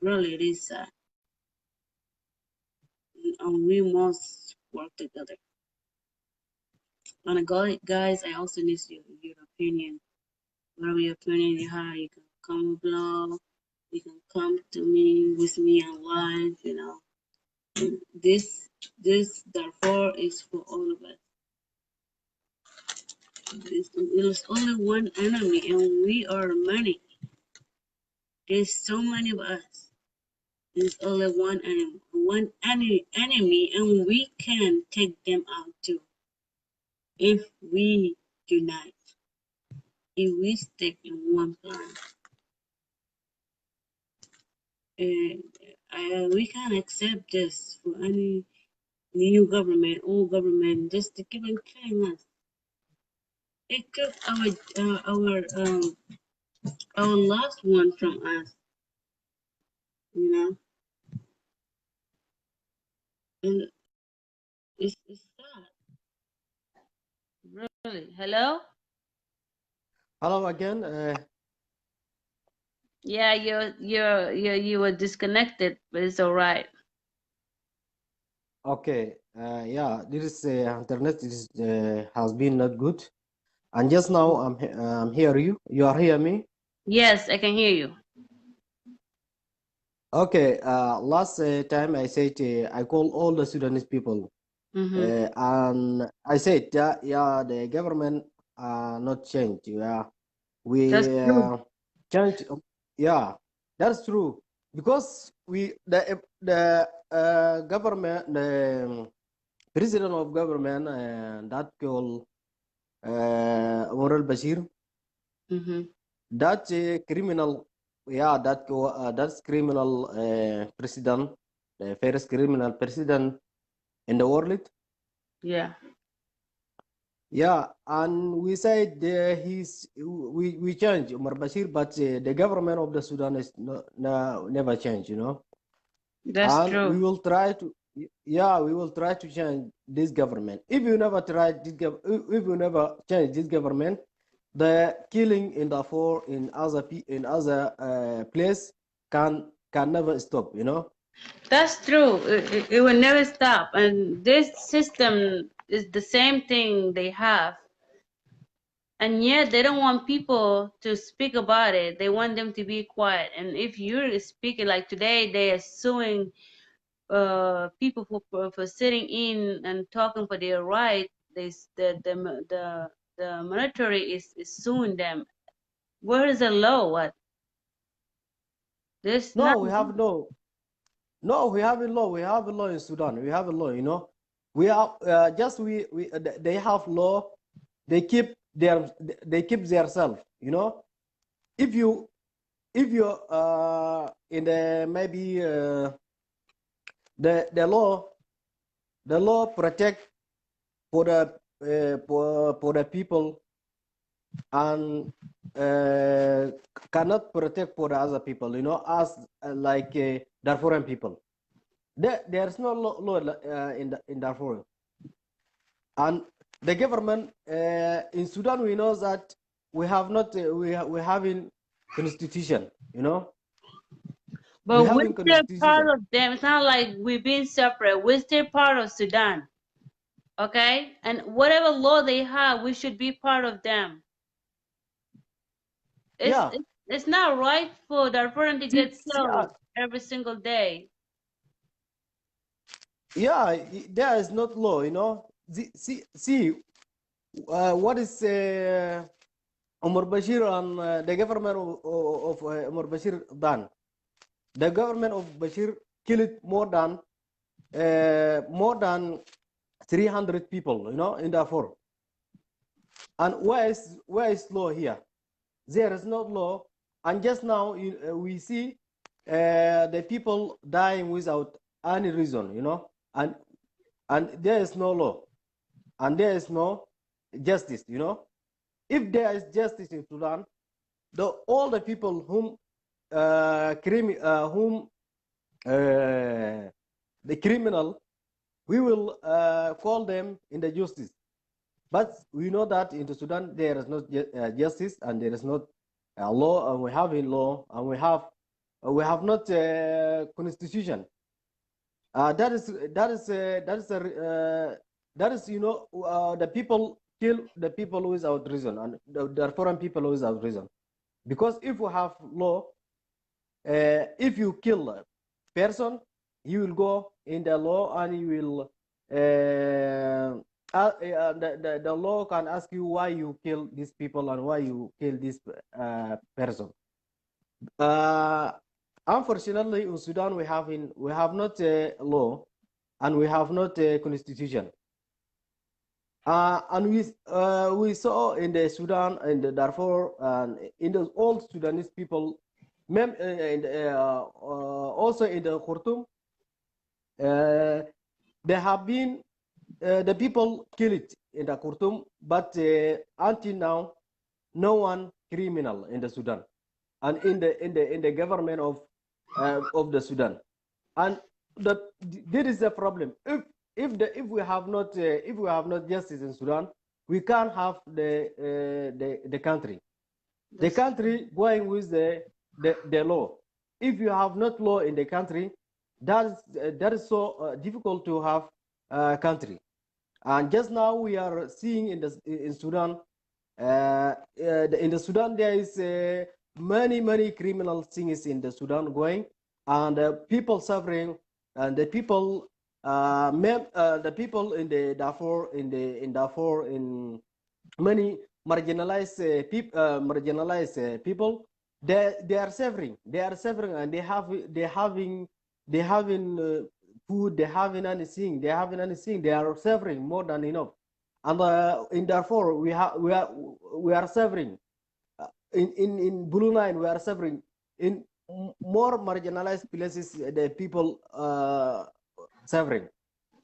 Really, it is sad. And we must work together. And guys, I also need your opinion. Whatever your opinion you have, you can come below. You can come to me with me on live. You know, this Darfur is for all of us. There's only one enemy, and we are many. There's so many of us. There's only one enemy, and we can take them out too if we unite. If we stick in one plan, we can't accept this for any new government, old government, just to keep on killing us. It took our last one from us, you know. And it's sad, really. Hello? Hello again. Yeah, you were disconnected, but it's all right. Okay. Yeah, this internet has been not good. And just now I'm hear you. You are hear me. Yes, I can hear you. Okay. Last time I said I call all the Sudanese people, and I said yeah, the government not changed. Yeah, That's we true. change. Yeah, that's true because the government, the president of government, that called Omar Bashir, that criminal, yeah, that's criminal president, the first criminal president in the world. Yeah. Yeah, and we said we changed Omar Bashir, but the government of the Sudan is never changed, you know. That's And we true. will try to, yeah, we will try to change this government. If you never try this, if you never change this government, the killing in Darfur in other place can never stop, you know. That's true. It will never stop. And this system is the same thing they have. And yet they don't want people to speak about it. They want them to be quiet. And if you're speaking, like today, they are suing people for sitting in and talking for their right. The military is suing them. Where is the law? What? There's No, not. we have no. No, we have a law. We have a law in Sudan. We have a law, you know. We have just we they have law. They keep they keep themselves, you know. If you in the maybe the law protect for the for the people and cannot protect for the other people, you know, as like Darfurian people. There's no law in Darfur. And the government in Sudan, we know that we have not, we having constitution, you know, we But we're having still part constitution. of them. It's not like we're being separate. We're still part of Sudan. Okay? And whatever law they have, we should be part of them. It's Yeah. it's, it's not right for Darfur to get See, killed every single day. yeah, there is not law, you know. See what is Omar Bashir and the government of Omar Bashir done. The government of Bashir killed more than 300 people, you know, in Darfur. And where is law here? There is no law. And just now we see the people dying without any reason, you know, and there is no law, and there is no justice, you know. If there is justice in Sudan, all the people whom the criminal, we will call them in the justice. But we know that in the Sudan there is not justice and there is not law, and we have a law, and we have not constitution. That is you know the people kill the people without reason, and the foreign people without reason. Because if we have law, if you kill a person, you will go in the law and you will the law can ask you why you kill these people and why you kill this person. Unfortunately, in Sudan, we have not a law, and we have not a constitution. And we saw in the Sudan, in the Darfur, and in the old Sudanese people, also in the Khartoum, there have been the people killed in the Khartoum, but until now, no one criminal in the Sudan, and in the government of the Sudan, and there is a problem. If we have not justice in Sudan, we can't have the country. The country going with the law. If you have not law in the country, that is so difficult to have a country. And just now we are seeing in Sudan, in the Sudan there is many criminal things in the Sudan going, and people suffering, and the people in the Darfur in many marginalized people, they are suffering, and they having food, they having anything, they are suffering more than enough. And in Darfur we are suffering. In Blue Line we are suffering. In more marginalized places the people suffering.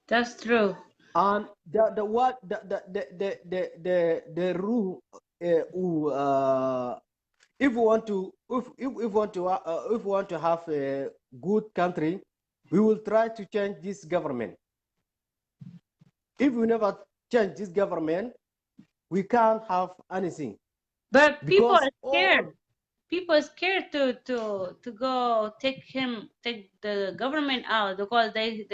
That's true. And the rule, if we want to have a good country, we will try to change this government. If we never change this government, we can't have anything. But people Because are scared. People are scared to go take the government out, because they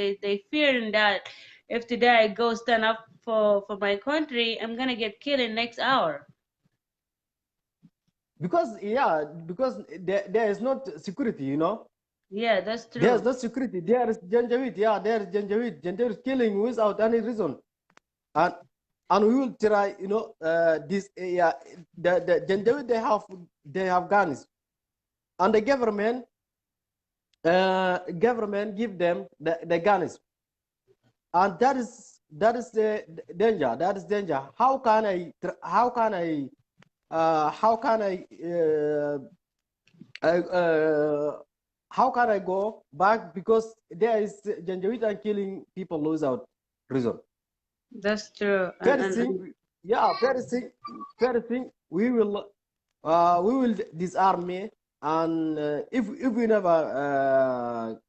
fear that if today I go stand up for my country, I'm gonna get killed in next hour. Because there is not security, you know. Yeah, that's true. There's no security. There is Janjaweed. Yeah, there is Janjaweed. Janjaweed killing without any reason. And we will try, you know, this. Yeah, the Janjaweed, they have guns, and the government give them the guns, and that is the danger. That is danger. How can I how can I go back, because there is Janjaweed and killing people without reason. That's true. First thing, we will disarm me, and if we never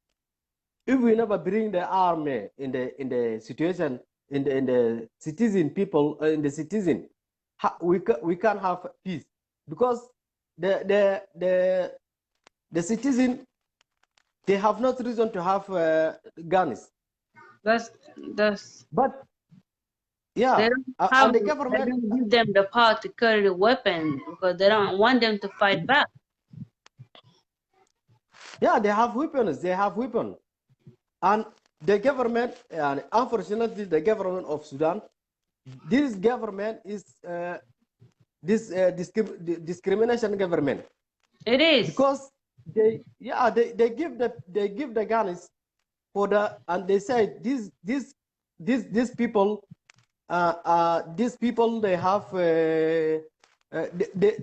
bring the army in the situation, in the citizen people, in the citizen, we can't have peace, because the citizen, they have not reason to have guns. That's But yeah, they don't and the they government, don't give them the power to carry the weapon, because they don't want them to fight back. yeah, they have weapons. And the government, and unfortunately, the government of Sudan, this government is discrimination government. It is, because they give the guns for and they say these people they have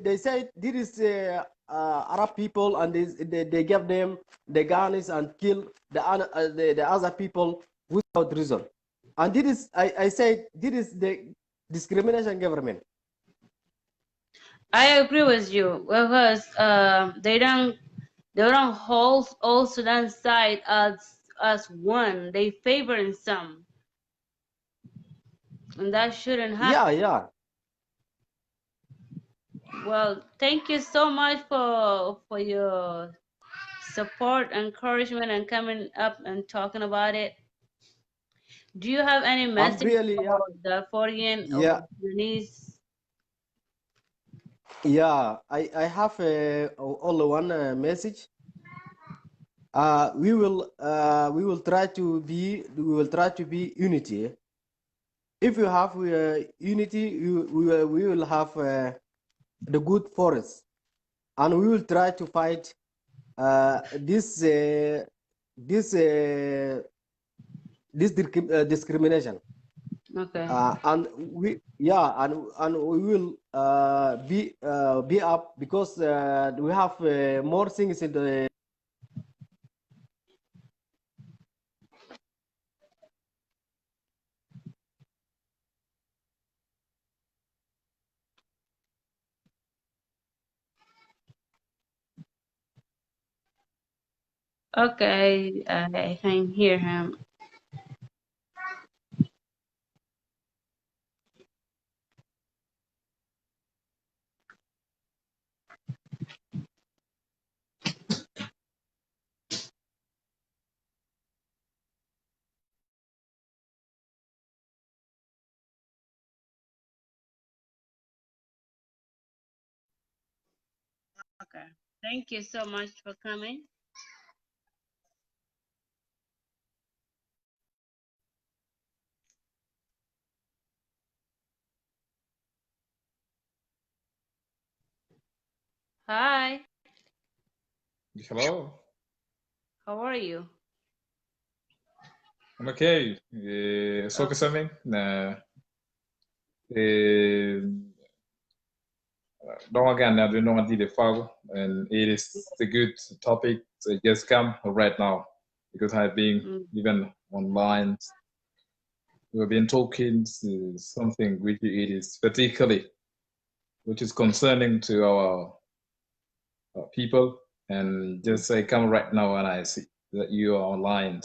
they say this is Arab people, and they give them the guns and kill the other people without reason. And this is I say this is the discrimination government. I agree with you, because they don't hold all Sudan side as one. They favor in some, and that shouldn't happen. Yeah. Well, thank you so much for your support, encouragement, and coming up and talking about it. Do you have any message for the Darfurian or Sudanese? Yeah, I have only one message. We will try to be unity. if you have unity, we will have the good forest, and we will try to fight this discrimination. Okay. And we we will be up because we have more things in the. Okay, I can hear him. Okay. Thank you so much for coming. Hi. Hello, How are you? I'm okay. Só que Okay. também, don't again now do not the file, and it is a good topic to just come right now because I've been Mm, even online. We've been talking to something which it is particularly, which is concerning to our people, and just say come right now and I see that you are online.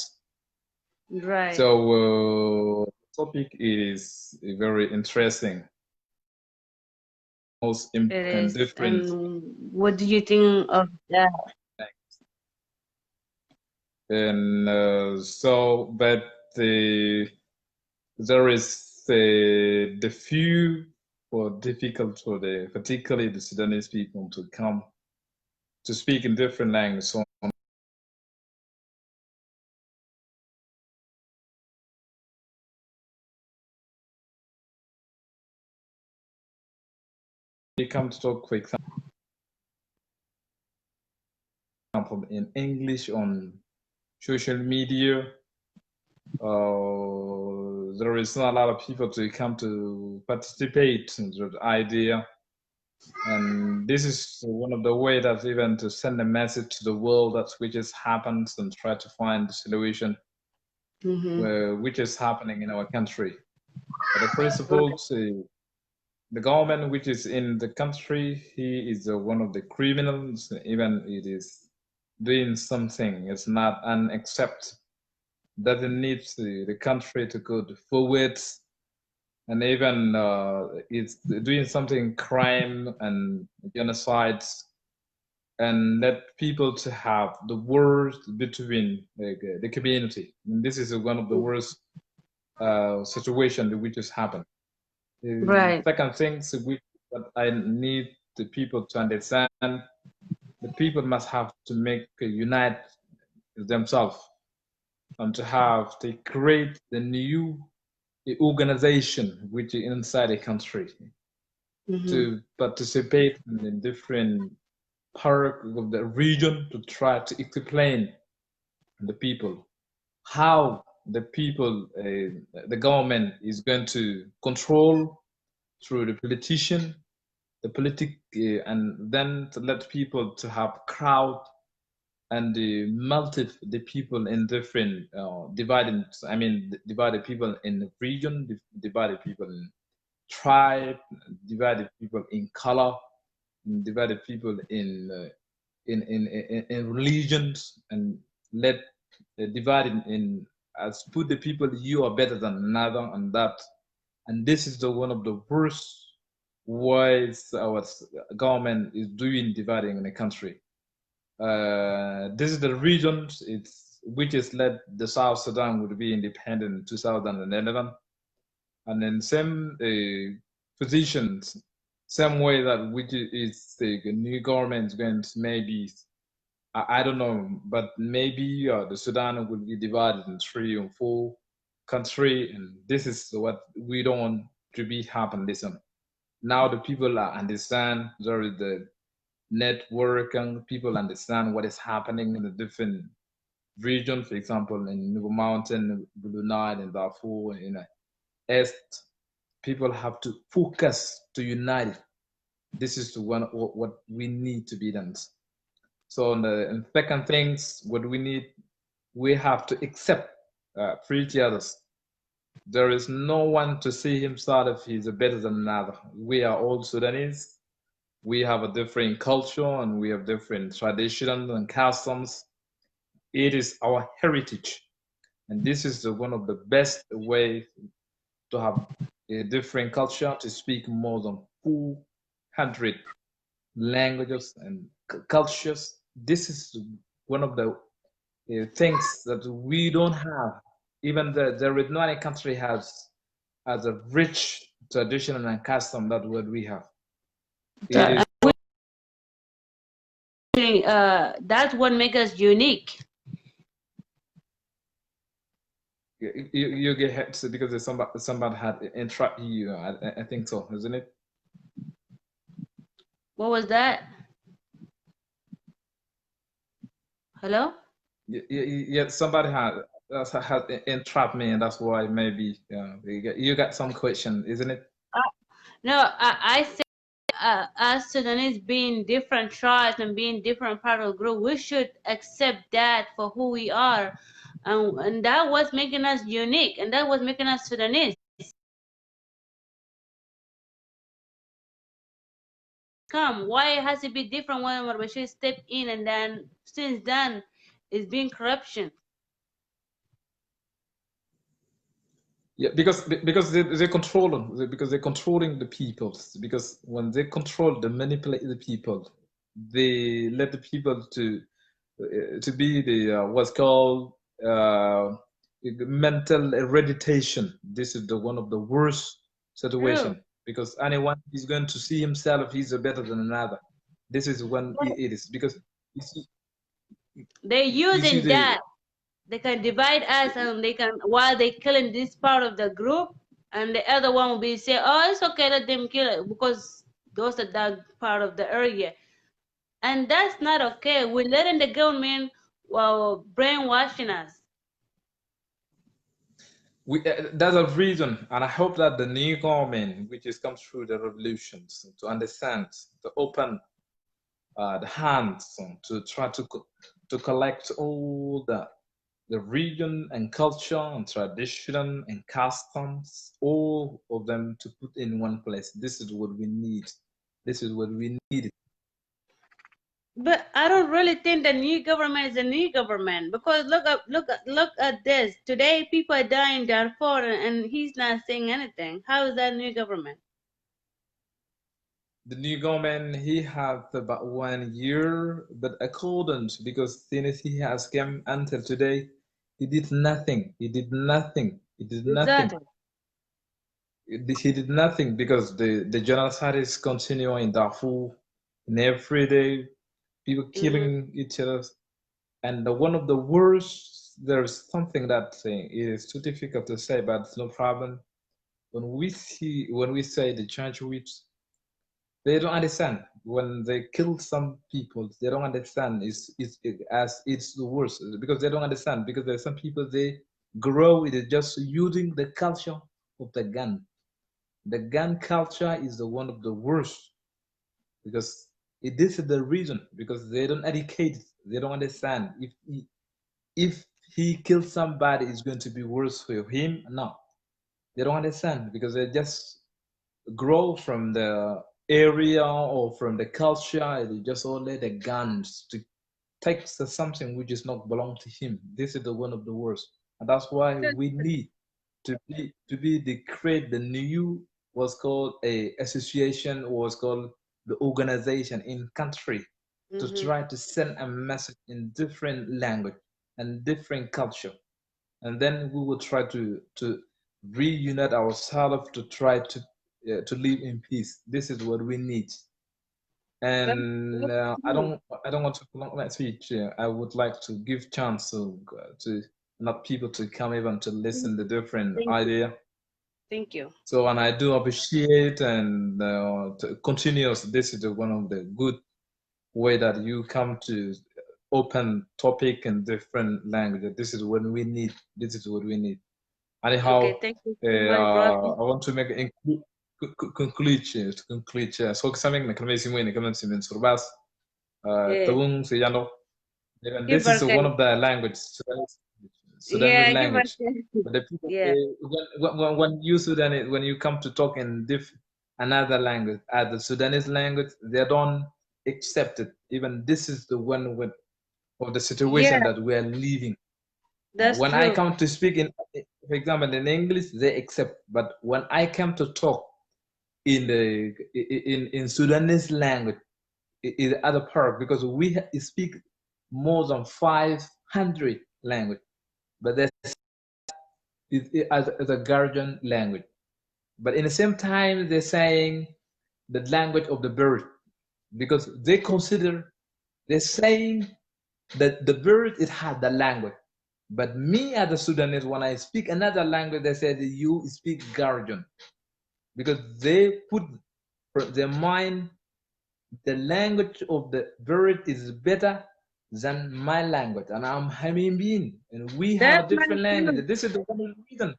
right. So topic is very interesting. Most It and is. different. And what do you think of that? And so, but there is the few or difficult for the particularly the Sudanese people to come to speak in different languages. So we come to talk, for example, in English on social media. There is not a lot of people to come to participate in the idea. And this is one of the way that even to send a message to the world that which has happened and try to find the solution which is happening in our country. But the first of all, the government which is in the country, he is one of the criminals. Even it is doing something, it's not unacceptable. Doesn't need the country to go forward, and even it's doing something crime and genocide, and let people to have the worst between the community. And this is one of the worst situations which has happened. The Right. second thing which that I need the people to understand, the people must have to make unite themselves and to create the new organization which is inside a country to participate in different part of the region to try to explain the people how the people, the government is going to control through the politician, the and then to let people to have crowd and multi the people in different divided people in region, divided people in tribe, divided people in color, divided people in religions, and let divide in as put the people you are better than another, and that, and this is the one of the worst ways our government is doing dividing in the country. This is the reason it's which has led the South Sudan would be independent in 2011, and then same positions, same way that which is the new government is going to maybe, I don't know, but maybe the Sudan will be divided in 3 or 4, country, and this is what we don't want to be happen. Listen, now the people understand there is the networking. People understand what is happening in the different region. For example, in Nuba Mountain, Blue Nile, in Darfur, in East, people have to focus to unite. This is the one what we need to be done. So and second things, what we need, we have to accept for each others. There is no one to see himself if he's better than another. We are all Sudanese. We have a different culture and we have different traditions and customs. It is our heritage. And this is one of the best ways to have a different culture, to speak more than 400 languages and cultures. This is one of the things that we don't have. Even the Rednani country has a rich tradition and custom that what we have. It is That's what makes us unique. You get hit because somebody had interrupted you. I think so, isn't it? What was that? Hello? Yeah, somebody had entrapped me, and that's why maybe you got some question, isn't it? No, I said us Sudanese being different tribes and being different part of the group, we should accept that for who we are, and that was making us unique, and that was making us Sudanese. Why has it been different when Omar Bashir stepped in, and then since then it's been corruption? Yeah, because they control them, because they're controlling the people. Because when they control, they manipulate the people. They let the people to be the what's called mental hereditation. This is the one of the worst situation. Because anyone is going to see himself he's better than another. This is when it is, because you see, they're using that. They can divide us, and they can, while they killing this part of the group, and the other one will be say, oh, it's okay, let them kill it, because those are that part of the area. And that's not okay. We're letting the government, well, brainwashing us. That's a reason, and I hope that the new government, which is come through the revolutions, to understand, to open the hands, to try to collect all the region and culture and tradition and customs, all of them to put in one place. This is what we need. This is what we need. But I don't really think the new government is a new government, because look at this. Today people are dying in Darfur, and he's not saying anything. How is that new government? The new government, he has about 1 year, but according because since he has come until today, he did nothing. He did nothing. He did nothing. Exactly. He did nothing because the genocide is continuing in Darfur, and every day people killing each other. And one of the worst, there's something that is too difficult to say, but it's no problem. When we say the Jesuits, they don't understand. When they kill some people, they don't understand. It's the worst, because they don't understand. Because there's some people, they grow with it just using the culture of the gun. The gun culture is the one of the worst, because this is the reason, because they don't educate, they don't understand. If he kills somebody, it's going to be worse for him. No, they don't understand, because they just grow from the area or from the culture. They just only the guns to take something which is not belong to him. This is the one of the worst, and that's why we need to create the new what's called a association, or what's called the organization in country, to try to send a message in different language and different culture, and then we will try to reunite ourselves to try to live in peace. This is what we need. And I don't want to prolong my speech. I would like to give chance to not people to come even to listen to different idea. Thank you. So, and I do appreciate and to continuous. This is one of the good way that you come to open topic in different languages. This is what we need. This is what we need. Anyhow, Okay, thank you so much, brother. I want to make a conclusion. So, something that can make you come in Surbas. Tawung Siyano. And this is one of the languages, Sudanese language. But the people, when you Sudanese, when you come to talk in another language, the Sudanese language, they don't accept it. Even this is the one of the situation that we are living. That's when true. I come to speak for example, in English, they accept. But when I come to talk in Sudanese language, is the other part, because we speak more than 500 language, but that's as a guardian language. But in the same time, they're saying the language of the bird, because they're saying that the bird, it had the language. But me as a Sudanese, when I speak another language, they say that you speak guardian, because they put their mind, the language of the bird is better than my language, and I'm human being, and we have different languages. This is the one reason.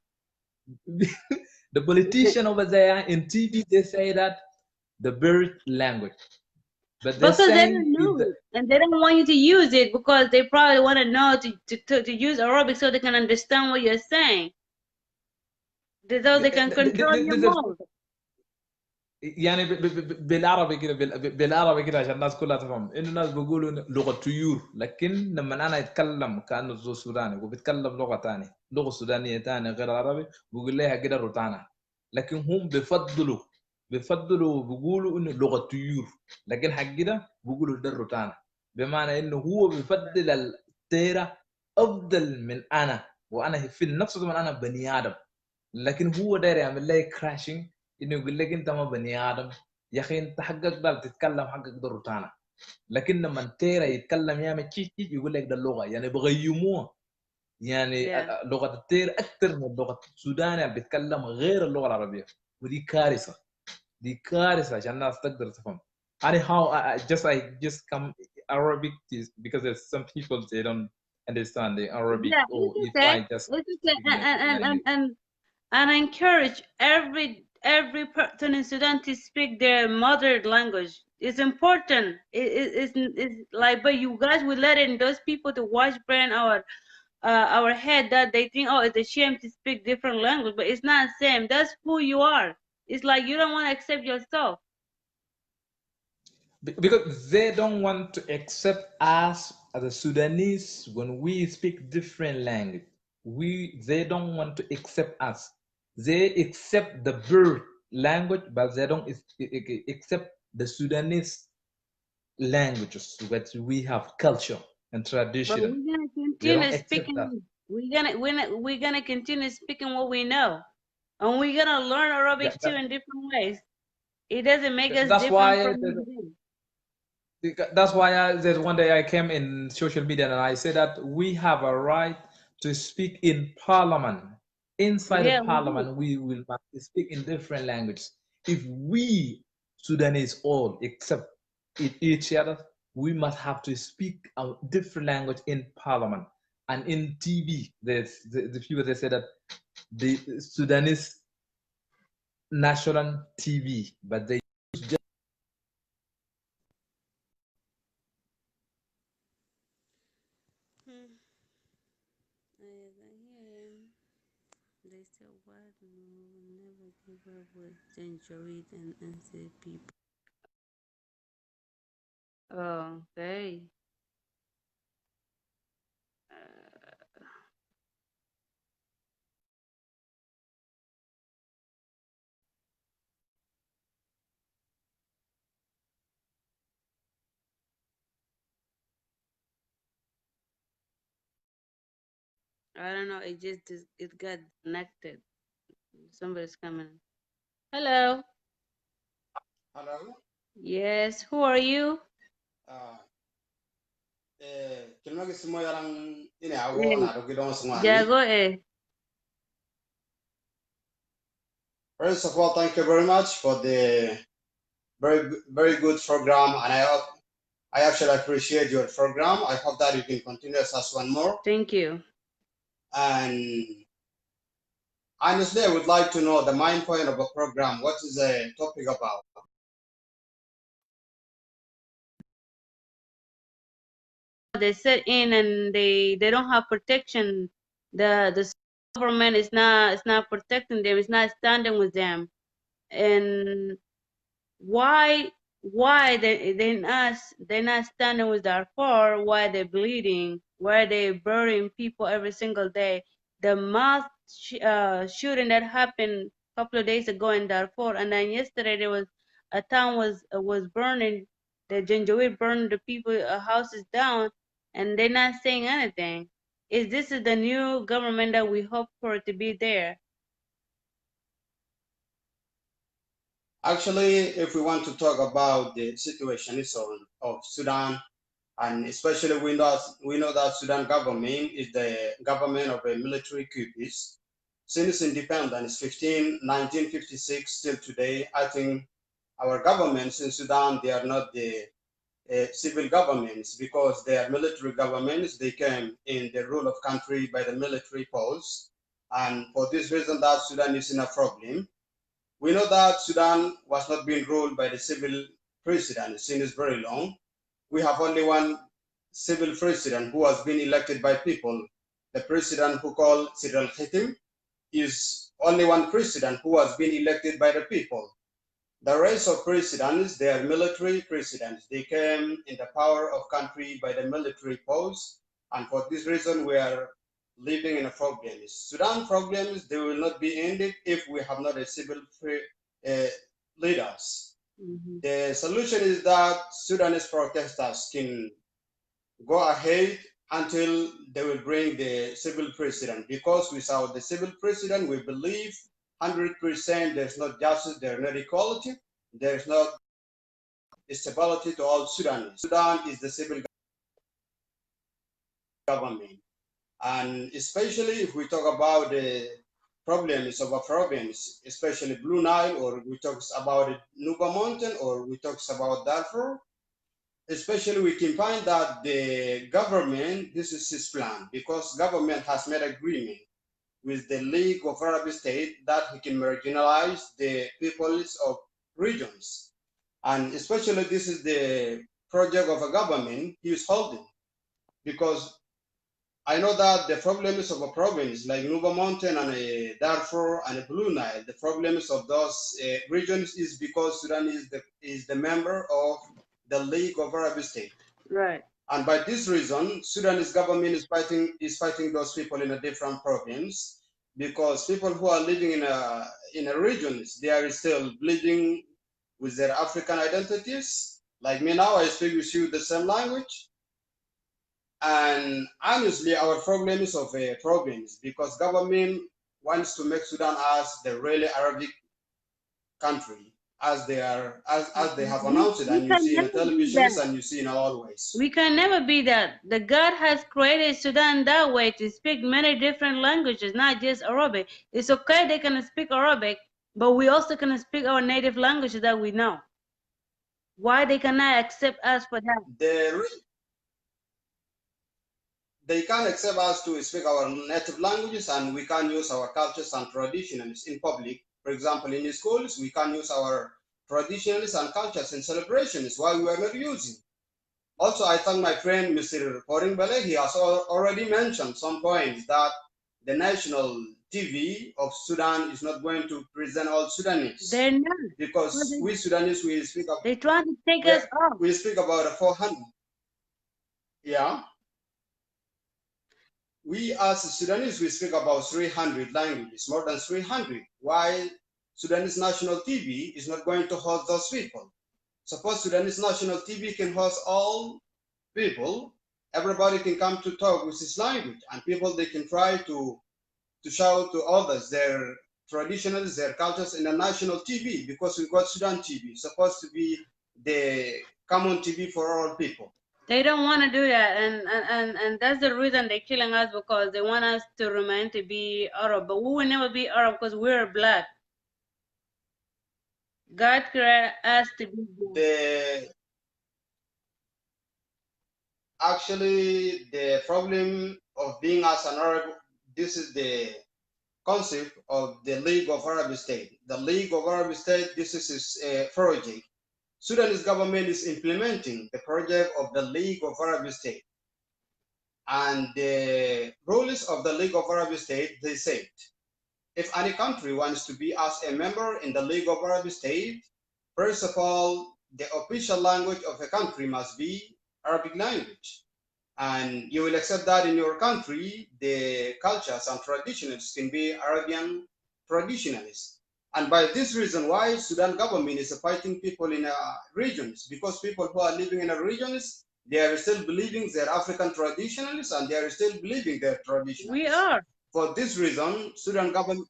The politician over there in TV, they say that the bird language, but they're because they saying don't know it, and they don't want you to use it because they probably want to know to use Arabic so they can understand what you're saying. So they can control your mouth. يعني بالعربي كده بالعربي كده عشان الناس كلها تفهم انه الناس بيقولوا لغه طيور، لكن لما انا اتكلم كانه زو سوداني وبيتكلم لغه ثانيه، لغه سودانيه ثانيه غير العربي، بيقول لها كده روتانا، لكن هم بيفضلوا بيقولوا انه لغه طيور، لكن حق كده بيقولوا ده روتانا، بمعنى انه هو بيفضل التيرة افضل من انا، وانا في نفس الزمن انا بني ادم، لكن هو داير يعمل لي كراشنج، انه يقول لك انت ما بني ادم يا اخي، انت حقك ده تتكلم حقك ده روتانا، لكن لما التيرا يتكلم يعمل تشي يقول لك ده اللغه، يعني بغيموها، يعني لغه التير اكثر من لغه السوداني اللي بيتكلم غير اللغه العربيه، ودي كارثه، دي كارثه عشان الناس تقدر تفهم. Anyhow, I just come Arabic because there's some people they don't understand the Arabic. Or if I just and I encourage every person in Sudan to speak their mother language. It's important. It's like, but you guys will let in those people to wash brain our head that they think, oh, it's a shame to speak different language, but it's not the same. That's who you are. It's like you don't want to accept yourself. Because they don't want to accept us as a Sudanese when we speak different language. They don't want to accept us. They accept the bird language, but they don't accept the Sudanese languages, but we have culture and tradition. But we're gonna continue speaking. We're gonna continue speaking what we know, and we're gonna learn Arabic too in different ways. It doesn't make us different from them. That's why there's one day I came in social media and I said that we have a right to speak in parliament. Inside of parliament, we will speak in different languages. If we Sudanese all accept each other, we must have to speak a different language in parliament and in TV. There's the people that say that the Sudanese national TV, but they use They said, "Why do you never give up with Genocide and say people?" Oh, okay. I don't know. It got connected. Somebody's coming. Hello. Hello. Yes. Who are you? kilmagi simo yarang ine awo Eh, na dogi don singwani. Jago eh. First of all, thank you very much for the very good program, and I actually appreciate your program. I hope that you can continue as one more. Thank you. And honestly, I would like to know the main point of a program. What is the topic about? They sit in and they don't have protection. The government is not protecting them. It's not standing with them. And why they're not standing with Darfur? Why they're bleeding? Why they burying people every single day? The mass shooting that happened a couple of days ago in Darfur, and then yesterday there was a town was burning. The Janjaweed burned the people houses down, and they're not saying anything. Is this is the new government that we hope for to be there? Actually, if we want to talk about the situation of Sudan, and especially we know that Sudan government is the government of a military coups. Since independence, 1956 till today, I think our governments in Sudan, they are not the civil governments because they are military governments. They came in the rule of country by the military force. And for this reason that Sudan is in a problem. We know that Sudan was not being ruled by the civil president since very long. We have only one civil president who has been elected by people. The president who called Cyril Khitim is only one president who has been elected by the people. The rest of presidents, they are military presidents. They came in the power of country by the military force. And for this reason, we are living in a problem. Sudan problems, they will not be ended if we have not a civil leaders. Mm-hmm. The solution is that Sudanese protesters can go ahead until they will bring the civil president. Because without the civil president, we believe 100% there's not justice, there's not equality, there's not stability to all Sudanese. Sudan is the civil government. And especially if we talk about the problems of a province, especially Blue Nile, or we talk about the Nuba Mountain, or we talk about Darfur, especially we can find that the government, this is his plan, because government has made agreement with the League of Arab States that he can marginalize the peoples of regions. And especially this is the project of a government he is holding, because I know that the problems of a province like Nuba Mountain and Darfur and Blue Nile, the problems of those regions is because Sudan is the member of the League of Arab States. Right. And by this reason, Sudanese government is fighting those people in a different province, because people who are living in a regions, they are still bleeding with their African identities. Like me now, I speak with you the same language. And honestly, our problem is of a province, because government wants to make Sudan as the really Arabic country, as they are as they have announced it, and you see in the televisions and you see in always. We can never be that. The God has created Sudan that way to speak many different languages, not just Arabic. It's okay they can speak Arabic, but we also can speak our native languages that we know. Why they cannot accept us for that? They can't accept us to speak our native languages, and we can use our cultures and traditions in public. For example, in the schools, we can use our traditions and cultures in celebrations. Why we are not using? Also, I thank my friend Mr. Koringbele. He has already mentioned some points that the national TV of Sudan is not going to present all Sudanese. They're not. Because we Sudanese, we speak about... They're trying to take us off. We speak about 400. Yeah. We as Sudanese, we speak about 300 languages, more than 300. Why Sudanese national TV is not going to host those people? Suppose Sudanese national TV can host all people, everybody can come to talk with his language, and people, they can try to show to others their traditions, their cultures in a national TV, because we got Sudan TV, supposed to be the common TV for all people. They don't want to do that, and that's the reason they're killing us, because they want us to remain to be Arab. But we will never be Arab because we're black. God created us to be black. Actually, the problem of being as an Arab, this is the concept of the League of Arab States. The League of Arab States, this is a project. Sudanese government is implementing the project of the League of Arab States. And the rules of the League of Arab States, they said, if any country wants to be as a member in the League of Arab States, first of all, the official language of a country must be Arabic language. And you will accept that in your country, the cultures and traditions can be Arabian traditionalists. And by this reason, why Sudan government is fighting people in regions, because people who are living in regions, they are still believing they're African traditionalists, and they are still believing they're traditionalists. We are. For this reason, Sudan government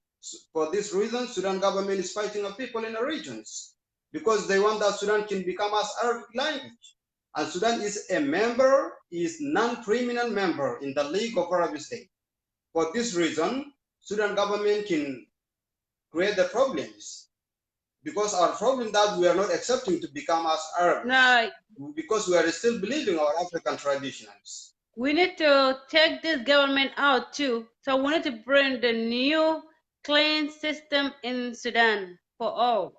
is fighting the people in the regions, because they want that Sudan can become as Arabic language. And Sudan is a member, is non-criminal member in the League of Arab States. For this reason, Sudan government can create the problems, because our problem that we are not accepting to become as Arabs, No, because we are still believing our African traditions. we need to take this government out too. So we need to bring the new clean system in Sudan for all.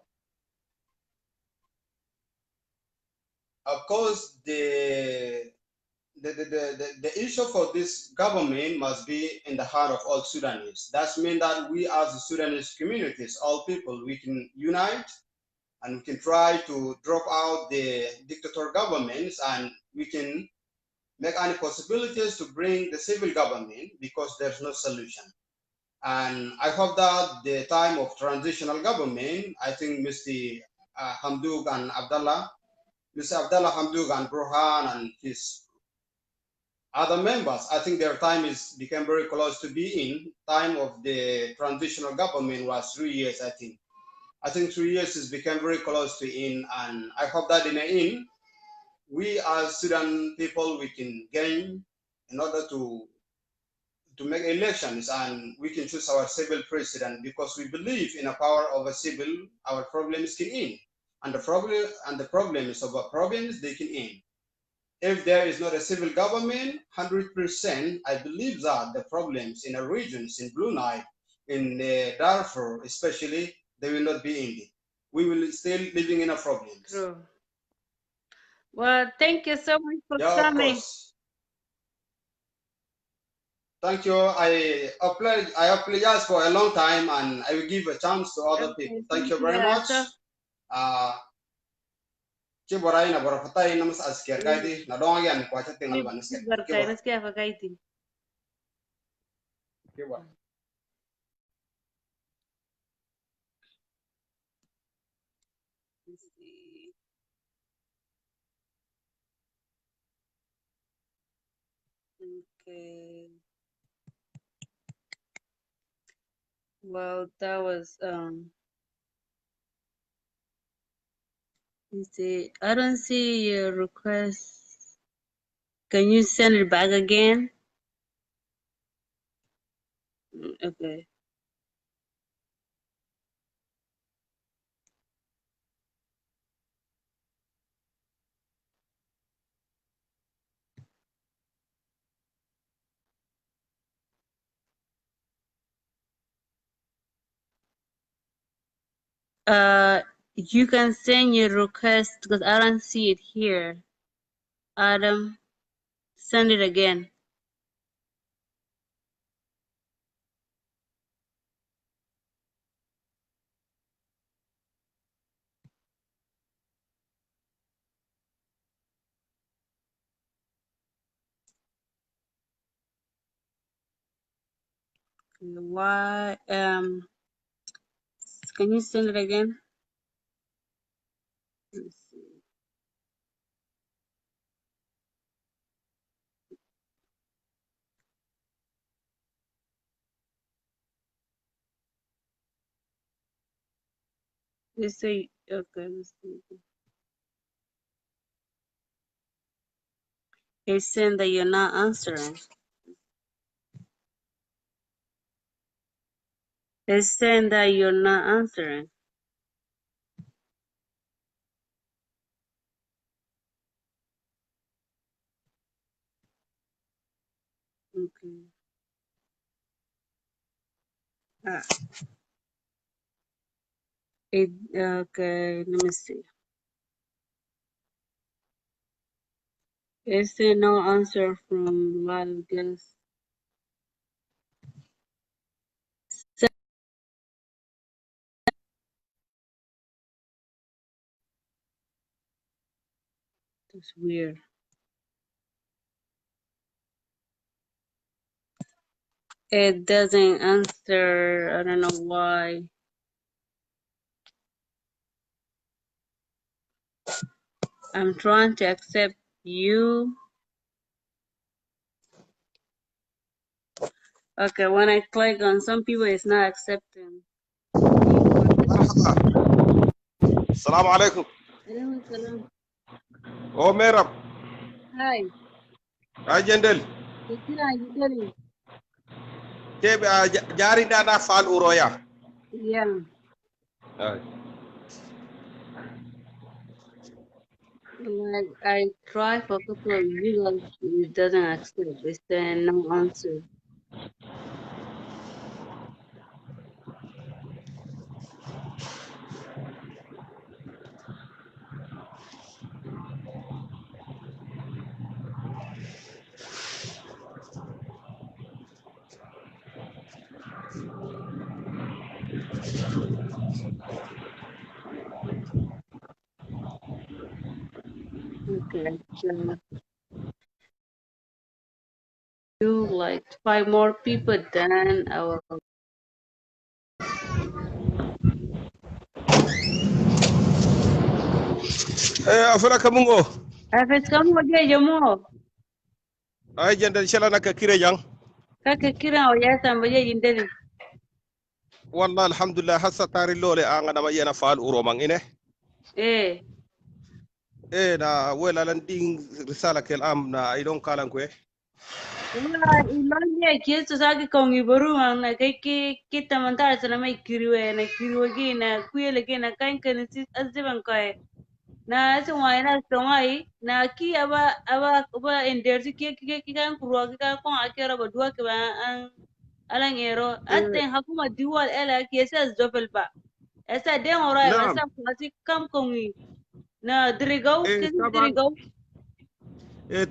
Of course, the issue for this government must be in the heart of all Sudanese. That means that we as the Sudanese communities, all people, we can unite and we can try to drop out the dictator governments, and we can make any possibilities to bring the civil government, because there's no solution. And I hope that the time of transitional government, I think Mr. Hamdouk and Abdallah, Mr. Abdallah Hamdouk and Burhan and his other members, I think their time is became very close to be in. Time of the transitional government was 3 years, I think. I think 3 years has become very close to in, and I hope that in the end, we as Sudan people, we can gain in order to make elections, and we can choose our civil president, because we believe in the power of a civil, our problems can end. And the problems of our problems, they can end. If there is not a civil government, 100%, I believe that the problems in the regions, in Blue Nile, in Darfur especially, they will not be ended. We will still living in a problem. True. Well, thank you so much for Yeah, of coming. course. Thank you. I apologize for a long time, and I will give a chance to other people. Thank you very much. Kiborai na barafatai na mas asker kaiti na donga yan kwa chatte ngal ban asker. Kiborai. Okay. Well, that was you see, I don't see your request. Can you send it back again? Okay. You can send your request because I don't see it here. Adam, send it again. Why? Can you send it again? Let's see. Let's say okay. Let's see. It's saying that you're not answering. It's saying that you're not answering. Okay. Okay, let me see. It's saying no answer from live guest. That's weird. It doesn't answer. I don't know why. I'm trying to accept you. Okay, when I click on some people, it's not accepting. السلام عليكم. او ميرم. Hi. اجندل. كيف جاري دانا فال اورويا. Yeah. Like I tried for a couple of videos, it doesn't accept. It's saying no answer. Okay. So you like 5 more people, then I will. ايه افرا كمونغو. If it's come with you more. اجندل شلا نك كيري جان. Kaka kira o yasa mbaye yindeli. والله الحمد لله هسه تاري لولي انا ما ينا فال اورو مان انه. Eh. ايه نا ولا لندين رساله كلام نا اي دون كالان كوي. Wala ilonye kiesu saki kongi boru na kiki kita mantara sana mai kiriwe na kiriwe gina kuyele gina kain kanisi aziban kai na ase waina songai na ki aba endersi ki kan kurwa ki kan kon akera ba duwa ke ba an alangero aten hakuma diwal ela ki esa zofel ba esa den orai نعم. esa kwasi kam kongi na dirigau ايه kesi طبعا. dirigau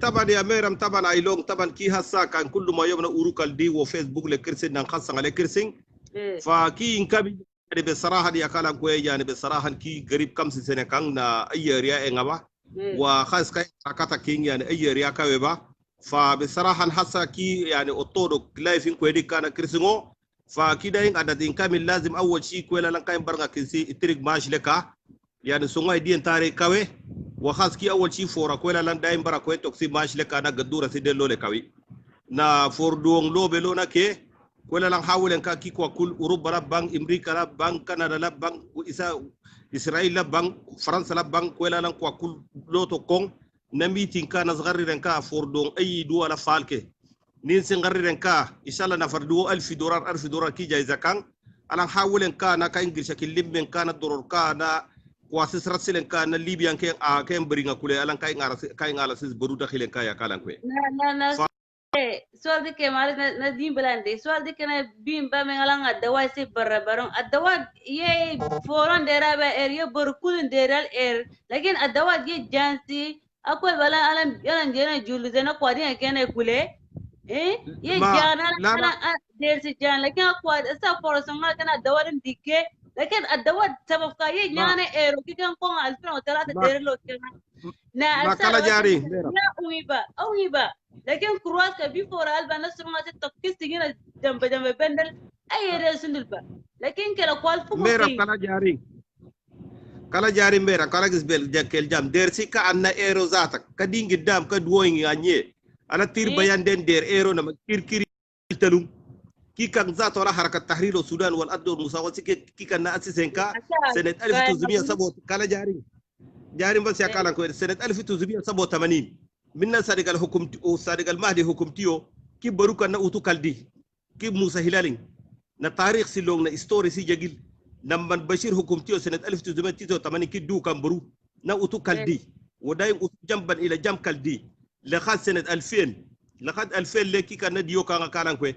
طبعا يا ميرم طبعا ايلون طبعا كي هسا كان كل ما يبنى اوروكال دي وفيسبوك لكرسين نخصن على كرسين فكي انكبي يعني بصراحه دي كلام كويس يعني بصراحه كي قريب 5 سنه كان نا اي ريا انغبا وخاص كاي حركات كين يعني اي ريا كاوبا فبصراحه هسا كي يعني اوتودو لايفين كويدي كان كرسينو فكي داين عدد كامل لازم اول شيء كويلا لان كاين برغا كنسي اتريك ماش لكا يعني سونغاي دي انتاري كاوي وخاص كي اول شيء فورا كويلا لان داين برا كوي توكسي ماش لكا انا قدوره سي دلو لكاوي na forduong lobe lo na ke kwela lang hawlen ka ki kwa kul Uruba la bang Amerika la bang Canada la bang isa Israel la bang France la bang kwela lang kwa kul loto kong na meeting ka na zgarriren ka forduong ay duwa la falke nin singarriren ka inshallah na farduo $1000 ki jaiza kang alang hawlen ka na ka inglisha ki limben ka na doror ka na kwa sisrasilen ka na Libyan ke a ke mbringa kule alang ka ngala sis boruda khilen ka ya kalan kwe na sual di ke mali na dim belande sual di ke na bim ba me ngalang adawa se barra barong adawa ye foron dera ba er ye borkul deral er lakin adawa ye jansi akwai bala alam yalan jena julu zena kwadi kene kule ye jana ala dersi jan lakin akwad sa forson ma kana adawa din dikke lakin adawa sabab ka ye nyane ero kikan ko alfin o talata derlo kana na asar jari ya uiba لكن كروات كبي فور البا نصر ما تتكست هنا جنب بندل اي رسول البا لكن كلا قال فوق ميرا kala jari mera kala gisbel jakel jam der si ka anna ero zata ka dingi dam ka duoyi anye ala tir bayan den der ero na kirkiri talum ki kan zata wala harakat tahrir sudan wal adl musawati ki kan na asisen ka senet 1987 kala jari mbas ya kala ko senet 1987 minna sadigal hukumti o sadigal mahdi hukumtiyo ki baruka na utu kaldi ki Musa Hilalin na tarikh silong na story si jagil namman Bashir hukumtiyo sanat 1989 ki du kan baru na utu kaldi وداي جنبا الى جنب كالدي لخد سنه 2000 لخد 2000 لكي كان ديو كان كان كوي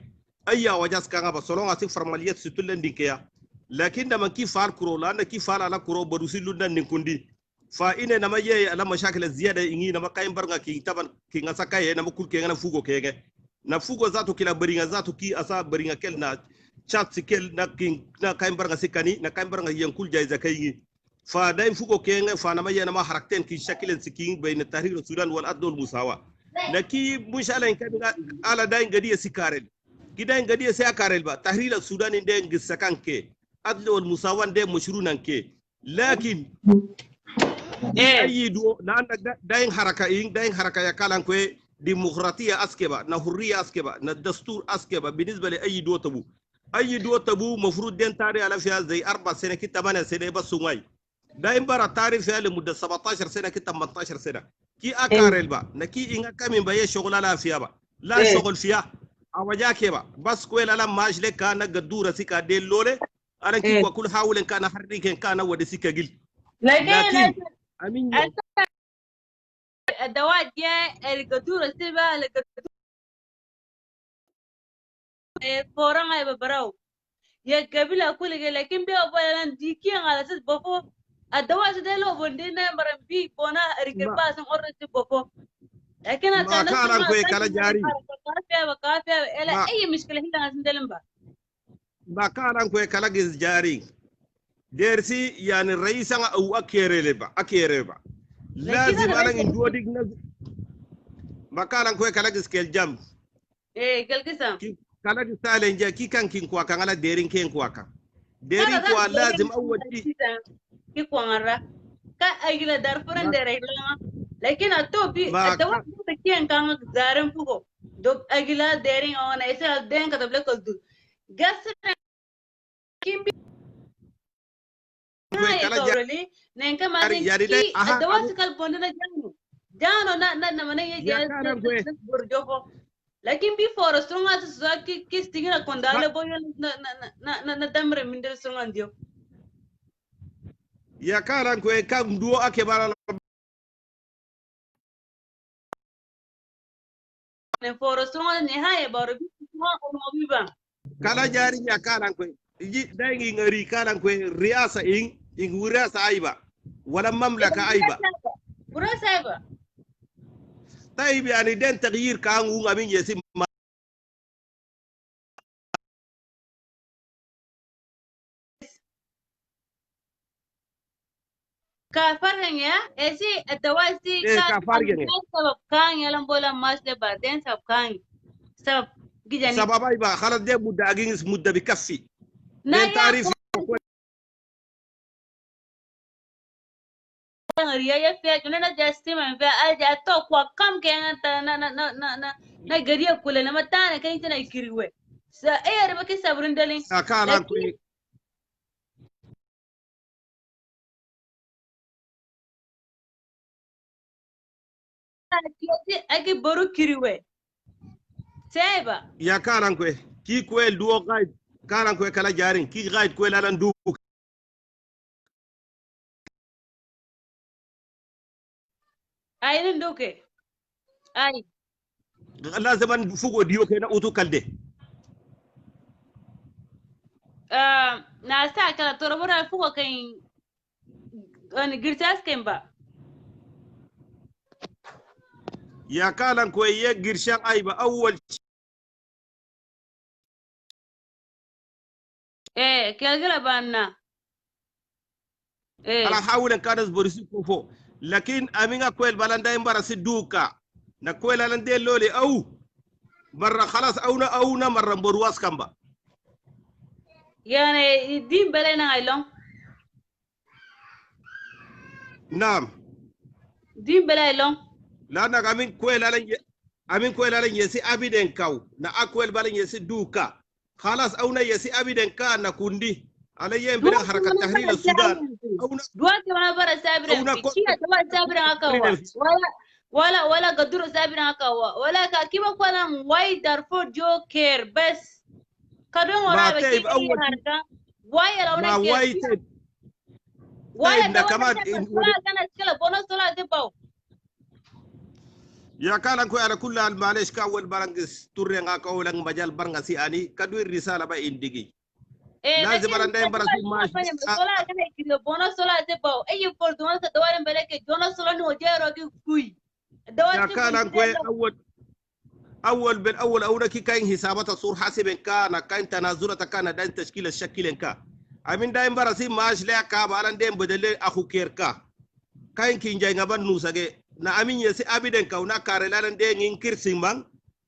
ايا وجاس كان بصلون اسي فرماليات ستولن دينكيا لكن لما كي فار كرو لا كي فار على كرو بروسي لودن نكوندي فإن نما يي على مشاكل الزياده اني نما كاين برغا كي تبان كي نساكاي نما كول كي فوغو كيغه na fugo zato kila beringa zato ki asa beringa kel na chat sikel na king na kain baranga sikani na kain baranga yankul jay zakai fa dai fugo kenga fa na mayana ma harakten ki shakilen siking bayna tahrir sudan wal adl musawa na ki mushala in kan ala dai ngadi sikarel ki dai ngadi sikarel ba tahrir sudan inde ngisakanke adl wal musawa inde mushrunan ke lakin ayidu na dai haraka ya kalan ko ديمقراطيه اسكبا na hurriya askeba na dastur askeba بالنسبه لاي دو تبو اي دو تبو مفروض دين تاري على فيها زي 4 سنه كي 8 سنه بس سوي دايم برا تاري فيها لمده 17 سنه كي 18 سنه كي اكارل با نكي ان كامين باي شغل لا فيها با لا شغل فيها اوجا كيبا بس كويل لا ماج لك كان قدوره سيكا ديل لوله انا كي كل حاول كان حريك كان ودي سيكا جل لكن امين الدواء جاء القدورة سيبا القدورة فورا هاي ببراو يا قبيلة كل لكن بيا بلان ديكي على أساس بفو الدواء سدلو بندينا مرمبي بونا رجل باس مرة بفو لكن أتانا كلام كوي كلا جاري كافية إلا أي مشكلة هي لازم دلنا با كلام كوي كلا جاري درسي يعني الرئيس أو أكيرلبا لازم أنا ندودي مكان كوي كلاجس كيل جام كل كسام كلاجس سالين جا كي كان كين كوا كان على ديرين كين كوا كان ديرين كوا لازم أول شيء كي كوا مرة كأجل دارفورن ديرين لكن التوبي الدواء كين كان زارم فوقه دوب أجل ديرين أو أنا إيش دين كتب لك الدود قصر كيم كلا نينكا ما نينكي الدواء سكال بوندنا جانو نا منا يجي برجوكو لكن before strong as ki stigina kondale boyo na damre mindel strong andio ya karan ko kan duo ake bara ne for strong ne haye baro bi ko mo biba kala jari ya karan ko ji dangi ngari karan ko riasa in wurasa aiba wala mamlaka aiba wurasa aiba طيب يعني دين تغيير كان هو امين يسمى كافرن يا اسي الدواسي كافرن سبب كان يلم بولا ماش بعدين سبب كان سبب جيجاني سبب ايبا خلاص دي مده اجينس مده بكفي دين تعريف riya fiya kuna jasti man fiya aja to kwa kam kenga ta na gariya kule na matana kai tana kiriwe sa ayar baki sabrin dalin akala ku ake boru kiriwe seba ya karan ku ki kwel duo guide karan ku kala jarin ki guide kwel alan du ayin doke ay lazim an fugo diyo ke na utu kalde na sa kala torobora fugo kan on girtas kemba ya kalan ko ye girshan aiba awwal kelgala banna ala hawlen kadas borisi ko fo lakin aminga kwel balanda imbara siduka na kwel alande lole au marra khalas auna marra borwas kamba yani din balena ailon naam din balailon lana amin kwel alan yesi abiden kaw na akwel balan yesi duka khalas auna yesi abiden ka na kundi علي يم بين حركة تحرير السودان دوا كمان برا سابرين كي دوا سابرين أكوا ولا قدروا سابنا كوا ولا كيف كنا why Darfur جو care بس كدوم ما ورا بكي طيب اول هركا why لو ما نكير واي طيب why ده أتوانا كمان كلا كنا كلا بونس ولا تباو يا كالان كو على كل حال معلش كاول برانغس تورينغا كاولان مجال برانغسي اني كدوي الرساله با انديجي لازم لكن انا دايم براسي ماش فني ولا كنا كلا بونس ولا تباو أي فردوان كدوان بلك جونس ولا نوجه روكي كوي يا دوان تبون كالان كو كده اول بالاول اولا كي كاين حسابات صور حاسب كان كاين تنازلات كان داين تشكيل الشكل كا امين دايم براسي ماش لا كا بالان دايم بدل اخو كيركا كاين كي جاي غبان نوساغي na amin yesi abiden kauna kare lalan de ngin kirsin man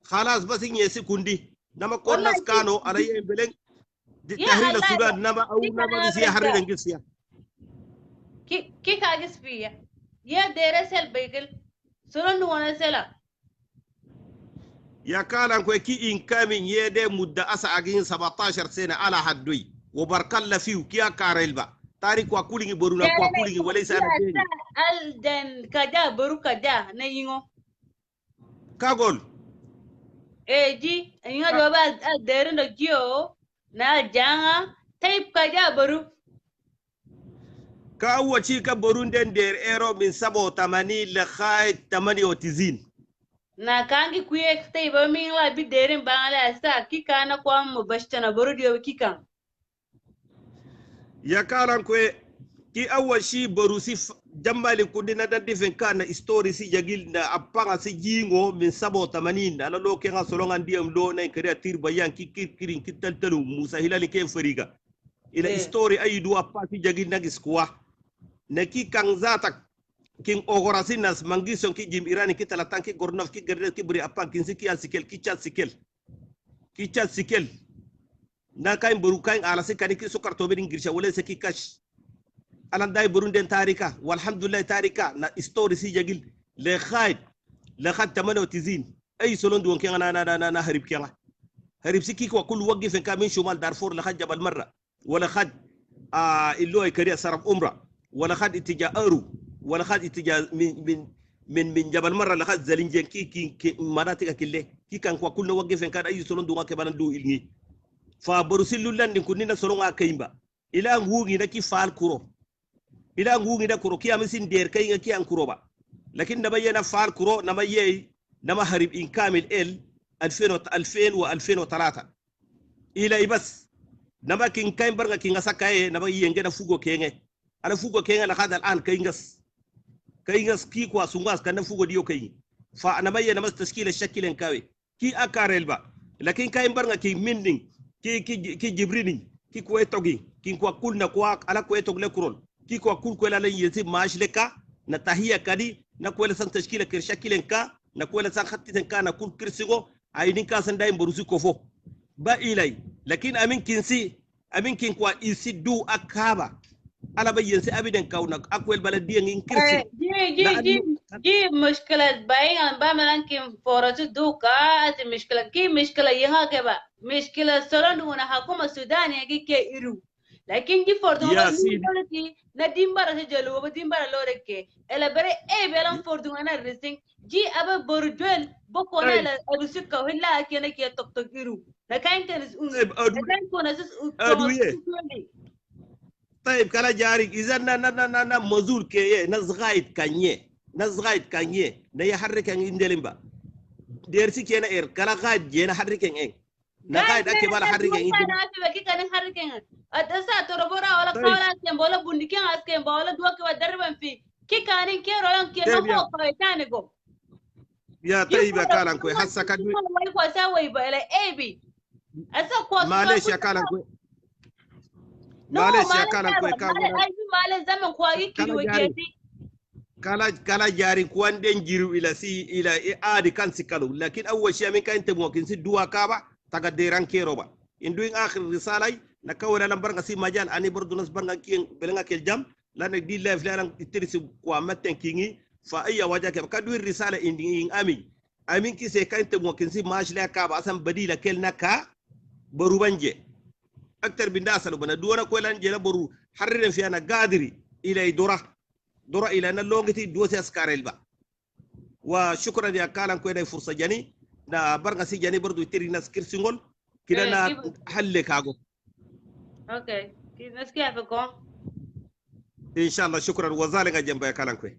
khalas bas yesi kundi nama والله konnas kano ala yen belen يا tahrira الله sudan nama au دي nama كان bisi harri أبرد ngisiya كي كاجس فيا يا ديرس البيجل سلون وانا سلا ya kalan ko ki in kamin yede mudda asa agin 17 sene ala haddui wa barkalla fiu kiya karelba tari kwa kulingi boruna يعني kwa أنا kulingi walaysa ala يا deni الدن كجا برو كجا نيجو kagol جي نيجو جواب الديرن الجيو نا جانا تيب كجا برو ka awaci ka borunden der ero min 87 le khay 98 na kangi kuye tayib min la bi derin bangala sa kika na kwa mubashtana buru dio kika ya kalan ko ki awashi borusi jambali kundina da difen kana story si jagil na apanga si jingo min 87 ala lo ke nga solonga ndiyam lo na kare tir bayan ki kirin kitaltalu musa hilali ke fariga ila story ayidu apa si jagil na giskwa na ki kan zata kin ogorasi nas mangison ki jim irani ki talatan ki gornof ki gerde ki buri apan kin siki al sikel ki chat sikel na kain boru kain ala sikani ki sukar to bedin girsha wala se ki kash alan dai burunden tarika walhamdulillah tarika na story si jagil le khaid 98 ay solon duon kenga na harib kenga harib siki ko kullu waqif ka min shumal darfur la jabal marra wala khad illo ay kariya sarab umra wala khad itija aru wala khad itija min jabal marra la khad zalinjen ki manatika kille ki kan ko kullu waqif ka ay solon duon ke banan du ilni fa borusillu landi kunina solon akayimba ila ngugi na ki fal kuro ila ngungi da kuro kiya misin der kai nga kiyan kuro ba lakin da bayyana fal kuro na mayyai na maharib in kamil el 2000 wa 2003 ila ibas na makin kai barga kin asa kai na bayyen da fugo kenge ala fugo kenge na hada al'an kai ngas ki kwa sungas kan fugo diyo kai fa na bayyana mas tashkila shakilen kawe ki akarel ba lakin kai barga ki minding ki jibrinin ki ko etogi kin kwa kulna kwa ala ko etog le kurol ki ko kul ko la yesi mashleka na tahiya kadi na ko la san tashkila kir shakilen ka na ko la san khattiten ka na kul kirsigo ayinin ka san dai borusi ko fo ba ilay lakin amin kin kwa isi du akaba ala bayyin si abiden kauna akwel baladiyan in kirsi ji mushkila bayin an ba malan kin foratu duka ati mushkila ki mushkila yaha ke ba mushkila solon una hakuma sudan ya ke iru lakin ji fordu ba ni na dimbara se jelo ba dimbara loreke ela bere e belan fordu na rising ji aba borjel boko na la abusika hilla akene ke tok iru na kain kan is un na kain ko na sis طيب كلا جاري اذا نا مزول كي نزغايت كانيه نا يحرك اندلمبا ديرسي كينا اير كلا غايت جينا حرك ان نا غايت اكي بالا حرك ان انا في كان حرك ان ادسا تربورا ولا قولا كان ولا بندكين اسكن ولا دوك ودربن في كي كان كي رولان كي نو فايتاني جو يا طيب يا كالان كوي حسا كدوي واي كو ساوي بلا ايبي اسا كو معلش يا كالان كوي معلش يا كالان كوي معلش زمن كوي كي وجيتي kala jari kuanden jiru ila adi kan sikalu lakin awwal shay min kan temo kin si duwa kaba taga deran kero ba induin akhir risalai na kawala lambar ngasi majal ani bordunas barnga kin belenga kel jam lan di live lan itirisi kwa maten kingi fa ayya wajake kadu risala indi amin ki se kan temo kin si majla kaba asan badila kel naka baru banje aktar binda asalu bana duwana ko lan jela baru harren fi ana gadiri ila dora ila na longiti dosi askarel ba وشكرا يا كالان كويدا فرصة جاني na barga si jani برضو يتري ناس كرسينغول كده نا حلك عقو. Okay. Let's get a go. إن شاء الله شكرا وزالك جنب يا كالان كوي.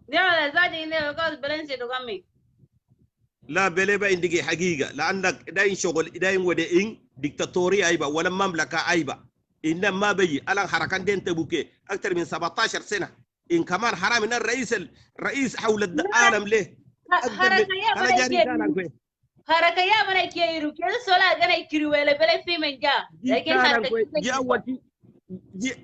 Yeah, that's in there because balance it to me. لا بليبا عندك حقيقة لأنك داين شغل داين ودين ديكتاتوري أيبا ولا مملكة أيبا إن ما بيجي على حركات دين تبوكي أكثر من 17 سنة إن كمان حرام إن الرئيس حول العالم ليه حركة يا أنا جاري كالان كوي حركة يا من كيرو كذا سولا جانا يكيرو ولا بلا في من جا لكن حركة جي أول شيء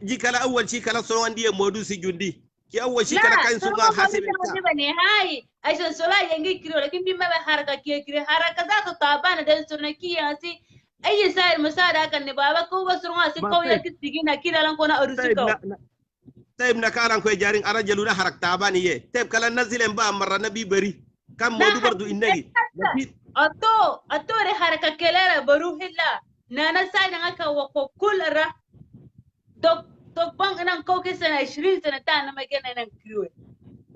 جي كلا أول شيء كلا سوان دي مودوسي جندي كي أول شيء لا كلا كاين سوغان حاسب ما بني هاي عشان سولا ينجي كيرو لكن بما بحركة كيرو حركة ذات طابانة ده سونا كي أسي أي سائر مساعدة كان نبابا كوبا سونا أسي كويا كتيجينا كده لان كنا أرسكو طيب نكالان كوي جارين أنا جلونا حركة تاباني يه طيب كلا نزل مبا مرة نبي بري كم مودو برضو إنجي أتو ري حركة كلا بروح الله نانا ساينا عكا وكو كل را دوك بان أنا كوكي سنة 20 سنة تانا ما جينا نكروه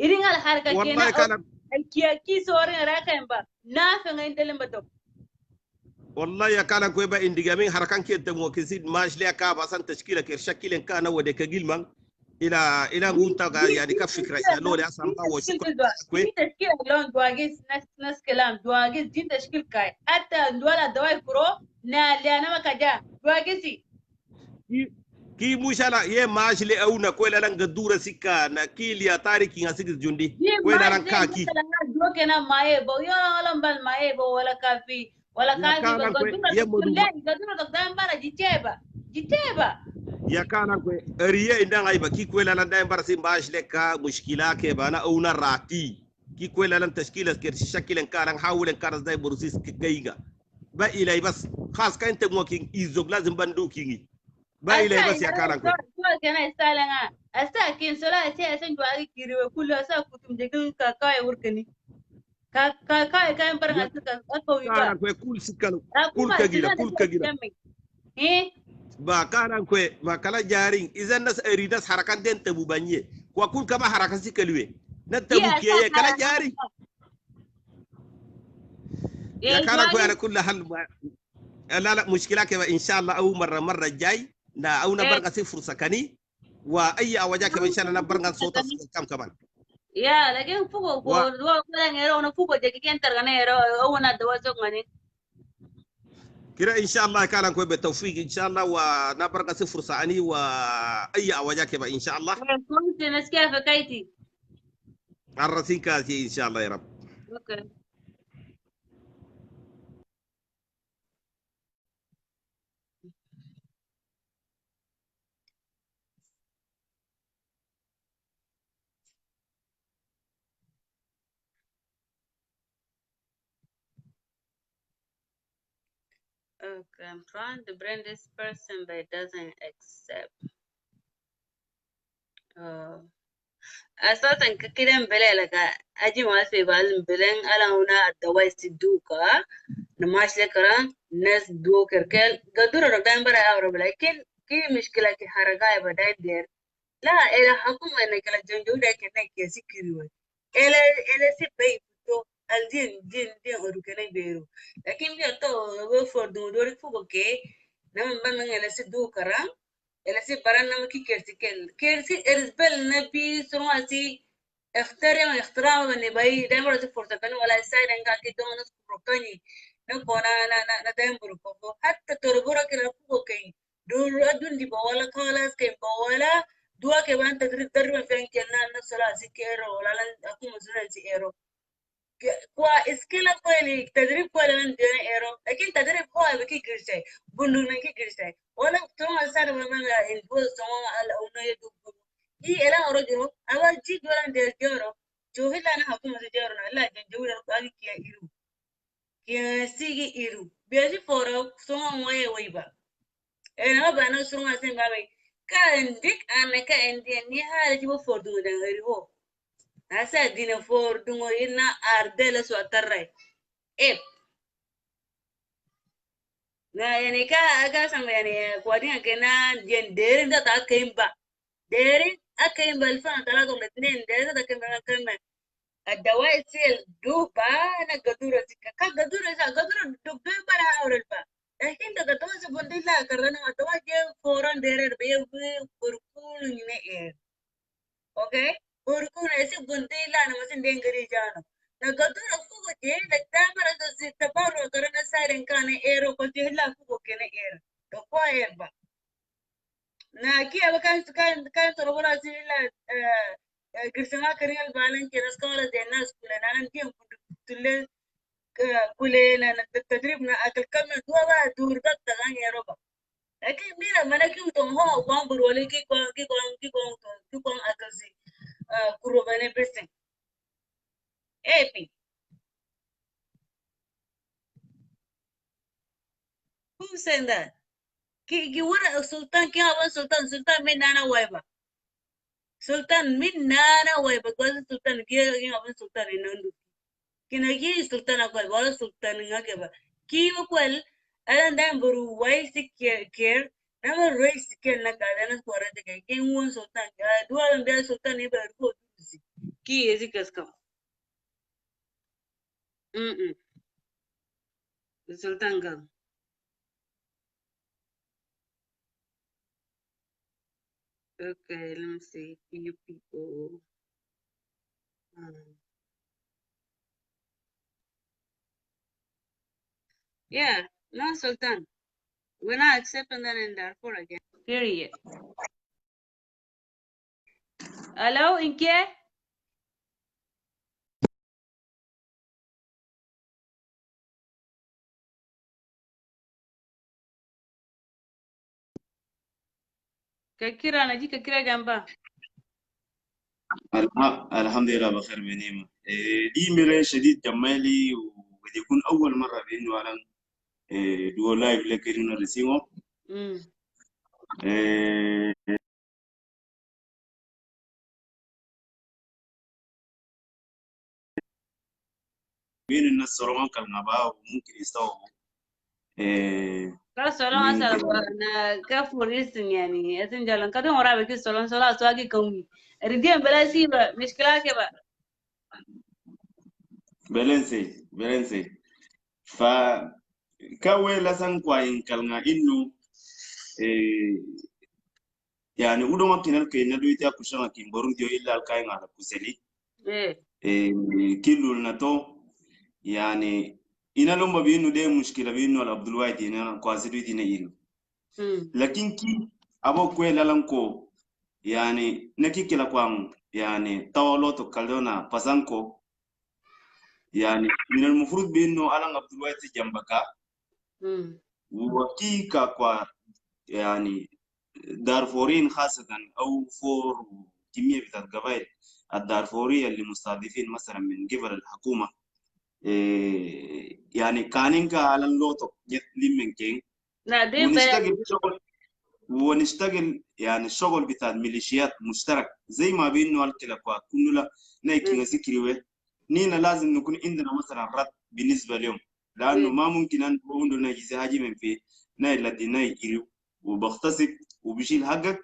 إرين على حركة والله كنا كي سوري راكا مبا نافع عندهم بدو والله يا كالان كوي با إنديجا مين حركان كي تمو كسيد ماش ليا كابا سان تشكيلة كيرشكيل كان ودي كجيل إلى غونتا يعني كفكرة لولي أسام باو شكرا كوي دي تشكيل لون دواجيس ناس كلام دواجيس دي تشكيل كاي حتى دولا دواي برو نا ما كجا دواجيسي كي مشالا يه ماش لي أونا كوي لان قدورة سكا نا كي ليا تاريكي ناسيك جندي كوي لان كاكي دو كنا مايه بو يلا ولا بال مايه بو ولا كافي ولا كافي قدورة تقدام برا جيتيبا ya kana kwe riye indanga iba ki kwela lan dai bar sim bash leka mushkila ke bana una rati ki kwela lan tashkila ke shakilen karan hawulen karas dai bursis kaiga ba ilai bas khas kan te ngokin izog lazim bandu kingi ba ilai bas ya kana kwe kana salanga asa kin sola sai san duwa kiriwe kullu asa kutum de ka kai wurkani ka kan bar ga suka akawi ba kana kwe kul sikalu kul kagila ba kanan kwe ma kala jaring izan nas eridas harakan den tabu banye kwa kun kama harakan sikalwe na tabu kiye kala jaring ya kana kwe ala kullu hal لا لا مشكلة كما إن شاء الله أو مرة جاي نا أو نبرق سي فرصة كني وأي أوجاك إن شاء الله نبرق صوت كم كمان يا لكن فوق دوا كذا نيرو أنا فوق جاكي كين ترى نيرو أو ندوا سوق غني كده إن شاء الله كان كوي بالتوفيق إن شاء الله ونبرق سي فرصة أني وأي أوجاك إن شاء الله كنت نسكيف كايتي الرسين كاتي إن شاء الله يا رب أوكي Okay, I'm trying to bring this person, but it doesn't accept. أساسا كده مبلا لك أجي ما في بالمبلين على هنا الدواء سدوكا نماش لكرا ناس دوكر كل قدر رقم برا أورب لكن كي مشكلة كي حركة بدأ دير لا إلى حكومة إنك لا جنجو ده كنا كيسي كيروي إلى سبي تو الدين أروكنا بيرو لكن بيرتو وفور دوري فوقي نعم بمن إلى سدوكرا إلى سي برنا مكي كيرسي إرزبل نبي سرواسي اختراع من باي دايما تفرط كانوا ولا سايد إنك كده ناس بروكاني نكونا نا دايما بروكو حتى تربورا كده فوقي دول أدون دي بوالا كالاس كي بوالا دوا كمان تدريب فين كنا نسلا سكيرو ولا لن أكون مسؤول سكيرو كوا إسكيلا كويلي تدريب كويلي لن دينا إيرو لكن تدريب كويلي بكي كرسي بندو نكي كرسي ولا توما سار ماما البوز توما الأونية دوبو إيه إلا أرجو أول جي دولا دير جورو شو هلا أنا حكومة جورو لا جنجورو قالي كيا إيرو كيا سيجي إيرو بيجي فورو توما مويه ويبا أنا ما بنا سرما سين بابي كان ديك أنا كان دي نهار جيبو فوردو دعيرو هسا دينا فوردو إنا أردل سواترة إيه na yani ka san yani kwadin kana jen derin da ta kai ba derin akai ba alfa talata wala اثنين derin da kai ba الدواء سيل دوبا أنا قدورة سكا كا قدورة سا قدورة دكتور برا أول با لكن ده قدورة سبندي لا كرنا قدورة جه فوران دير بيه بركول نيجي okay بركول إيش بندي لا أنا مثلا دينغري جانا na قدورة فوق جه لتامر ده ستبارو كرنا سايرن كان إيرو كتير لا فوق كنا إيرو تقوى با na kia bakan kan to wala sila kirsama kariya balan ke raskola de nas kula nan ke tulle kule na tadrib na akal kam duwa ba dur da tagan ya roba lakin mira mana ki to ho wan bur wala ki ko akazi kuro bane besen epi who said that ki wara sultan ki hawa sultan min nana waiba sultan min nana waiba ko sultan ki hawa sultan inandu kina ki sultan akwal wala sultan ngake ba ki akwal alan dan buru wai sikker nama roi sikker na kada na kwara daga kin won sultan duwalan da sultan ne ba ko ki yezi kaska sultan kan okay let me see you people yeah no sultan we're not accepting that in Darfur again period hello inke kakira naji kakira gamba الحمد لله بخير بنعمة. دي ميري شديد جمالي وقد يكون أول مرة بإنه أنا دو لايف لكرينا رسيمو بين الناس صراحة كالنبا وممكن يستوعبوا Kala solon asala na ka furisin yani asin jalan kadon wara be ki solon sola so agi kawi ridien bela siba mishkila ke ba بلنسي ف كاوي لسان كواين كالنا إنه يعني ودوما كنال كي ندوي تيا كوشنا كين بروديو إلا الكاين على كوسلي كيلو نتو يعني ina lomba binu de mushkila binu al Abdul Wahid ina kwa zidu dina inu lakini ki abo kwe lalanko yani nakikila kwa yani tawalo to kaldona pasanko yani min al mufrud binu alang Abdul Wahid jambaka وكيكا kwa يعني دارفورين خاصة أو فور كمية بتاعت قبائل الدارفورية اللي مستهدفين مثلا من قبل الحكومة يعني كانينكا على اللوتو لمن كين ونشتغل يعني الشغل بتاع الميليشيات مشترك زي ما بينه الكلا كلنا نايكين ذكري نينا لازم نكون عندنا مثلا رد بالنسبة لهم لأنه ما ممكن أن عندنا جزء من في ناي الذي ناي يريو وبغتصب وبيشيل حقك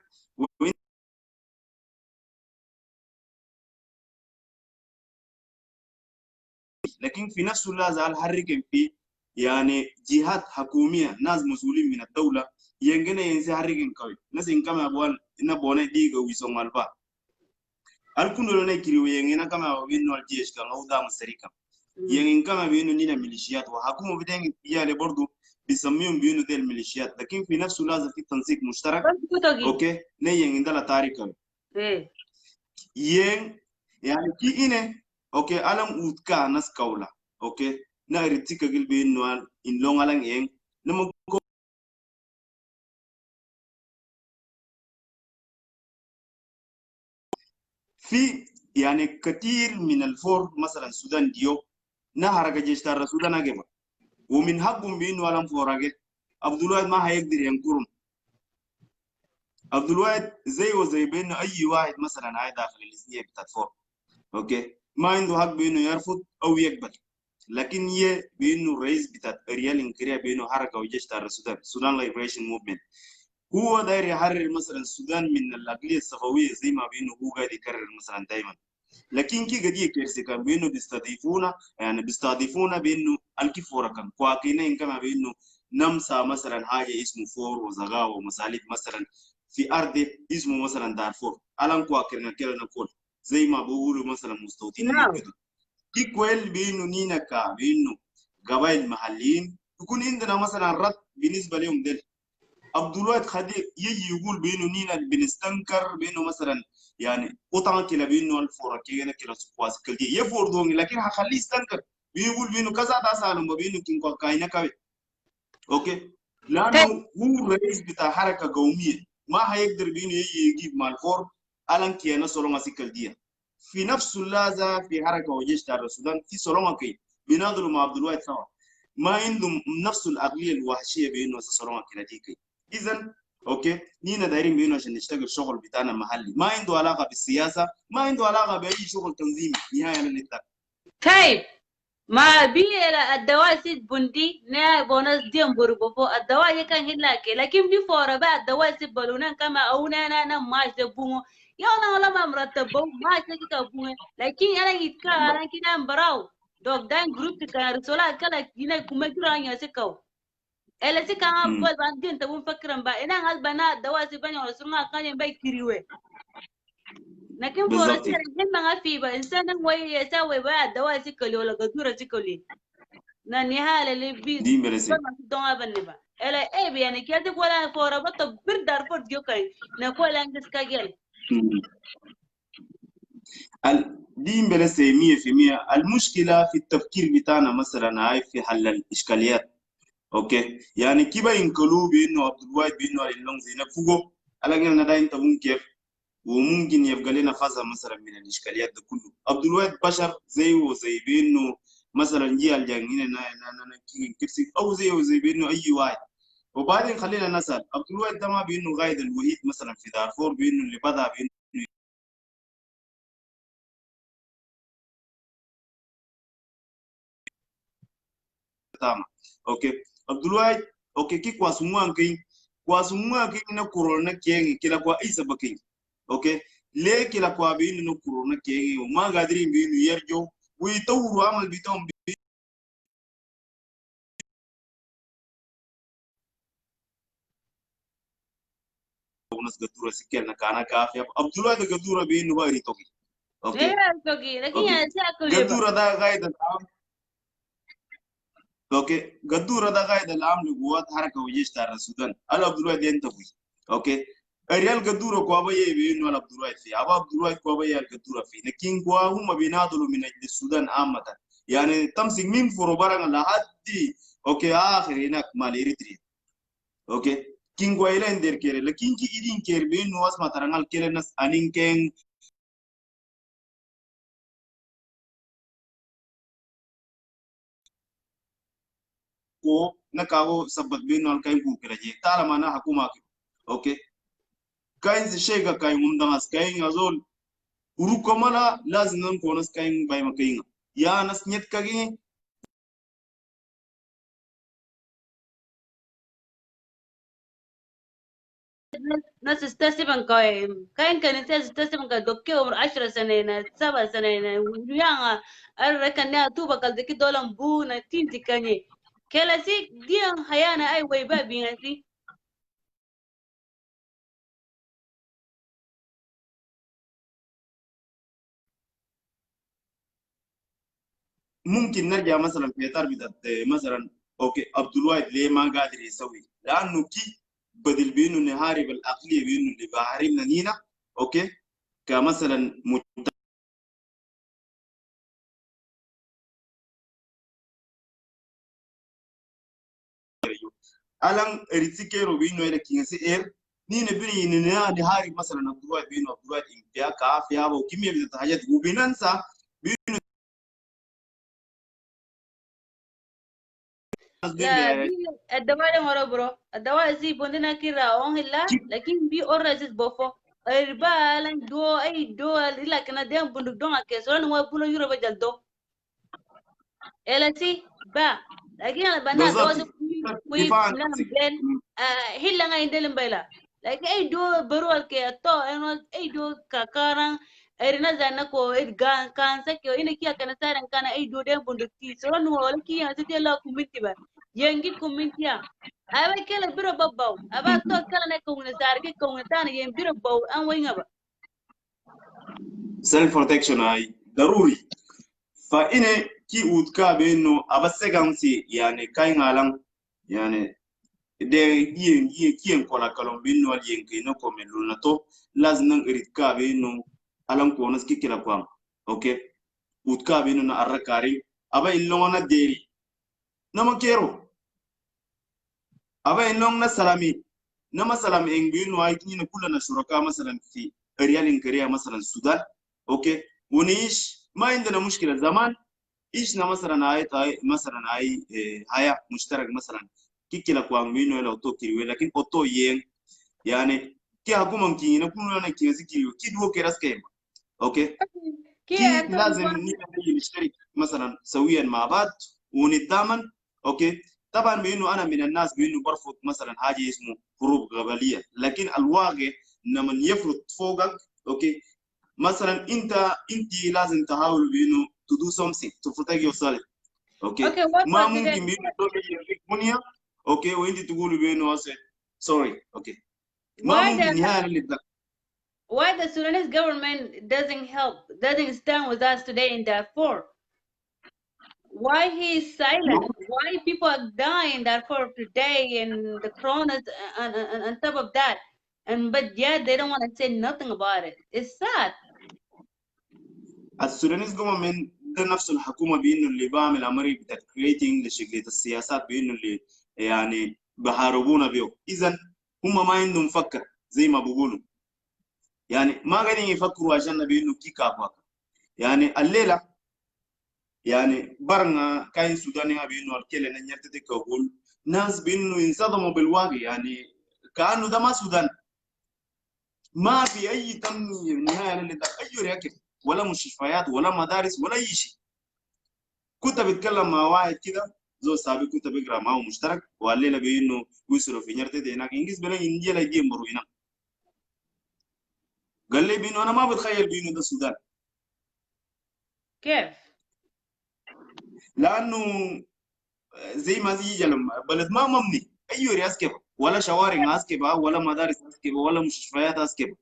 لكن في نفس اللحظة الحركة في يعني جهات حكومية ناس مسؤولين من الدولة ينجنا ينسي حركة قوي ناس إنكما أبوان إن بونا ديجا ويسون البا الكل لنا كريو ينجنا كما بينو الجيش كان أو دام السريكا ينجنا كما بينو نينا ميليشيات وحكومة بدين يالي برضو بيسميهم بينو دي الميليشيات لكن في نفس اللحظة في تنسيق مشترك أوكي نيجي عندنا تاريخ ين يعني كي إنه أوكي ألم أوتكا ناس كولا أوكي na ritika gilbe inwal in long alang yen namo في يعني كثير من الفور مثلا السودان ديو نهر جيش ترى السودان أجمع ومن حقهم بينو على فوراجه عبد الواحد ما هيقدر ينكرهم عبد الواحد زي وزي بين أي واحد مثلا هاي داخل الإسنية بتاعت فور أوكي ما عنده حق بينه يرفض أو يقبل لكن يه بينه رئيس بتاعت ريال إنكريا بينه حركة وجيش ترى السودان سودان ليبريشن موفمنت هو داير يحرر مثلا السودان من الأقلية الصفوية زي ما بينه هو قاعد يكرر مثلا دايما لكن كي قد يكرسي كان بانه بيستضيفونا، يعني بيستضيفونا بانه الكفوره كان كواكينا كما بانه نمسا مثلا حاجه اسمه فور وزغاو ومساليب مثلا في ارض اسمه مثلا دارفور الان كواكينا كده نقول زي ما بيقولوا مثلا مستوطنين الجدد دي كويل بانه نينا بانه قبائل محليين يكون عندنا مثلا رد بالنسبه لهم دل. عبد الواحد خديق يجي يقول بانه نينا بنستنكر بانه مثلا يعني قطعه كده بانه الفورة كده كده سكواس كده يفور دوني، لكن هخليه يستنكر بيقول بانه كذا ده سالم بانه كينكو كاينه كوي. اوكي، لانه هو الرئيس بتاع حركه قوميه ما هيقدر بانه يجي يجيب مال فور الان كيانا سولوما سيكل دي في نفس اللحظه في حركه وجيش تاع السودان في سولوما كي بيناضلوا مع عبد الواحد سوا ما عندهم نفس العقليه الوحشيه بانه سولوما كده دي كي. اذا اوكي نينا دايرين بينه عشان نشتغل شغل بتاعنا محلي ما عنده علاقه بالسياسه، ما عنده علاقه باي شغل تنظيمي نهايه للنتاج. طيب ما بي الدواء سيد بندي نا بونس ديم بربوفو الدواء يكن هلاكي لكن بي فورا بقى الدواء سيد بالونا كما او انا ما جبوه يا انا ولا ما مرتبو ما شكي كبوه لكن انا يتكا انا كده مبراو دوك داين جروب كان رسولا كلا كنا كما جران يسكو الا سي كان بول باندين تبون فكرا با انا هل بنا الدواء سيد بني رسولنا كان باي كريوه لكن فورا بالضبط سيد ما في با انسان وي يساوي بقى الدواء سيكولي ولا قدوره سيكولي na ni hala li bi دي مرسي ba ma don aba ne ba ela e bi yani ke de wala fora ba to bir dar fort gyo kai na ko la ngis ka gel دي مبلسة 100%. المشكلة في التفكير بتاعنا مثلا هاي في حل الإشكاليات. اوكي يعني كيف ينقلوا بانه عبد الواحد بانه اللون زينب فوقه على اننا ده انت ممكن وممكن يبقى لنا فازة مثلا من الاشكاليات ده كله. عبد الواحد بشر زيه وزي بانه مثلا جي الجانين كرسي او زيه وزي بانه اي واحد. وبعدين خلينا نسال عبد الواحد ده ما بانه قائد الوحيد مثلا في دارفور بانه اللي بدا بانه tama. Okay, Abdulwahid, okay, ki kwa sumuan kai na corona kengi kila kwa isa bakin. Okay, le kila kwa bini no corona kengi o magadri bini yerjo wi tawru amal bitom nas gadura sikel na kana kafi Abdulwahid gadura bini bari toki. Okay, toki lakin okay, ya sa ko leba gadura da gaida اوكي قدوره ده قائد العام لقوات حركه وجيش تاع السودان على عبد الواحد ينتفي. اوكي الريال قدوره كوابا يبينوا على عبد الواحد في ابا عبد الواحد كوابا يا قدوره في لكن كوا هم بيناضلوا من اجل السودان عامه يعني تمسك من فروبارا لحد اوكي اخر هناك مال اريتريا. اوكي كين كوا الى اندر كير لكن كي ايدين كير بينوا اسما ترانال كير ناس انين كين ko na kawo sabbat bino al kain ku kira je tala mana hakuma ki. Okay kain si shega kain umdangas kain azol uruko mala lazim nan ko nas kain bay makain ya nas nyet kagi ناس استسبن كاين كان استسبن دوكي عمر 10 سنين 7 سنين ويانا الركن يا توبا قال ذيك دولم بونا تينتي كاني كلا سي ديان حيانا اي ويبا بينتي ممكن نرجع مثلا في اطار بتاعت مثلا اوكي عبد الواحد ليه ما قادر يسوي لانه كي بدل بانه نهارب الاقليه بانه اللي بحاربنا نينا. اوكي كمثلا alan ritikero bino ere kingasi nina bini ni hari مثلا عبد الواحد بينه عبد الواحد امتيا كافيا وكميه من الحاجات وبننسى بينه لا بي الدواء مرة برو الدواء زي بندنا كيرا اون لا لكن بي اورز بوفو البال دو اي دو الا كنا ديم بندو دون كيسون ما بلو يورو بجل دو التي با لكن البنات بالضبط دوز كوي دفاع عن نام نفسك. بين هلا غاين دلم بيلا لكن اي دو برو الكي تو انو اي دو كاكاران erina zanna ko it kan sake ina kiya kana saran kana ai do den bundukti so no wala kiya sai la kuminti ba yengi kumintiya aba kala biro babbaw aba to kala ne ko ne sarki ko ne tane yen biro baw an wayna ba self protection ay daruri fa ine ki utka be no abasegamsi yani kay ngalang yani de yen kien kona kalon bin no yen ke no ko meluna to laznan iritka be no alan ko nas kikira kwam okay utka be no na arrakari aba illona deri nama kero aba illona salami nama salam engbi no ay kini kula na shuraka masalan fi riyal kariya masalan sudan okay ونعيش ما عندنا مشكله زمان عشنا مثلا هاي مثلا هاي حياه مشترك مثلا كيكلا كوانغينو لو توكي لكن اوتو ين يعني كي حكومه كي نكون انا كي زكي كي دو كراس كيما اوكي كي لازم نشترك مثلا سويا مع بعض ونتضامن اوكي طبعا بانه انا من الناس بانه برفض مثلا حاجه اسمه حروب قبليه لكن الواقع لما يفرض فوقك اوكي مثلا انت لازم تحاول بانه to do something to protect yourself okay what ما was ممكن it بانه تقول لي منيا اوكي وانت تقول بانه sorry okay ما ممكن نهايه why the Sudanese government doesn't stand with us today in Darfur? Why he is silent? Why people are dying in Darfur today and the corona on top of that, but yet they don't want to say nothing about it. It's sad. السودانيز government ده نفس الحكومه بانه اللي بعمل عمليه بتاعت creating لشكليه السياسات بانه اللي يعني بحاربونا بيه اذا هم ما عندهم فكر زي ما بيقولوا يعني ما قاعدين يفكروا عشان بانه كيكا يعني الليله يعني برنا كاين سوداني بانه الكل نيرتدي كقول ناس بانه ينصدموا بالواقع يعني كانه ده ما سودان ما في اي تنميه نهايه للتغير يا كده ولا مستشفيات ولا مدارس ولا اي شيء كنت بتكلم مع واحد كده زول سابق كنت بقرا معه مشترك والليله بانه وصلوا في نيرتدي هناك انجز بلا انجي لا يجي مرو هناك قال لي بانه انا ما بتخيل بانه ده السودان كيف؟ لانه زي ما زي بلد ما مبني اي رياس كيف ولا شوارع اسكبها ولا مدارس اسكبها ولا مستشفيات اسكبها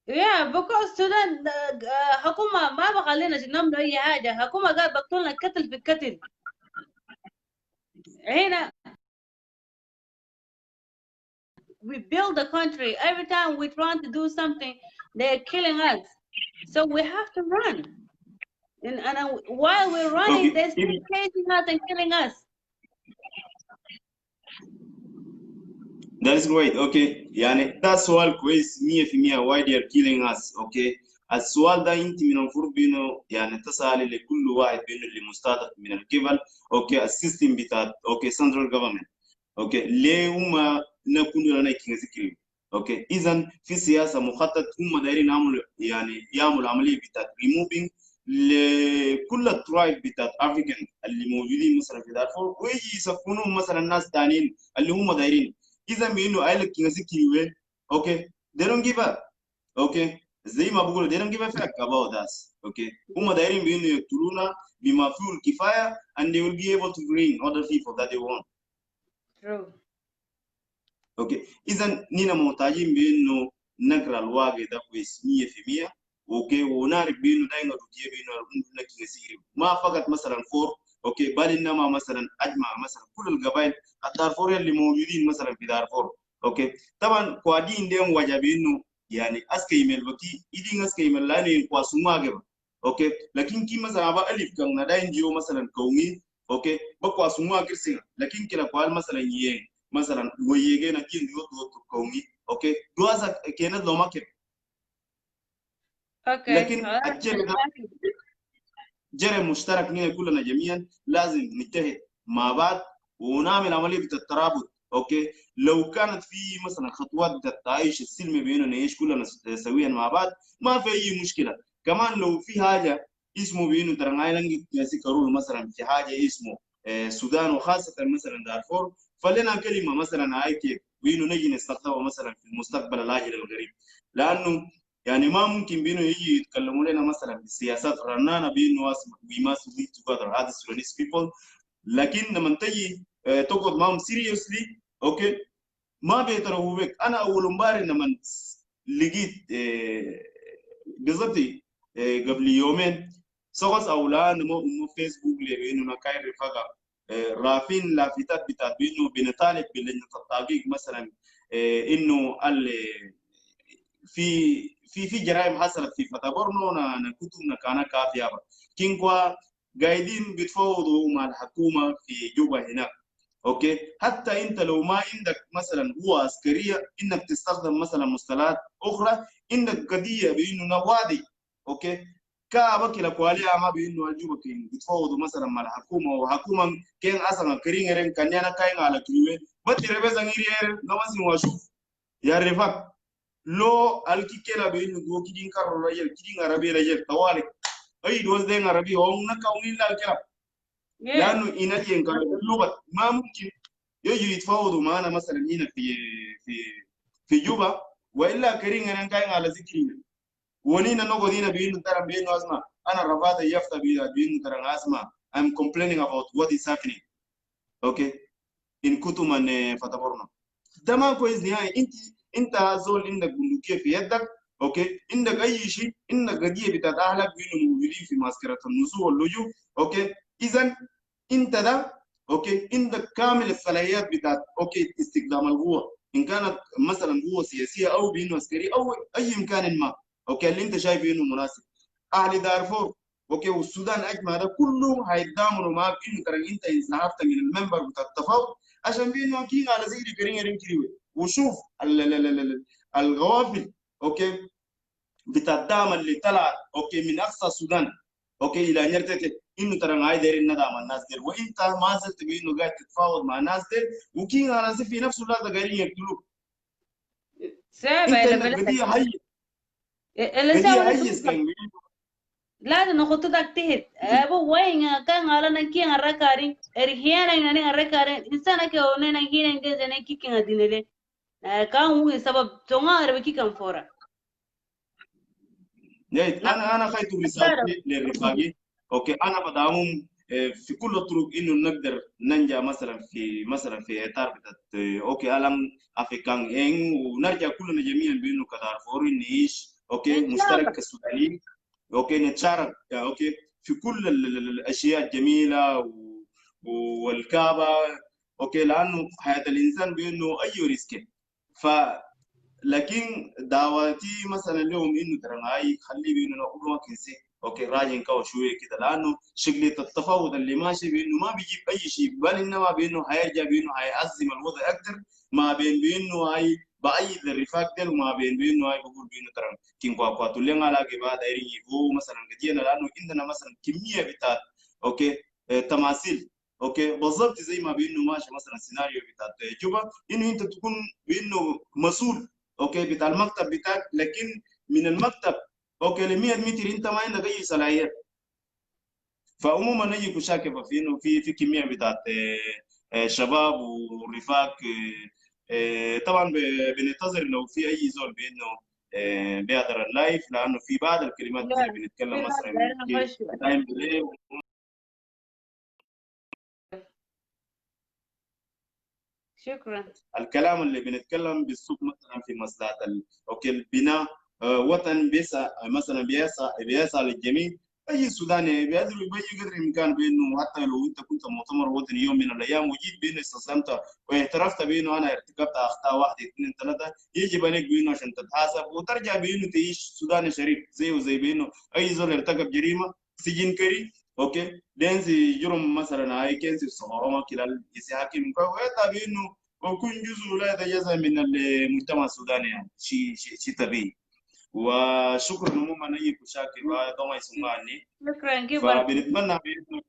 Yeah, because Sudan حكومة ما بخلينا نعمل أي حاجة، حكومة قاعد بقتلنا قتل في قتل. هنا we build the country. Every time we try to do something, they're killing us. So we have to run. And while we're running, they're still chasing us and killing us. That is great. Okay. يعني ده سؤال كويس 100% why they are killing us. Okay. السؤال ده انت من المفروض بانه يعني تسأل لكل واحد بانه اللي مستهدف من القبل اوكي السيستم بتاع اوكي سنترال جفرمنت اوكي ليه هم نكون لنا كذكرين اوكي اذا في سياسه مخطط هم دايرين يعملوا يعني يعملوا عمليه بتاع ريموفينج لكل الترايب بتاع افريكان اللي موجودين مثلا في دارفور ويجي يسكنوا مثلا ناس ثانيين اللي هم دايرين اذا بانه قال لك كذكري وين اوكي they don't give up اوكي زي ما بقولوا they don't give a fuck about us اوكي هم دايرين بانه يقتلونا بما فيه الكفايه and they will be able to bring other people that they want. True. اوكي اذا نينا محتاجين بانه نقرا الواقع ده كويس 100% اوكي ونعرف بانه دايما رجيه بانه نكي كثير ما فقط مثلا فور اوكي بل انما مثلا اجمع مثلا كل القبائل الدارفوريه اللي موجودين مثلا في دارفور اوكي طبعا قاعدين ديم وجب انه يعني اسكي ميل بكي ايدين اسكي ميل لاني قاسوما غبا اوكي لكن كي مثلا با الف كان نداين جيو مثلا كومي اوكي بقوا سوما كرسي لكن كلا قال مثلا يه مثلا ويجي نجي يوتو كومي اوكي دوازا كانت لو ما كده اوكي لكن جرى مشترك لنا كلنا جميعا لازم نتحد مع بعض ونعمل عمليه الترابط اوكي لو كانت في مثلا خطوات التعايش السلمي بيننا نعيش كلنا سويا مع بعض ما في اي مشكله كمان لو في حاجه اسمه بينه ترى كارول مثلا في حاجه اسمه السودان وخاصه مثلا دارفور فلنا كلمه مثلا هاي كيف بينه نجي نستخدمها مثلا في المستقبل العاجل القريب لانه يعني ما ممكن بينه يجي يتكلموا لنا مثلا بالسياسات رنانه بينه we must live together as Sudanese people. لكن لما تجي تقعد معهم seriously اوكي ما بيترهوا بك. انا اول امبارح لما لقيت بالضبط قبل يومين صغص اولاد مو فيسبوك لانه نكاي رفقه رافين لافتات بتاعت بانه بنطالب بلجنه التحقيق مثلا انه في جرائم حصلت في فتابورنو كتب كان كافيه كينكوا قاعدين بيتفاوضوا مع الحكومه في جوبا هناك اوكي. حتى انت لو ما عندك مثلا قوه عسكريه انك تستخدم مثلا مصطلحات اخرى، عندك قضيه بانه نوادي اوكي كابك الى كواليا ما بانه الجوبا كين بيتفاوضوا مثلا مع الحكومه وحكومه كان اصلا كرينغرين كان انا كاين على كيوي بدي ربزا غير نوازن واشوف يا رفاق لو الكيكلا بانه دو كيدين كارو رجل كيدين عربي رجل طوالي اي دوز دين عربي هم نكاونين لا الكلام لانه ينجي اللغه ما ممكن يجوا يتفاوضوا معنا مثلا هنا في في جوبا والا كريم انا كاين على ذكري ونينا نقعد هنا بينو ترى بينو اسمع انا رفعت يافطه بينو ترى اسمع I'm complaining about what is happening okay in كتم فتبرنا ده ما كويس نهائي. انت زول عندك بندقيه في يدك اوكي عندك اي شيء عندك قضيه بتاعت اهلك بينهم موجودين في معسكرات النزوع واللجوء اوكي اذا انت ده اوكي عندك كامل الصلاحيات بتاعت اوكي استخدام القوه ان كانت مثلا قوه سياسيه او بانه عسكري او اي مكان ما اوكي اللي انت شايف انه مناسب. اهل دارفور اوكي والسودان اجمع ده كلهم هيتضامنوا معك انه ترى انت انسحبت من المنبر بتاع التفاوض عشان بانه اكيد على زي كريم كريوي وشوف الغوافل اوكي بتاع الدعم اللي طلع اوكي من اقصى السودان اوكي الى نيرتك انه ترى هاي دايرين ندعم الناس دي وانت ما زلت بانه قاعد تتفاوض مع الناس دي وكين على في نفسه لا قاعدين يقتلوك. صعب انت إلى عندك بلدك قضيه حي اللي قضيه سوى حي كان لازم نخططك تهت ابو وين كان على نكين الركارين ارهيانا نani الركارين انسان كه وننا هنا نجز نكي كان دينله كان هو سبب تونغ ربكي كان فورا انا خيط رسالتي للرفاقي اوكي انا بدعمهم في كل الطرق انه نقدر ننجح مثلا في اطار بتاعت اوكي الم افريكان ان ونرجع كلنا جميعا بانه كدارفور نعيش اوكي ان شاء مشترك الله كسودانيين اوكي نتشارك اوكي في كل الاشياء الجميله والكابه اوكي لانه حياه الانسان بانه اي ريسك. ف لكن دعواتي مثلا لهم انه ترى هاي خلي بيننا ما كنسي اوكي راجع كاو شويه كده لانه شغله التفاوض اللي ماشي بانه ما بيجيب اي شيء بل انما بانه هيرجع بانه هيعزم الوضع اكثر ما بين بانه هاي بايد الرفاق ده وما بين بانه هاي بقول بانه ترى كين كوا تولين على جبا دايرين يجو مثلا قدينا لانه عندنا مثلا كميه بتاعت اوكي تماثيل اوكي بالضبط زي ما بانه ماشي مثلا سيناريو بتاعت جوبا انه انت تكون بانه مسؤول اوكي بتاع المكتب بتاعك لكن من المكتب اوكي ل 100 متر انت ما عندك اي صلاحيات. فعموما نجي كشاكفه في انه في كميه بتاعت شباب ورفاق طبعا بننتظر لو في اي زول بانه بيقدر اللايف لانه في بعض الكلمات كده لا في بنتكلم ناس مثلا دايرين في يمشوا تايم. شكرا الكلام اللي بنتكلم بالسوق مثلا في مصلحه اوكي البناء وطن بيسعى مثلا بيسعى للجميع. اي سوداني بيقدر باي قدر الامكان بانه حتى لو انت كنت مؤتمر وطني يوم من الايام وجيت بانه استسلمت واعترفت بانه انا ارتكبت اخطاء واحده اثنين ثلاثه يجب عليك بانه عشان تتحاسب وترجع بانه تعيش سوداني شريف زيه وزي بانه اي زول ارتكب جريمه سجن كري اوكي دينسي جرم مثلا هاي كنسي صهوما كلا يسحاكي من كويتا بانه وكون جزء لا يتجزا من المجتمع السوداني يعني شيء طبيعي. وشكرا عموما نجي كشاكي دوما يسمعني شكرا كبر فبنتمنى بانه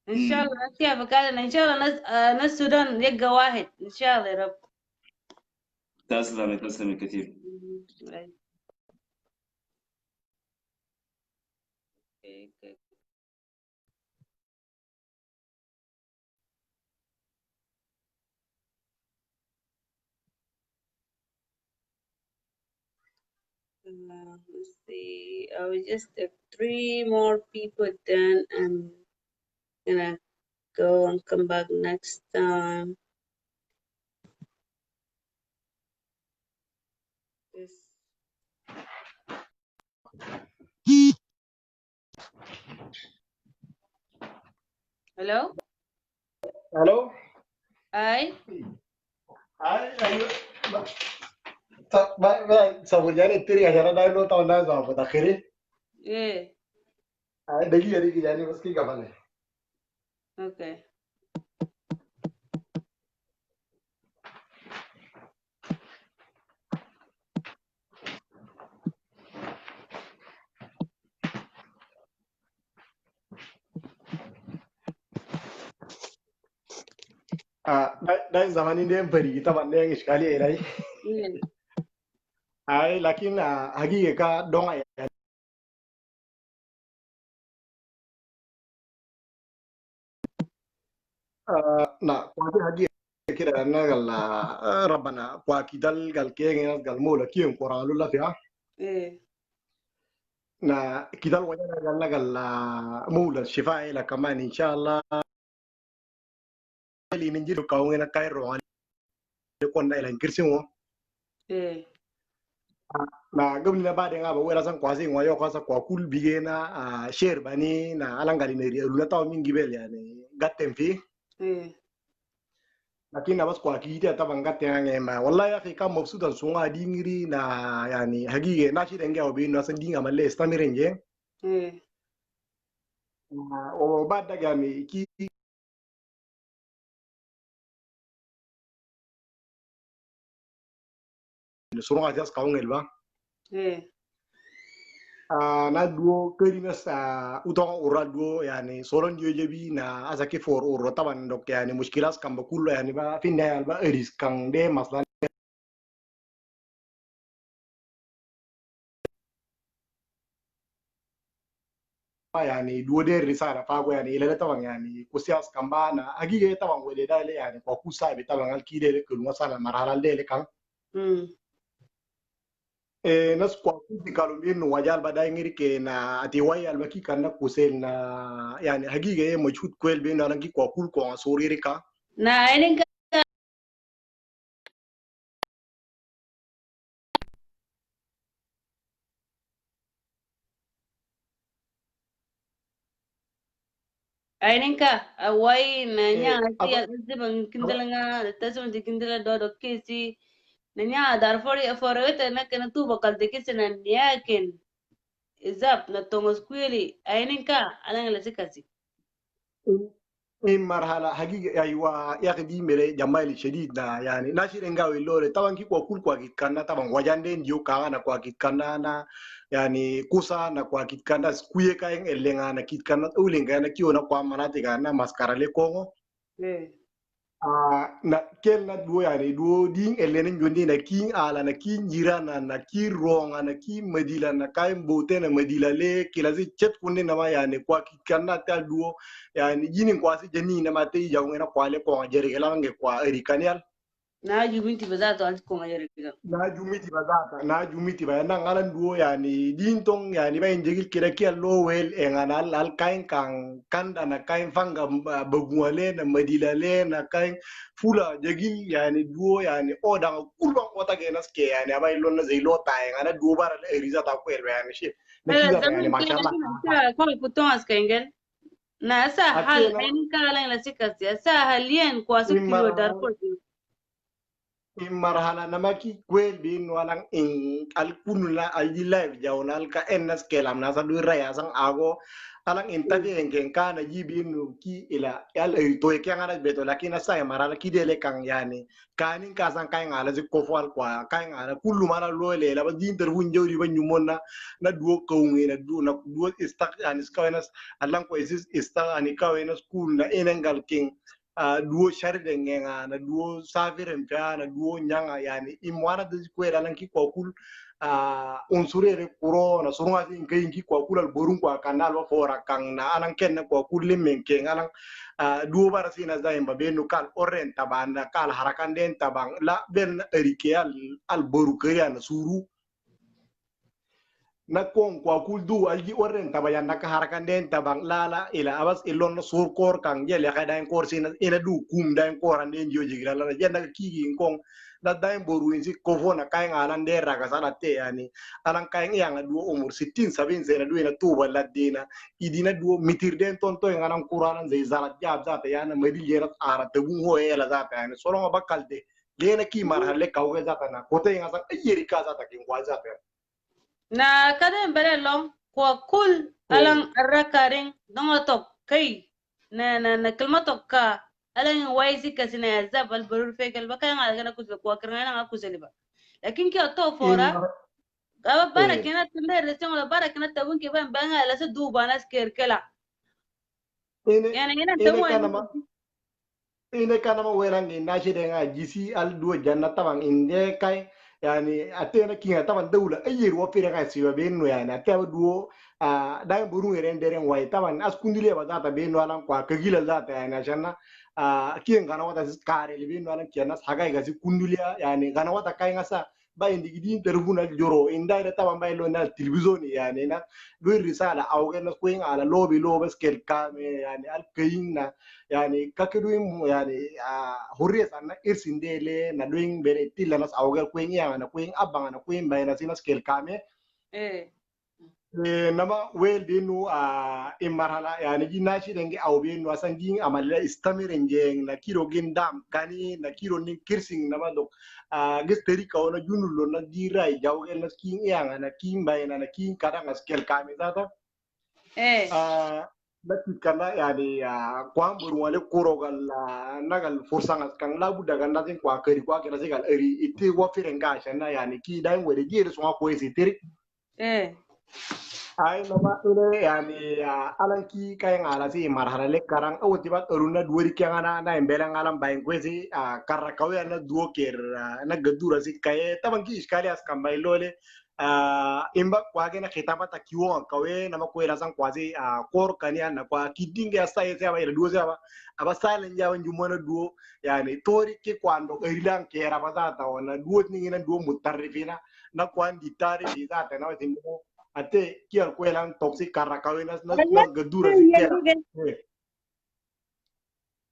ان شاء الله نشوفك كذا ان شاء الله ناس السودان يبقى واحد ان شاء الله يا رب تسلم كثير. Let's see. I will just take 3 more people then, and gonna go and come back next time. This. Hello? Hello? Hi? أيوة. طب ما سوياني التري عشان أنا دايما طبعا ناس متأخرين. Yeah. دقيقة يعني بس كي قبل. Okay. ده زمان ده بري طبعا ده إشكالية إلهي. Yeah. لكن حقيقة دون na kwati hagi kira na galla rabbana kwa kidal gal kenge gal mola kiyem qoralu la fiha Yeah. na kidal wajana galla galla mola shifa ila kaman inshallah li ninjiru kawngena kairo ali kon na ila kirsingo Yeah. na gabli na bade ngaba wela san kwasi ngoyo kwasa kwa kul bigena sher bani na alangali ne rula taw min gibel yani gatten fi Yeah. lakini bas kwa kiita taban gatte nge ma wallahi akhi kam mabsudan sunga dingiri na yani hagige na shi denge obi no san dinga malle stamirenje Yeah. o badda gami ki sunga jas kawngel ba Yeah. na duo kerina sa utong ura duo yani soron dio jebi na asake for uro taban dok yani muskilas kamba kullo yani ba finna alba eris kang de maslan يعني دو دير رسالة فاقو يعني إلى طبعا يعني كوسياس كمبانا أجي طبعا ولي دالي يعني كوكو سايب طبعا الكيدة لكل مثلا مرحلة دالي كان nas kooku di kalumbiin nu wajal baday ngiri ke na ati wayal baki kan na kusel na yani hagiga ye majhud kwel be na langi kookul ko asuri ka Na ainin ka awai na nya ati azibang kindala nga tasum di kindala do kesi na nya Darfur forwete na kana tu bakal de kesi na yakin izap na Thomas Kweli ainin ka alang la sikasi. in marhala hagiga aywa yaqdi mere jamali shadid na yani nashire ngawe lore tawan ki kookul ko akit kanna taban wajande ndio ka na ko akit kanna na yani kusa na ko akit kanna kuye kayen elenga na kit kanna ulinga na kiona kwa manati na maskara le kongo na kel na duo yani duo ding elenen jondi na king ala na king jirana na ki ronga na ki medila na kay mbote na medila le kilazi chet kunde na ma yani kwa kanna ta duo yani jini kwa si jeni na mate ya ngena kwa le ko jere ela nge kwa erikanial Na jubinti bazato al ko ngayere kiga. na jumiti bazata na jumiti ba na ngalan duo yani dintong yani ba injegil kira kia lowel e nganal al kain kang kanda na kain fanga baguale na medila le na kain fula jegil yani duo yani oda kurban kota genas ke yani aba ilon na zelo ta ngana duo bara le eriza ta ko yani shi na kiza yani Zaman kaya mashallah kina kwa puto askengel. Na sa hal akena ainin ka lang la sikasi sa halien kwa sukili wa imara Darfur. marhala namaki kwel bin walang in alkunula alji live jawna alka ennas kelam nasa du raya sang ago alang intati engken kana jibin ki ila al to ke ngana beto lakini sa marhala ki dele kang yani kanin ka sang kay ngala zi kofal kwa kay ngala kullu mala lole la ba din ter wun jawri ba nyumonna na duo kawngi na duo istak yani skawenas alang ko isis istak ani kawenas kul na enengal king duo sharde ngenga na duo savire mpya na duo nyanga yani imwana de kwera nan ki kwa kul unsurere kuro na surunga fi ngai ki kwa kul al borun kwa kanal wa fora kang na anan ken na kwa kul limen ken anan duo bara sina zaim ba benu kal oren tabana kal harakan den tabang la ben erike al boru kaya na suru na kong kwa kuldu alji orren tabayan nakaharkan den tabang lala ila abas ilon na surkor kang jele ka dain kor sina ina du kum dain koran den joji gira la jenda kigi kong na dain boru insi kovona kay ngalan de raga sana te yani alang kay yang du umur 60 70 sena du ina tuba ladina idina du mitir den tonto ngalan kuranan zai zalat jab zata yana madi yerat ara tabu ho ela zata yani solo bakalde lena ki marhalle kawge zata na kote ngasa yeri ka zata kin kwa zata na kada bere long kwa kul alang arrakaring dongotok kai na kalmatok ka alang waisi kasina zabal barur fekel baka nga gana kusle kwa kirna nga kusle ba lakin ki to fora aba bara kina tinde resong la bara kina tabun ke ban banga la se du banas kerkela yani ina tabun ine kana ma werangi na shede nga jisi al duo janna tabang inde kai yani atena kinga taban dawla ayir wo fere nga siwa benu yani atawa duo da buru ngere ndere wai taban as kundule ba data benu alan kwa kagila data yani ashanna kiyen kana wata kare le benu alan kiyanas hagai gasi kundulia yani kana wata kai ngasa ba indi gidin terfuna joro inda ida taban ba lo na television yani na do risala awge na kwing ala lobi lobes kel kame yani al kayinna yani kakeduim yani hurriyas anna irsindele na doing bere tilla nas awgal kwing ya na kwing abanga na kwing bayna sinas kel kame nama wel dinu imarhala yani jinashi denge awbe no asangin amalla istamire ngeng na kiro gindam kani na kiro ni kirsing nama dok gesteri ka ona junulo na dirai jawgel na king ya na king bayna na king kadang kel kame zata lati kana yani kwa mburu wale kurogal nagal fursangas kan labu daga natin kwa kari kwa kira sigal eri iti wa firenga shana yani ki dai wede jere so ko esi tiri ay nama ine yani alan ki kay ngala si marhala le karang awti bat eruna duwari kyanga na embela ngalam bayin kwesi karakawe na duo ker na gadura si kay taban ki iskali as kambay lole imba kwage na kitaba ta kiwo kawe na makwela san kwazi kor kania na kwa kidinge asa yese aba ila duo aba aba sale njawa njumona duo yani tori ke kwando irilan kera bazata wana duo ningi na duo mutarrifina na kwandi tari di zata na wazimbo ate kia kwelang toxic karakawe nas gadura si kera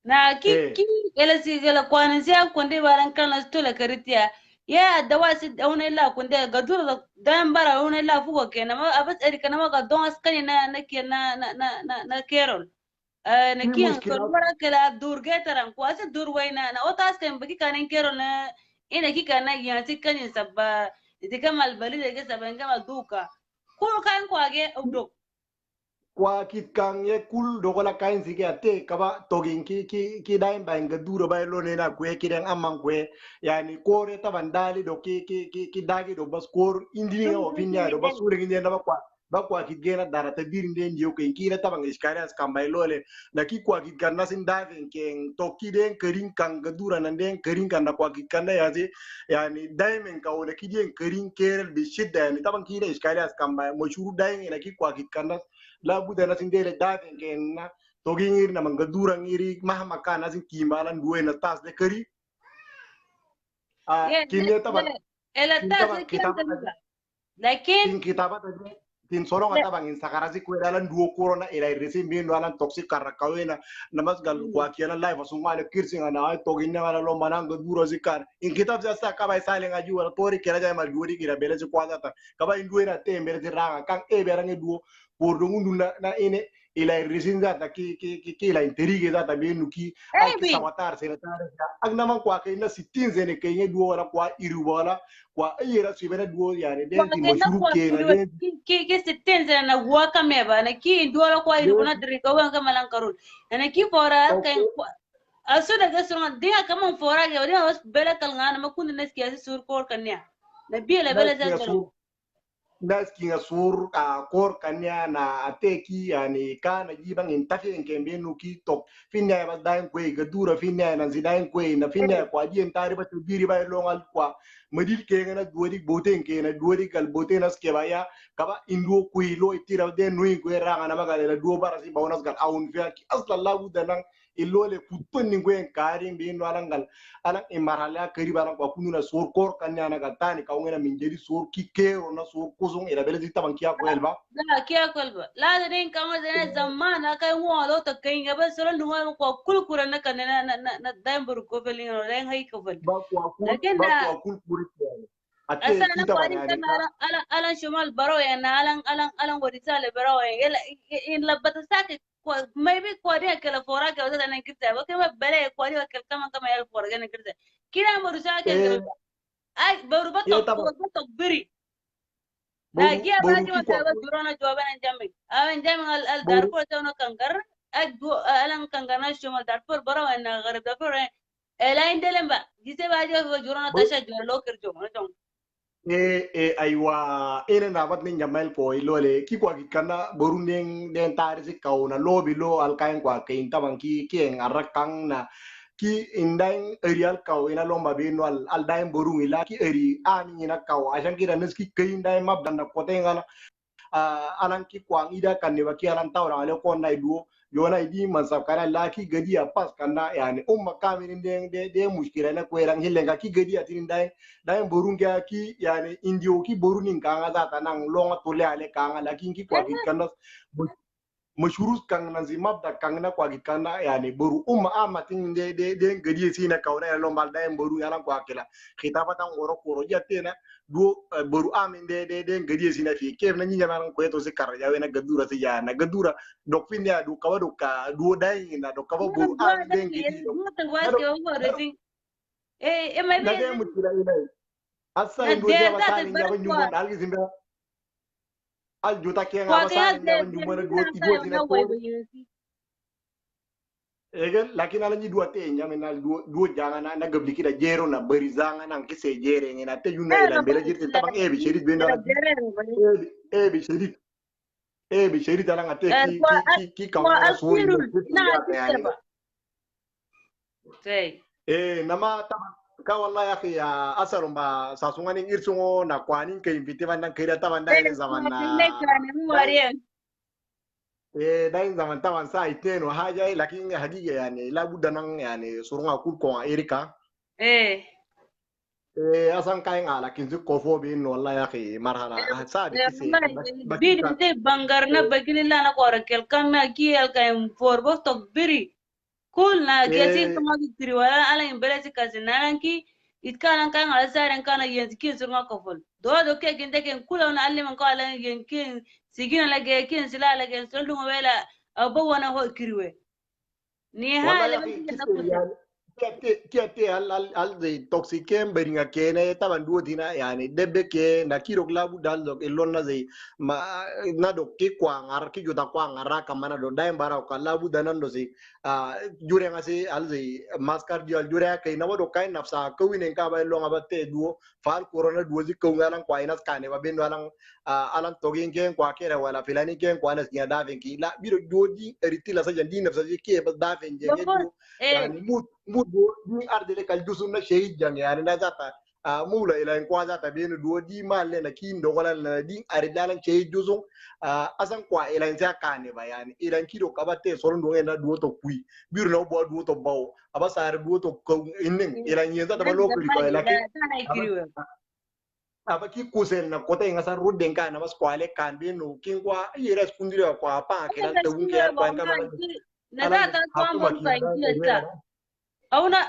na ki ela si ela kwana si akonde baran kana stola karitia ya dawasi una la kunde gadura dan bara una la fugo kenan ma abas eri kana ma gadon askani na ke na kerol na kiyan ko bara kala durge taran ko asa durwaina na otas kan baki kanen kerol na ina kika na yanti kanin sabba itikamal balide ke sabanga maduka ko kan ko age udok kwa kit kang ye kul do la kain sike ate kaba togin ki dain ba ngadura ba lo ne na kwe ki den amman kwe yani kore ta bandali do ki dagi do bas kor indini o pinya do bas sure ngi na ba kwa kit gena dara ta dir nden yo ke ki ta bang iskari as kambay lole na ki kwa kit ganna sin davin ken to ki den kerin kang gadura nan den kerin kan na kwa kit kan ya je yani daimen ka wala ki den kerin kerel bi shidda yani ta bang ki den iskari as kambay mo shuru dain na ki kwa kit kan labuda na sindele daven kenna togi ngir na mangadura ngiri mahama kana sin kimbalan duwe na tas de kari kinne taban ela tas kitaba lakin kitaba tin solo ngata bangin sakarasi ko dalan duo corona ila resi bin dalan toxic karakawena namas gal kwa kiana live asuma le kirsi ngana ay togi na wala lo mananga duro zikar in kitab sa sa kaba sale ngaji wala tori kera jay mal duori gira bele ko data kaba induwe na tembe ranga kan e berange duo por do mundu na ine ila risinza ta ki la interige za ta benu ki al ki sawatar senatare ak naman kwa kay na 60 zene kay nge duo wala kwa iru wala kwa ayera si bena duo yani den ti mashuru ke na den ki 60 zene na waka meba na ki duo kwa iru na drika wa kama lankarul na ki fora kay aso daga songa dia kama fora ga dia was bela kalngana makundi na skiasi sur kor kanya na bela bela za nas kinga sur kor kanya na ateki yani kana jibang intafi nkembe nuki top finna ba dain kwe gadura finna na zidain kwe na finna kwa jien tari ba tubiri ba longal kwa madil ke na duodi boten ke na duodi kal boten as ke baya kaba indu kwe lo itira de nui kwe ranga na magale la duo barasi baunas gal aun fi asla labu danang ilole putun ningwen karin bi no alangal alang imarala kari balang ko kununa sur kor kanya ga tani ka ngena min jeri sur ki kero na sur kusung ila belezi taban kiya ko elba لا كيا كلبا لا تدين كمان زين زمان أكاي مو لو تكين قبل سلون دوا كل كورنا كنا نا دايم بركوفلين رين هاي كوفل ba لكن ko akul kuri أصلا ate أنا kita ban قاعدين yani كنا على شمال براوي أنا على وريسال براوي إلا إن لبت ساك maybe قاعدين كلا فورا كلا زاد أنا كده بس كم بلا قاعدين كلا كمان يلا فورا أنا كده كده مرسال كلا أي ya بربطك taban بربطك بري Nagia boru baji ki ko wata durona jawaban jamin. Awen jamin al boru Darfur ta no kangar agbo alan kangana shumal Darfur bara wa na garib Darfur ela indelem ba. Gise baji wa durona tasha jwa lokir jo no tong. aywa ene na bat ni nyamal po ilole ki kwa kana boru den tari si kauna lobi lo al kain kwa kain taban ki en arakang na ki indang erial kau ina lomba bino al daim boru ila ki eri ani ina kau asan ki danes ki kain daim mab dan ko tenga alan ki kwang ida kan ne baki alan tawra ale ko na idu yona idi mansab kana la ki gadi a pas kana yani umma kamin de mushkila na ko ran hilenga ki gadi a tin dai borunga ki yani indio ki borunin kanga za tanang longa tole ale kanga lakin ki kwa ki kana mashurus kan nan zi mabda kan na kwa gikana yani boru umma amatin de gadi sina kauna ya lombal da boru yana kwa kila khitaba tan woro koro jatena do boru amin de gadi sina fi kef na nyinya man ko to sikar ya wena gadura si ya na gadura dok finya du kawa do ka do dai na do kawa boru amin de gadi do Muta was ke wo resi. Maybe na de mutila ina asa na indo je der that basali ber nya ba kwa nyumon algi zimbe al juta ke nga kwa ke basali nya ba der nyumon do na ti do ka sina na to wai ba yesi. egen lakini ala nyi duwa te nyame na duwa janga na gabli kida jero na bari zanga na kise jere ngina te yuna Na ila no ba mbele jirti la tabang ebi sherit bendo la ala der ba. ebi sherit ala ngate ki Kwa kaunga na suri ndo akirul kitu na ya akite yani ba. Sei. nama tabang ka wallahi ya akhi ya asarum ba sasungani irsungo na kwani ke invite bandan kira taban da ile zaman Kwa kile na kane mu wariya. داين زمان طبعا ساعة 2 وحاجة لكن حقيقة يعني لابد أن يعني صورنا كل كون إيريكا asan kain ala kin zu kofo bin wallahi ya akhi marhala sa de kise Bidi bakita te bangarna bagili la na kora kel kanna ki al kaim forbo tok biri kul na kesi kama tiri wala ala imbele si kasi naranki itkana kan ala saren kana yen kin surma kofol do ke kinte ken kula na alli man ko ala yen kin sigina la ge kin sila la ge soldu wala abo wana ho kiriwe ni ha wallahi le ya ban akhi na kise kusa yani kiate al de toxikem beringa kene taban duotina yani debbe ke na kiro labu dal dok elonna zai ma na do ke kwa ngar ki juta kwa ngara kamana do dai bara ka labu danan do zai jure ngasi al zai maskar di al jure kai na do kai nafsa ko winen ka ba longa batte duo fal corona duo zi ko ngalan kwa inas kane ba bendo alan alan togin ken kwa kera wala filani ken kwa nas nya daven ki la biro duo di eritila sa jandi nafsa ji ke ba daven jenge duo يعني مو دي ارض لك الجسم شيء جان يعني لا ذاتا مولا الى ان كوا ذاتا بين دو دي مال لنا كين دو ولا دي ارجال شيء جسم اصلا كوا الى ان كان با يعني الى ان كيدو كبات سولون دو انا دو تو كوي بير نو بو دو تو باو ابا سار دو تو كو انن الى ان يزا تبا لو كري كو لكن aba ki kusen na kota inga san rudden kan na mas kwale kan binu kin kwa yere skundire kwa pa ke dal to unke al kwa ngama na da ta kwa hakuma mon ki ka na Auna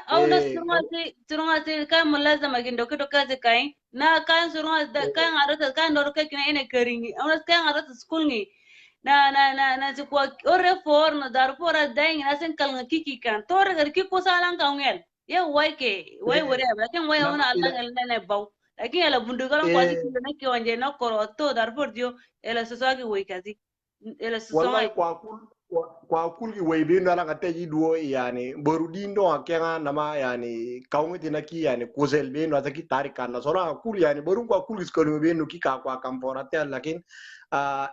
surunga kan mulazama gindo kido kazi kai na kan surunga kan arata kan doro kai kina ine keringi auna kan arata school ni na si kwa ore for na Darfur dai na sen kalnga kiki kan tore gar ki ko salan kan ngel ye wai ke wai wore ba kan wai auna Allah ngel ne bau lakin ala bundu galan kwa si kilo na ki wanje na koro to Darfur dio ela sosagi wai kazi ela wallahi sosonga kwa kul ki way be ndala ngate yi duo yani borudi ndo akenga nama yani kaungi ki yani kuzel be ndo ki tarika na sora kul yani boru kwa kul skolu be no ki ka kwa kampora te lakin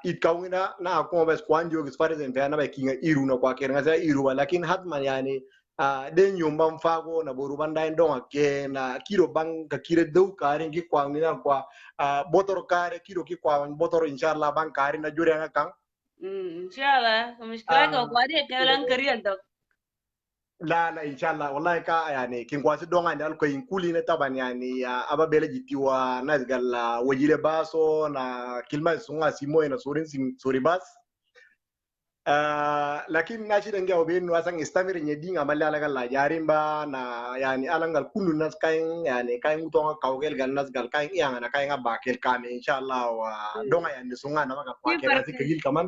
it kaungi na ko bes kwanjo gis fare zen na ba kinga iru na kwa kenga za iru lakin hatman yani den nyumba mfago na boru banda ndo ake na kiro bang ka kire dau kare ki kwangi na kwa botor kare kiro ki kwa botor inshallah bang kare na jure nga kang inshallah مشكلة كواري كلام كريال دو لا إن شاء الله والله كا يعني كن قاسي دونغ عند الكو ينقولين طبعا يعني أبا بلجي تيوا ناس قال وجيله باسو نا كلمة سونغا سيمو نا سوري باس lakini nashi dengia obin wasang istamir nyedi ngamali alaga la jarimba na yani alangal kunu nas kain yani kain utonga kaugel gal nas gal kain yang na kain abakel kame inshallah wa donga yani sunga na maka kwa kerasi kagil kaman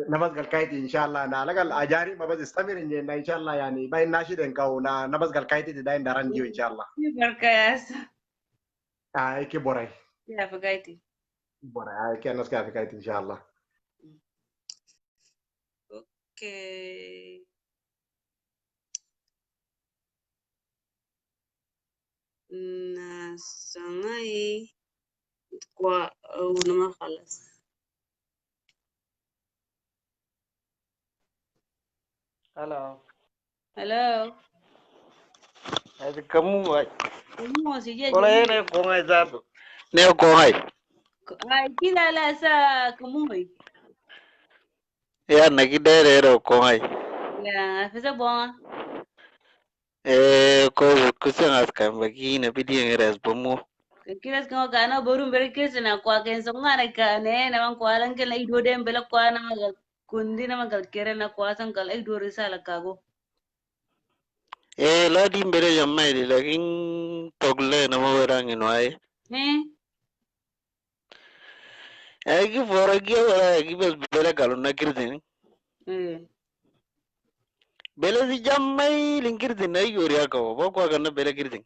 nabas gal kaiti inshallah na alagal ajari mabas istamir nye na inshallah yani bain nashi den kau na nabas gal kaiti di dain daran jiyo inshallah Barkayas. ke borai Ya fagaiti. borai ke nas ka kaiti inshallah Okay. Na sangai kwa unama khalas. Hello. Hello. Ati kamu ay. Kamu sije Wala jini. yene ko ngay zato. Ne ko ngay. Ay kila la sa kamu ay. Ya nagidere ro ko ngay. Ya afisa bonga. Ko kusengas kan bagi na bidi ngeres bomo. Kila kama kana boru mbere kesi na kwa kenso ngana kane na man kwa lan kala ido dem bela kwa na magal kundi na magal kere na kwa san kala ido risala kago. La di mbere jamai di lakin togle na mawerang inoy. Gi fora gi wala gi bes bele galu na kirdin. Bele si jamai linkirtin na yori akaw. Ba kwa kana bele kirdin.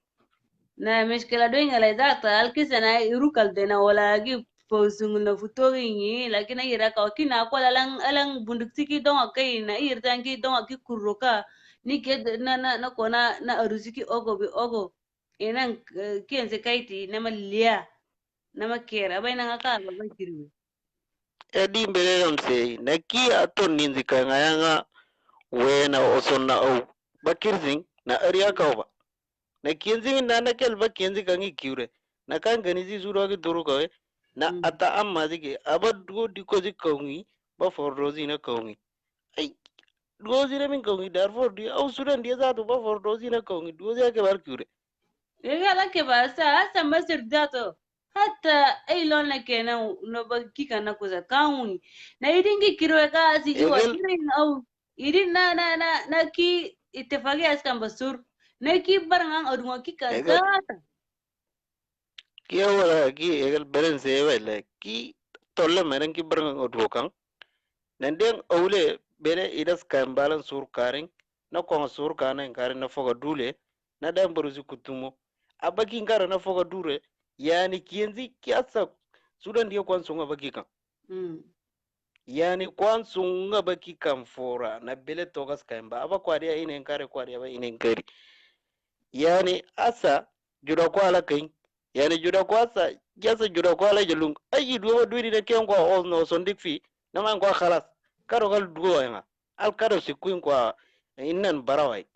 Na mishkila doing ala data alkisa na irukal dena wala gi posung na futogi ni lakini ira ka kina kwa alang bunduktiki don akai na irtangi don aki kuruka ni ke na kona na arusiki ogo bi ogo enan kiense kaiti na malia na makera bai na ngaka ba kiriwe Di mbere ramse na ki aton ninzi ka ngayanga wena osonna au bakirtin na ariya kaw ba. Na kienzi na na kel ba kienzi kangi kiure. Na kan gani si suro ki duru kawe na ata amma zike aba dugo diko zi kaungi ba for rozi na kaungi. Ay dugo zi na min kaungi Darfur di au Sudan dia zato ba for rozi na kaungi dugo zi ake bar kiure. yala ke ba sa masir dato hatta ai lon na kenan no ba kika na kuza kauni na idingi kirwe ka si iwa irin au irin na ki ittifaqi askan basur na ki barangan odungo kika zata Ki awala ki egal beren se wala ki tolle meren ki barang odwokan. Nandeng awle bere idas kan balan sur karing na ko sur kanen karing na foga dule na dan baruzi kutumo abaki ngara na foga dure yani kienzi kiasa Sudan dia kwan sunga baki kan yani kwan sunga baki kan fora na bele togas kan ba aba kwadia inen kare kwadia ba inen kari yani asa juda kwa ala kain yani juda kwa asa jasa juda kwa ala jalung ayi duwa duwi na kian kwa no sondik fi na man kwa khalas karo gal duwa nga al karo sikuin kwa innan barawai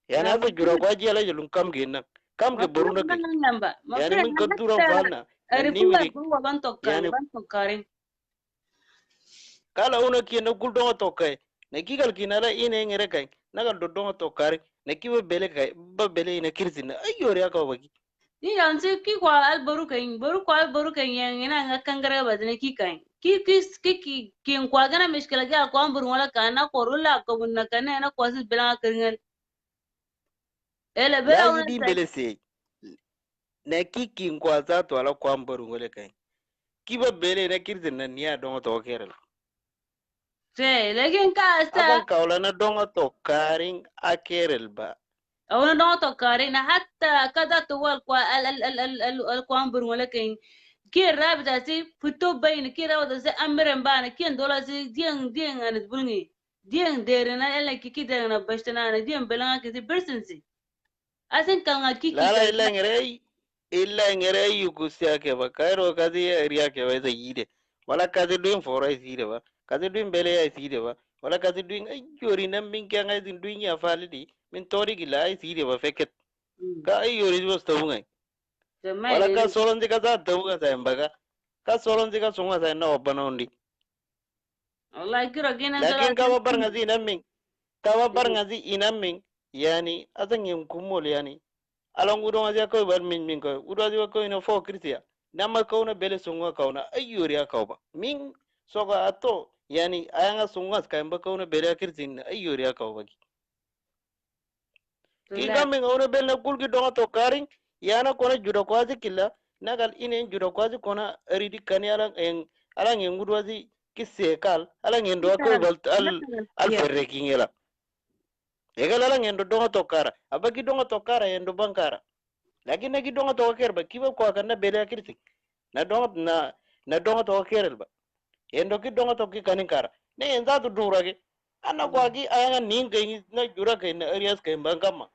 yani asa juda kwa ji ala jalung kam ge nan kam ge boru na kai yani min ka duran falna na nimiri yani kala una ki na gul donga to kai na ki gal ki na la ine ngere kai na gal do donga to kari na ki ba bele kai ba bele ina kirzi na ayo ya ka bagi ni yanzu ki kwa alboru kan yang ina nga kangara ba ne ki kan ki kwa gana mishkila ga kwa ambur wala kana korula ko bunna kana na kwa sis bela kringal ele bela ya una yi din sai bele se na ki kwa za to ala kwa ambaru ngole kai ki ba bele na kirzi na niya donga to kerel se lekin ka sa aban kaula na donga to karing a kerel ba awna donga to kare na hatta kada to wal kwa al kwa ambur wala kan ki rabda si fito bayin ki rabda si amiran bana ki dola si dien an bulngi dien dere na ele ki dere na bashtana na dien belanga ki bersensi asen kan kiki lala illa ngere yugu siya ke ba kairo kazi riya ke ba zai yide wala kazi duin fora iside ba kazi duin bele ya iside ba wala kazi duin ay yori nan min kyan ay din duin ya falidi min tori gila ay iside ba feket ka ay yori bos tabungai wala ka solon dika za tabunga sa embaga ka solon dika sunga sa na obana undi والله كده جينا لكن كوا برنازي نمين كوا برنازي إنمين يعني أظن يمكمول يعني along udon azia ko bar min ko udo azia ko ino fo kritia nama ko na bele sunga ko na ayuri ko ba min soga ato yani ayanga sunga ska mba ko na bele kritin ayuri ko ba ki gamme ngona bele kulgi do to karing yana ko na judo ko azi killa nagal ine judo ko azi ko na ridi kanyala en alang en udo azi kisekal alang en do ko bal al ferre kingela egal alang en do to kara abagi do to kara en do bankara lakini nagi donga to kerba kiba ko kana bele kirti na donga na donga to kerba endo ki donga to ki kanin kara ne enza to dura ge ana ko agi aya nin ke na jura ke na areas ke bangama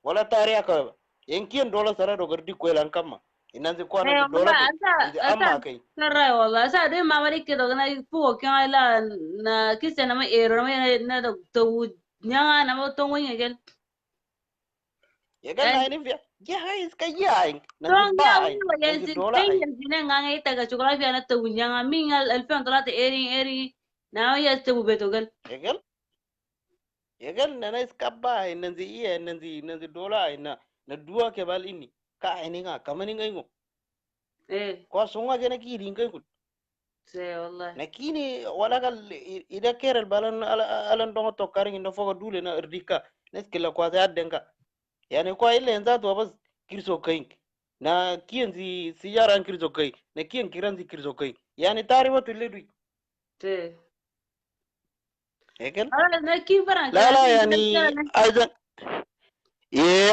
wala tariya ka en kien dola sara do gardi ko lan kama inanzi ko na dola ke inzi amma kai Sarai والله سا دي ما مريك كده أنا فوق كان لا نا كيس أنا ما إيرو ما نا تو نيا أنا ما تو وين يقول ya gal na ni via ya hay ska yain nanzi تون يا bai وين nanzi ينسي dola تين ai ينسي نعاني يتاعك شغلة في أنا تو نيا مين الفين طلعت إيري ناو يستوي بيتوغل ya gal na ska bai nanzi iya nanzi dola ai na dua ke bal ini ka ini nga kamani ngai ngo kwa sunga gena ki ringa kut سي والله lakini wala kal ida kerel balan alan dongo to karing no fogo dule na rdika neskila kwa za denka yani kwa ile enza to bas kirso kain na kienzi sijaran kirso kai na kien kiranzi kirso kai yani tari watu ledu سي ekel أنا كيف فرق la la yani aidan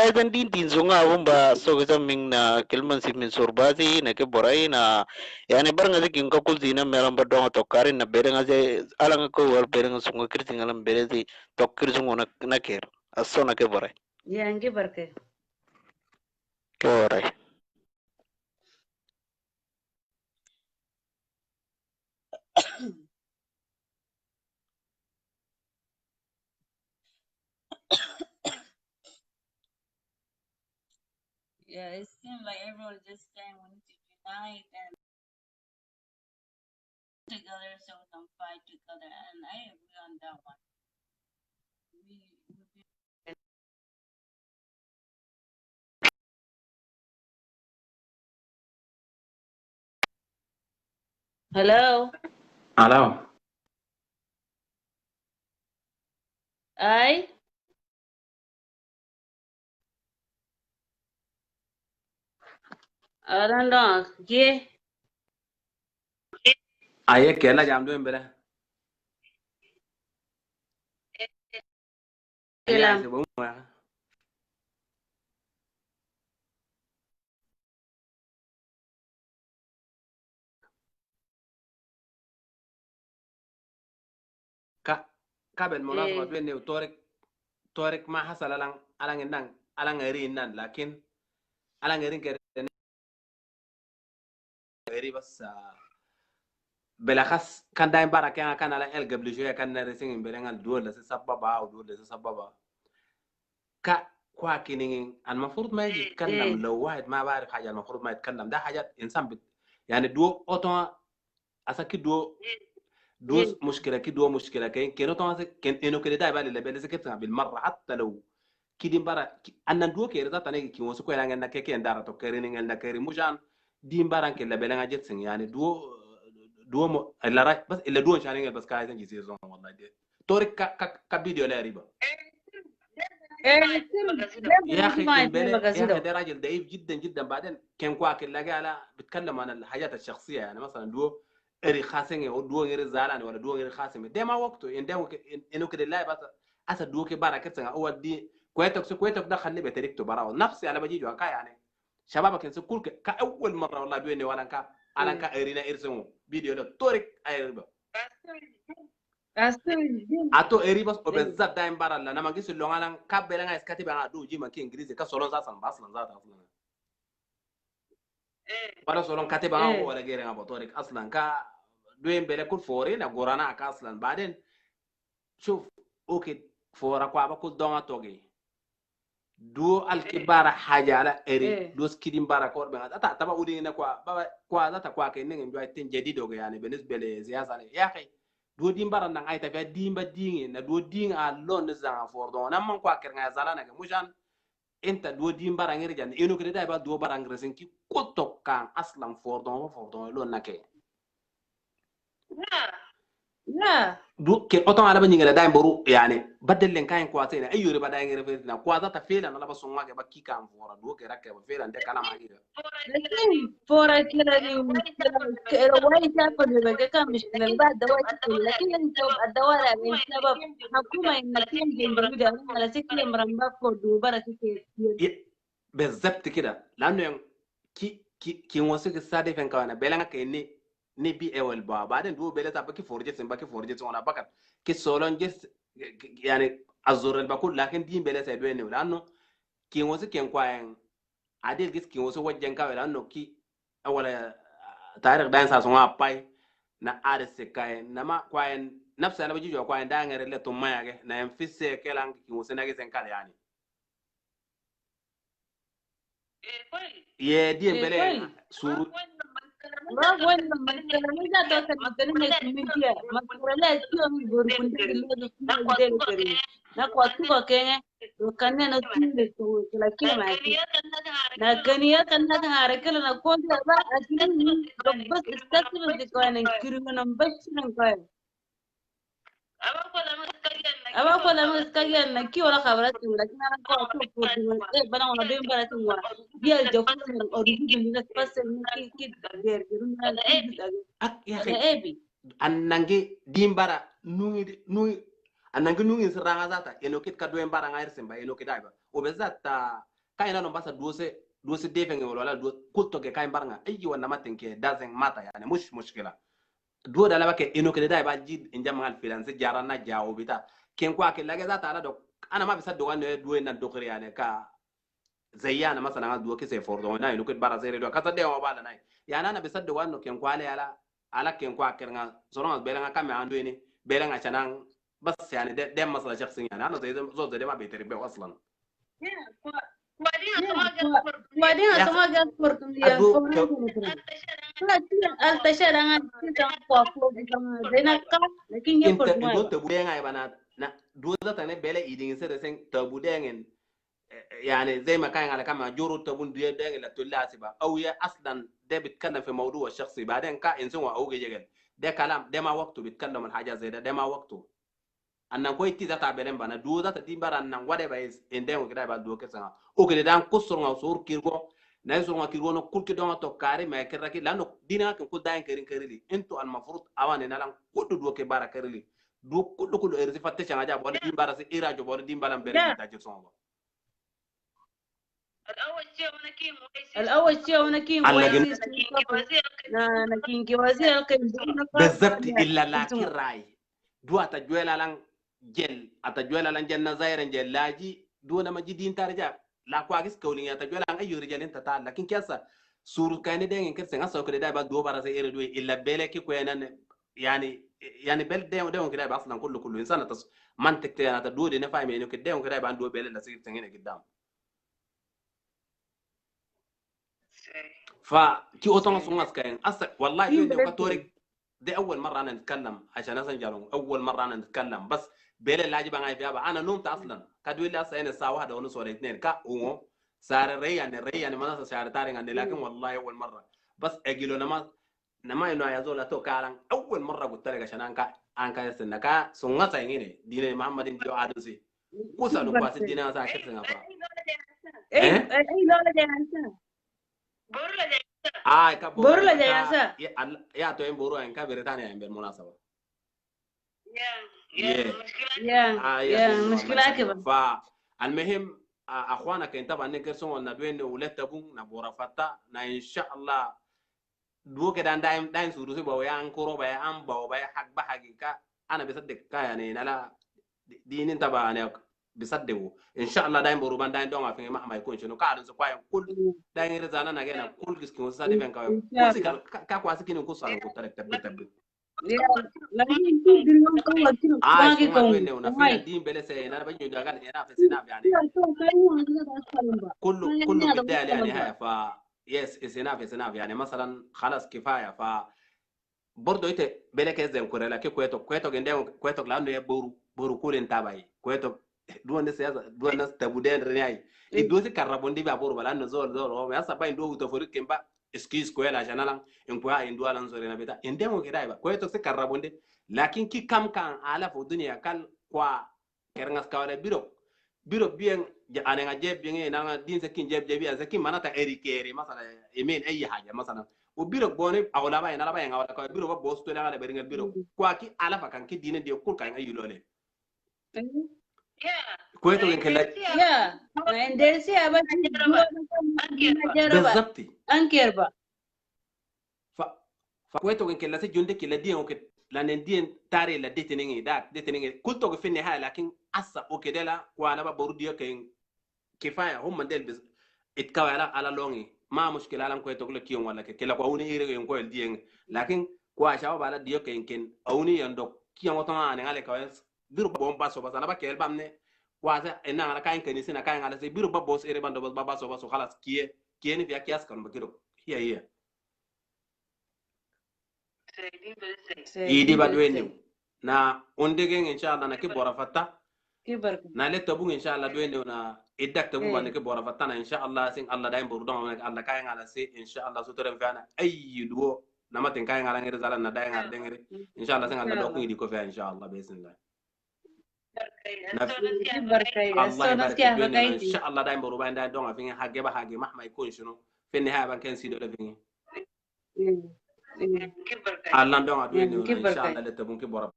aidan din tin zonga wumba so ga min na kelman simin sorbati na ke borai na yani bar nga kin ka kulti na meram ba donga to karin na bere nga je ala ko wal bere nga sunga kirti ngalam bere ti to kirsungo na ker aso na ke borai يعني كيف فرق ke borai Yeah, it seems like everyone just saying we need to unite and together so we can fight together, and I agree on that one. Hello. Hello. I don't know. Yeah. Aye, kela jam doing better. Anya Kelam. se bo mo. Ka ben munasaba doing ne torek ma hasal alang indang alang eri nan lakin alang eri ke eri bas belakhas kan daim bara kan ala el gabli shoya kan na resing berengal dole se sababa au dole se sababa ka kwa kinin المفروض ما يجي يتكلم لو واحد ما بعرف حاجه المفروض ما يتكلم ده حاجات انسان يعني دو اوتو اساكي دو مشكله كي دو مشكله كينو تو كين انو كده داي بالي لبل سكتنا بالمره حتى لو كيدي مبارا ان دو كيرتا تاني كي وسو كو لانغنا كي اندارا تو كيرين ngenda كيري مجان دي مباران كي لبل جيت سين يعني دو الا راي بس الا دو شانين بس كايزن جي سيزون والله دي تورك ka فيديو لا ريبا يا اخي يا اخي ده راجل ضعيف جدا جدا بعدين كان كواكل لقى على بيتكلم عن الحاجات الشخصيه يعني مثلا دو اري خاسنه او دو غير زعلان ولا دو غير خاسمه ده ما وقته انه كده لا بس اسد دو كي بارا كتسن اول دي كويتك ده خلي بتريكته براو نفسي على بجي جو كا يعني شبابك انسى كل كاول مره والله دويني ولا كا على كا ارينا ارسمو فيديو ده تورك ايربا ato eri bas obezat daim baralla na magisi longalan kabela nga eskati ba do jima ki ingirizi ka solon za san baslan za ta aslan bara solon kate ba ngo wala gere nga botorik aslan ka doyen bele kul fori na gorana ka aslan baden shuf okay fora kwa ba kul donga togi do alkibara haja ala eri do skidim bara ko be ata taba udi na kwa baba kwa za ta kwa ke ningen do ay tin jedido go yani benis bele siyasa ne ya kai do dimbara nang ay tafi dimba dingi na do ding a lon za fordon na man kwa ker nga zalana ga mushan inta do dimbara ngir jan eno kede da ba do barang resen ki kotok kan aslam fordon lon nake Yeah. do ke oton ala ba nyingala da mboru yani badel len kain kwa tena ayure ba da ngir fe na kwa ta fela na ba songa ke ba kika fora do ke rakke ba fela de kala ma gira لكن فورا كده كده واي تاكل يبقى كان مشكلة بعد دواء تاكل لكن انت الدواء يعني سبب حكومة انك تنجي بيودا على سكة مرمى فودو برا سكة بالظبط كده لانه ki wasu ke sade fen kawana belanga ke ni bi ewel ba baden do bele ta baki forje ona bakat ki solon jes yani azur ba kul lakin din bele sa do ne lanu ki wasu ken kwaen adil gis ki wasu wajjan ka lanu ki awala tarik dan sa songa pai na ade se kai na ma kwaen nafsa na bajijo kwaen da ngere le to mayage na emfise kelang ki wasu na gisen kale yani ye diem bele suru ما وين ما جات وقت مثلا كمية ما لا تيوم يقولون كل اللي في الدنيا كريم نقوى تبغى كينه وكان نتيجة تو لكن ما في لكن يا كان هذا كله نقول يا با أكيد بس استقبل ذكرنا كريم نبش نقول أبا كل ما استقبل نكى ولا خبرت لكن أنا قلت فوق إيه بنا ولا بين بنا تقول dia jauh من أريد من بس نكى كده كريم ya akhi annange dimbara nungi annange nungi siranga zata enokit ka doen bara ngair semba enokit aiba obezata kaina no basa dose defenge wala do kulto ke kain baranga ayi wonna matenke doesn't matter yani mushkila do da laba ke enokit dai ba jid injamal filanse jarana jawo bita ken kwa ke lage zata ala do ana ma bisa do wane do nan dokri yani ka zayyana masana do ke se fordo na enokit bara zere do kata de wa bala nai yana ana bisa do wanno ken kwale ala ken kwa keranga zoron belenga kame ando ni belenga chanang bas yani de masala shakhsi yani ana zai zo da ma bai tarbe aslan وبعدين أتما جات فرتم يا فوري لا تيجي التشهد أنا تيجي قافو زينا كا لكن inta يفرت ما do يبا tabu denga bana na do zata ne bele idin se sen tabu dengen يعني زي ما كان على كما جورو تبون دي دي لا تلاسي با او يا اصلا ده بيتكلم في موضوع شخصي بعدين كا انسان او جيجل ده كلام ده ما وقته بيتكلم عن حاجه زي ده ما وقته annan ko itti zata belen bana do zata dimbara nan wade ba ende ko kida ba do kesa o kede dan kusur nga sur kirgo na sur nga kirgo no kulki do to kare ma kiraki lano dina kan ko dan kerin kerili into al mafrut awane nalan kudu do ke bara kerili do kudu erzi fatte changa ja bo dimbara se ira jo bo dimbara bere لا kita jirson الأول شيء أنا كين allagin ويسي أنا كين كي وزير الكين بالضبط الا لكن راي دو اتجولا لان جل اتجولا لان جن زاير جل لاجي دون ما جدين ترجع لا كواغس كولين اتجولا ان ايو رجال انت تعال لكن كيسا سور كان دين كيس nga so كده با دو برا سي اردو الا بلك كو يعني بل دين كده با اصلا كله انسان منطق تي انا دو دي نفهم انه كده كده با دو بل لا سي تنين قدام فكي اوتون سونغاس كاين اصلا والله كين دو بلد كاتوريك دي اول مره انا نتكلم عشان اصلا جالون اول مره انا نتكلم بس بيل لاجي بقى فيها انا نمت اصلا كدوي لي اصلا انا ساعه واحده ونص ولا اثنين كا او صار ريان ما ناس شعر تارين عندي لكن والله اول مره بس اجيلو نما انه يا زول تو كارن اول مره قلت لك عشان انكا يسنكا سونغا سايني دين محمد ديو ادوسي كوسا كواس دينا سا كتسنا فا أي لا لا جانسا ka بورو لا ka جانسا ya to en boro en ka beretani en ber munasaba يا ya يا to Allah مشكلة yasalimu كبر fa almuhim akhwana kan taba ne gerson on na duende uleta bun na bora fata na insha Allah duo ke dan dain suru se bawa an koro ba an bawa ba hak ba hakika ana bisadde ka yani nala dinin taba ne bisadde insha Allah dain boru ban dain don afin ma mai ko chino ka adun so kwayan kul dain rezana na gena kul giskin sa de ben ka إن kul شاء sikal الله ka kwasi kinin ku saro ko tare tabbe يا لكن كل يوم كم كم ay باقي so ma كم duende una fela هاي din bele se na ba nyu daga ina fe sinaf yani لا تو كاين هذا أصلا با كله هذا بالدال يعني أصلا با هاي ف يس سناف يعني مثلا خلاص كفايه ف bordo ite bele ke zen kurela ke kweto gende kweto lando ya boru kulen tabai kweto duwande siyasa duwande tabuden renai e dosi karabondi ba boru balando zol o ya saba ndo uto fori kemba excuse ko la janalan en ko ay ndo alan zore na beta endemo ke daiba kweto se karabondi lakin ki kam kan ala fo dunia kal kwa kerengas kawale biro bien anenga jeb bien na din se kin jeb jebi se kin manata erikere masala emen ayi haja masala o biro bone awla ba ina la ba ngawla ko biro ba boss to la beringa biro kwa ki ala fa kan ki dine de kur kan ayi lole kweto gen kala Yeah, and they say about بالضبط Ankerba. fa kweto gen kala se jonde kala di o ke la nen dien tare la deteningi da deteningi kulto ko finne ha lakin assa o ke dela kwa la ba boru dio ken kifaya hum mandel bis itkawala ala longi ma mushkila alam kweto ko kiyon wala ke kala ko uni ire gen ko el dien lakin kwa shawa bala dio ken awuni yando kiyon wato ane ngale kawes biru bomba so basana ba kel bamne kwaza ena ngala kain kanisi na kain ngala se biru babos ere bando baba so baso khalas kie ni vya kias kan bakiro hiya idi badweni na ondegen inshallah na ke bora fatta na le tabu inshallah dweni na iddak tabu ba ne ke bora fatta na inshallah sin Allah dai buru don Allah kain ngala se inshallah so tore fana ayyidu na matin kain ngala ngere zalan na dai ngala dengere inshallah sin Allah dokun idi ko fa inshallah bismillah الله يبارك فينا ان شاء الله دايما ربان دايما دون فين حاجه بحاجه مهما يكون شنو في النهايه بان كان سيدو فين الله دون ادوين ان شاء الله لتبون كبر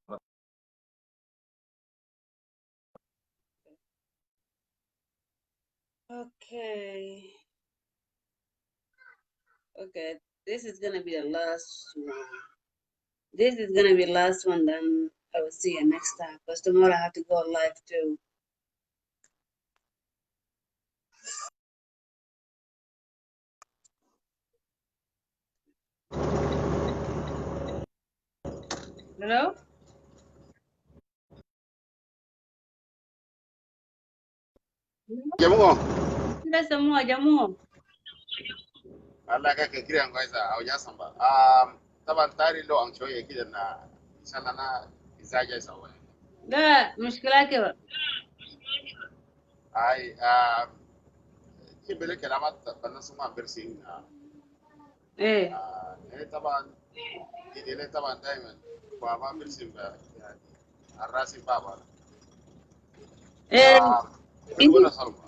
Okay, this is gonna be the last one. This is gonna be the last one, then I will see you next time. Because tomorrow I have to go live too. Hello? Jamu. Sila semua jamu. Allah ka kira an gaisa au ya samba. Taban tari lo an shoye kidan na inshallah na izaja sawa. لا مشكلة كده. Ai kibele kalamat banna suma bersin. ايه طبعا إلى طبعا دائما بابا برسم يعني الراسي بابا ايه بالولا صلبة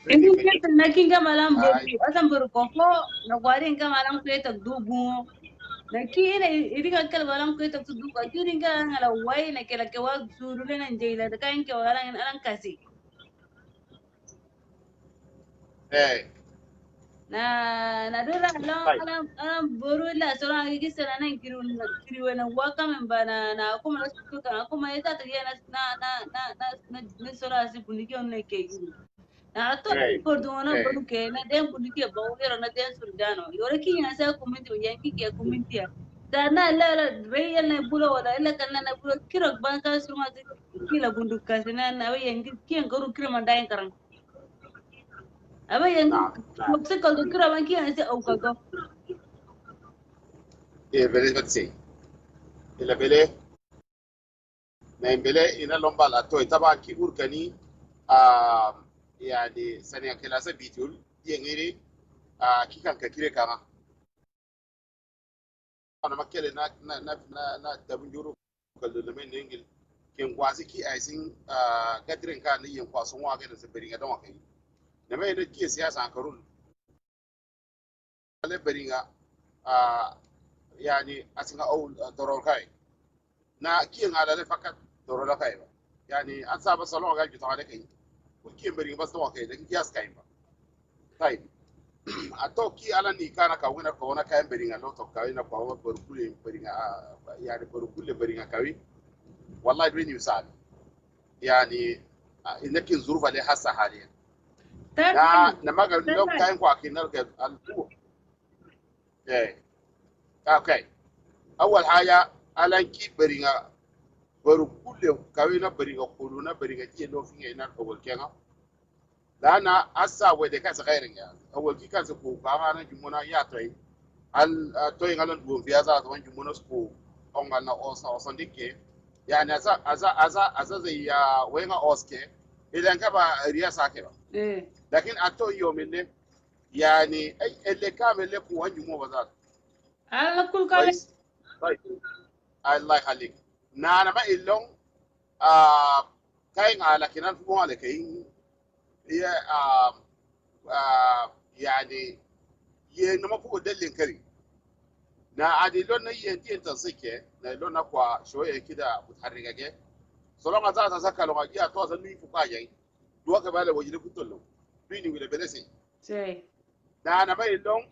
Ini kita nakin ka malam baru asam baru koko nagwarin ka malam ko ito dubu naki ini ka kal malam ko ito dubu kiri ka ngala wai na kila ke wag suru le nan jaila da kain ke wala an kasi na dora alam baru la so na gi sala nan kiri wana waka men bana na kuma na su ka kuma ita ta yana na so la si puniki on ne ke giri na to por do na baru ke na den puniki ba o yero na den surdano yore ki na sa kuminti yanki ke kuminti da na la real na bulo wala ila kan na bulo kiro ban ka su ma kila bundu kasi na we yanki kian garu kiro man dain karang aba yanki mokse kaldo kiro ban kian se au kaldo bele batsi ila bele na bele ina lomba la toy taba ki urkani yani sani akela sa bitul yengiri ki kan ka kire kama ana makele na tabunjuru kaldo na men ngil ken kwasi ki aisin gadrin ka ni yen kwaso wa ga da sabiri ga don kai na mai da ki siyasa karun ale beringa yani asinga au dorol kai na kiyan ala fakat dorol kai ba yani an saba salon ga juta da kai ko kiyan beringa bas da kai da kiyas kai ba tai ato ki ala ni kana ka wina ko na kai beringa no to kai na ko barkule beringa yani barkule beringa kai wallahi bin yusal yani inakin zurfa le hasa haliyan na maga lo kai ko akinar ga albu okay awal haya alan ki beringa baru kulle kawina beringa kuluna beringa ki no finga ina ko kenga lana asa wede ka khairin ya awal ki kan ko ba ma na jumuna ya tai al toy ngalan bu biaza to wanju monosco ongal na osondike yani asa zai ya wenga oske idan ka ba riya sake ba lakin ato yomine يعني اي اللي كامل لك وانجو مو بذات على كل كويس طيب الله يخليك نانا ما إلهم كاين على كنان فمو على كاين هي يعني ينما فوق دلين كري na adi lon na yenti enta sike na lon na kwa shoye kida mutharrika solonga za saka lo ngia to za nui fuka yayi duwa ka bale wajire kutollo bini wile belesi say na na mai lon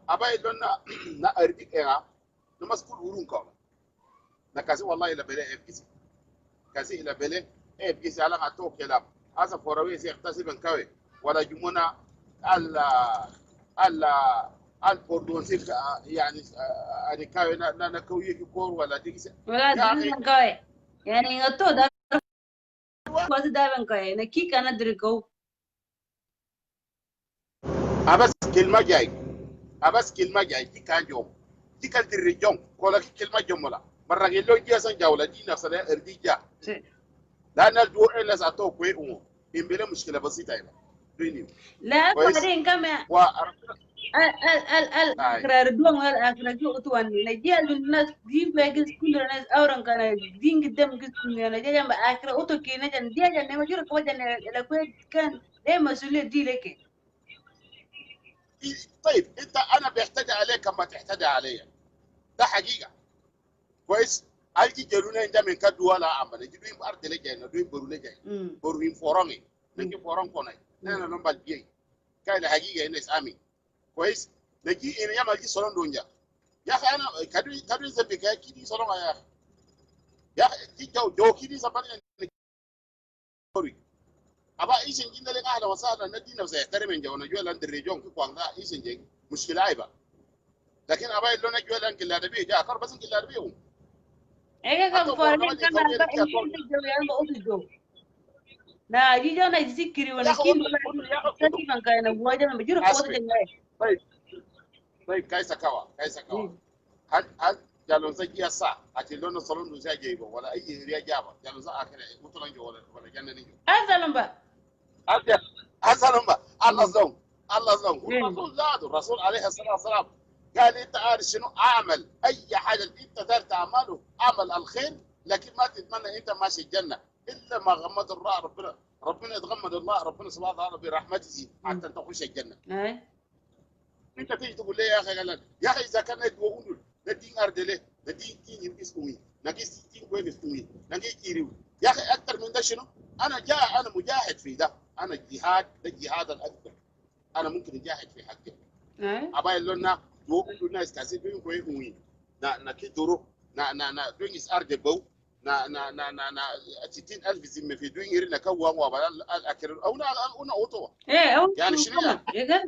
abai lon na ardi era na maskul urun ko na kasi wallahi la bele fkisi kasi ila bele fkisi ala ka to kelam asa forawe se ihtasiban kawe wala jumuna alla al pordon sik yani ani kawe na kawiye ki kor wala digise wala diban kawai yani ngato da wasu daban kawai na kika na dirgau abas kilma jay ki kan jom ki kan dirri jom ko la ki kilma jom la barrage lo jiya san jawla dina sala erdija la na do ela sa to ko e imbele mushkila basita ila dini la بعدين كما الأكرار دوم الأكرار جو أتوان نجيل الناس دين بيجس كل الناس أورن كان دين قدام قس كل الناس جاي ما أكرار أتو كي نجان دي جان ما جرى كوجان لكويت كان ده مسؤولية دي لك طيب انت انا بيحتاج عليك كما تحتاج علي ده حقيقه كويس alji jeluna inda men kaddu wala amba ne jidu ard le jay na do boru le jay boru in forongi nanki foron ko nay nana no bal biye kay la hagiga ina isami كويس نجي إن يوم أجي صلون دونجا يا أخي أنا كادو زبي كاي كيدي صلون يا أخي يا أخي جو كيدي زباني نوري أبا إيشن جينا لك أهلا وسهلا ندي نفسه يحترم من جوانا جوا لان الرجال كي قوانغا إيشن جي مشكلة عيبة لكن أبا اللون جوا لان كلا ربيه جا أكار بس كلا ربيهم إيه كم فارمين كم أبا إنجيل جو يان بأوتو جو na jijo na zikiri wana kindi sati banka na buwaja na bajuro kwa de ngai طيب كايسا كوا هل جالون زكي يسا أتلون صلون دوزا جيبه ولا أي ريا جابه جالون زا آخر مطلع جو ولا جنة نيجو أزلمبا أزلمبا الله زون والرسول زاد الرسول عليه الصلاة والسلام قال أنت عارف شنو أعمل أي حاجة أنت تقدر تعمله أعمل الخير لكن ما تتمنى أنت ماشي الجنة إلا ما غمض الله ربنا يتغمد الله ربنا سبحانه وتعالى برحمته حتى تخش الجنة انت تيجي تقول لي يا اخي قال يا اخي اذا كان يدوون ندين اردله ندين تين اسمي نقيس تين وين اسمي نقيس كيرو يا اخي اكثر من ده شنو انا مجاهد في ده انا جهاد ده جهاد الاكبر انا ممكن اجاهد في حقي ابا لنا دوون الناس كاسبين وين na kidoro na doing is ardebo na 60000 زي في دوين غير نكوا وبا الاكل او انا اوتو يعني شنو يعني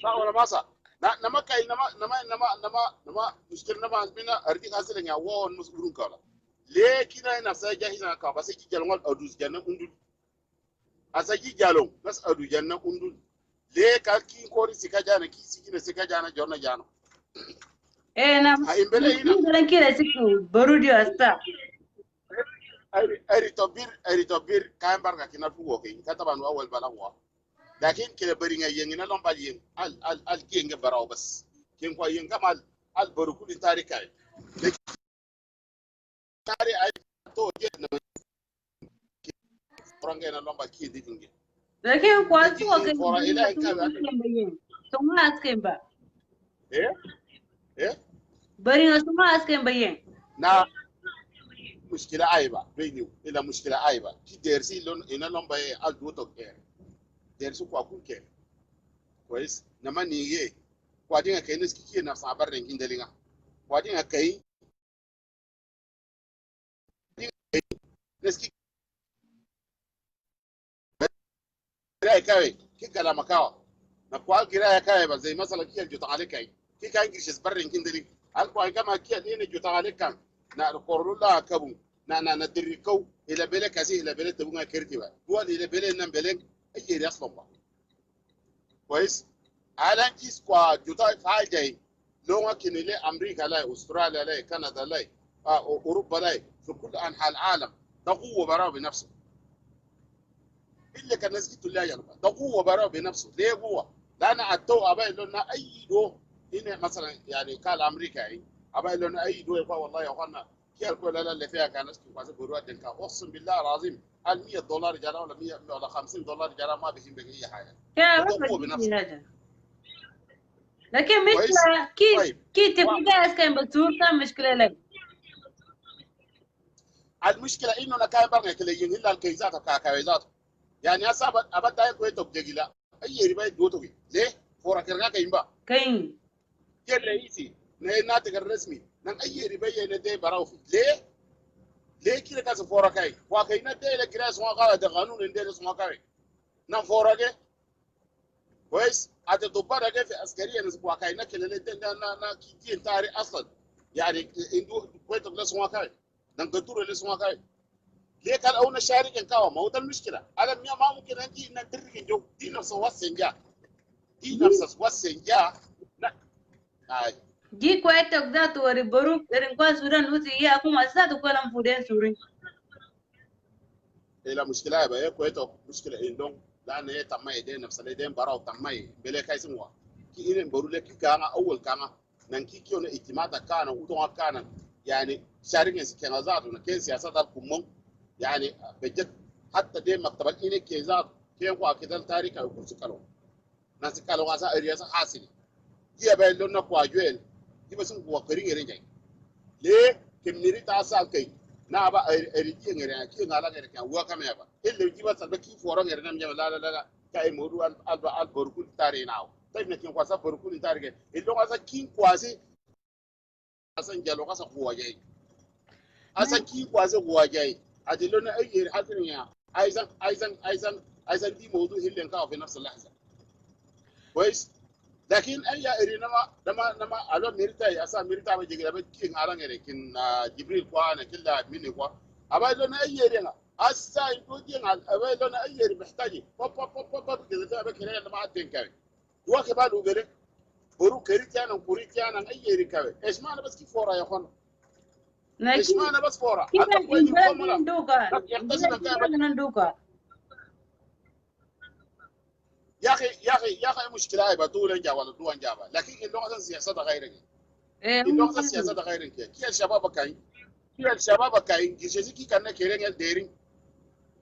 لا ولا ماسا نما كاي نما مشكل نما بينا اردي حاصل يا وون مسؤولون كلا لكن انا ساجا كا بس يجي جالون ادوس جنة اندول اساجي جالون بس ادو جنة اندول لك كي كوري سكاجانا كي سكينا سكاجانا جونا جانو نعم هنا كده سكو برودي استا اري تبير كان بركه كنا فوقي كتبان اول بلاوا لكن كده برينga yengina lombal yeng al kenge baraw bas ken ko yeng kamal al barukul tarika tari ay to jedna frange na lomba ki didinge lakini kwa tuwa ke tuma askemba bari na tuma askemba yen na mushkila aiba beni ila mushkila aiba ki dersi lon ina lomba al duto ke dersi kwa kuke كويس نما نيجي وادين كاي ناس كي نفس عبر رين دلينا وادين كاي ناس كي راي كاي كي كلام كاو نقوال كراي كاي بس زي مثلا كي جوت عليك كي كان انجلش بر رين دلي الكو كما كي دين جوت عليك كان نا قرلا كبو نا ندريكو الى بلك هذه الى بلك تبغى كرتي هو الى بلك نم بلك اي راسلم كويس alan kis kwa juta faje لو كن لي امريكا لا استراليا لا كندا لا اوروبا لا في كل انحاء العالم ده قوه براه بنفسه اللي كان ناس لا يلقى ده قوه براه بنفسه ليه قوه؟ لان التو ابي لنا اي دو هنا مثلا يعني قال امريكا اي ابي لنا اي دو يقول والله يا اخوانا كيف كل اللي فيها كان ناس كويس بيروح دنكا اقسم بالله العظيم ال $100 جرى ولا 100 ولا $50 جرى ما بيهم بأي حاجه ده قوه بنفسه لكن كويس مشكلة كي طيب كي تبقى اسكن بتور كان مشكلة لك المشكله انه انا كان بغي كل ينهل الكيزات كاكايزات يعني اسا ابدا كوي توك جيلا اي ريباي دوتوي ليه فورا كرغا كايمبا كاين كي رئيسي ناتج الرسمي نان اي ريباي ندي براوفي ليه كده كاس فورا كاي وكاي ندي لكراس ما قال ده قانون ندي اسمه كاي نان فورا كي كويس ادي دبارة في عسكريه نسبوا كاي نكل ندي نا كي تاري اصلا يعني اندو كوي توك اسمه كاي نان قدور اسمه كاي ليه كان أول شارك إن كوا ما هو ده المشكلة أنا ما ممكن أنتي ندرك جو دي نفس واسنجا دي نفس واسنجا لا هاي جي كويتك ذات وري بروك إرن كوا سوران نوتي يا أكو مسات وكلام فودين سوري إلى مشكلة بقى كويتو مشكلة إندون لأن هي تما يدين نفس اليدين براو تما بلا كاي سموا كي إن برولة كي كانا أول كانا نانكي كيون اجتماع كانا وتوما كانا يعني شارك إن سكان زاد ونكين سياسات الكمون يعني بجد حتى دي مكتبة إني كيزات كين قوا كده التاريخ أو كل سكالو ناس كالو غاسا أرياسا حاصل هي بين لنا قوا جوين دي بس قوا كرين رجعي ليه كم نريد تاسال كي نابا أريدي غيرنا كي نالا غيرنا هو كم يابا اللي جيبا سبكي فورا غيرنا مجمع لا كاي مودو al بركول تاري ناو طيب نكين قاسا بركول تاري اللي غاسا كين قاسي أسان جالو غاسا قوا جاي أسان كين قاسي قوا جاي أدلنا أي حاجة يا أيضا دي موضوع اللي نكاه في نفس اللحظة كويس لكن أي إرينا نما ألو ميرتا يا سا ميرتا بيجي لما كين على غيره كين جبريل قوانا كلا مني قوا أبى لنا أي إرينا أسا يقولين على أبى لنا أي إري محتاجي بوب كذا أبى كنا لما عدين كذا هو كبار وبرك برو كريتيانا وكوريتيانا أي إري كذا إيش ما أنا بس كيف فورا يا خون إيش ما أنا بس فورا أنت كويس الكملا يقتصد كذا ندوكا يا أخي مشكلة هاي بطول جا ولا دوان جابا لكن اللغة السياسة غيرك اللغة السياسة غيرك كي الشباب كاين جيسي كي كنا كيرين الديرين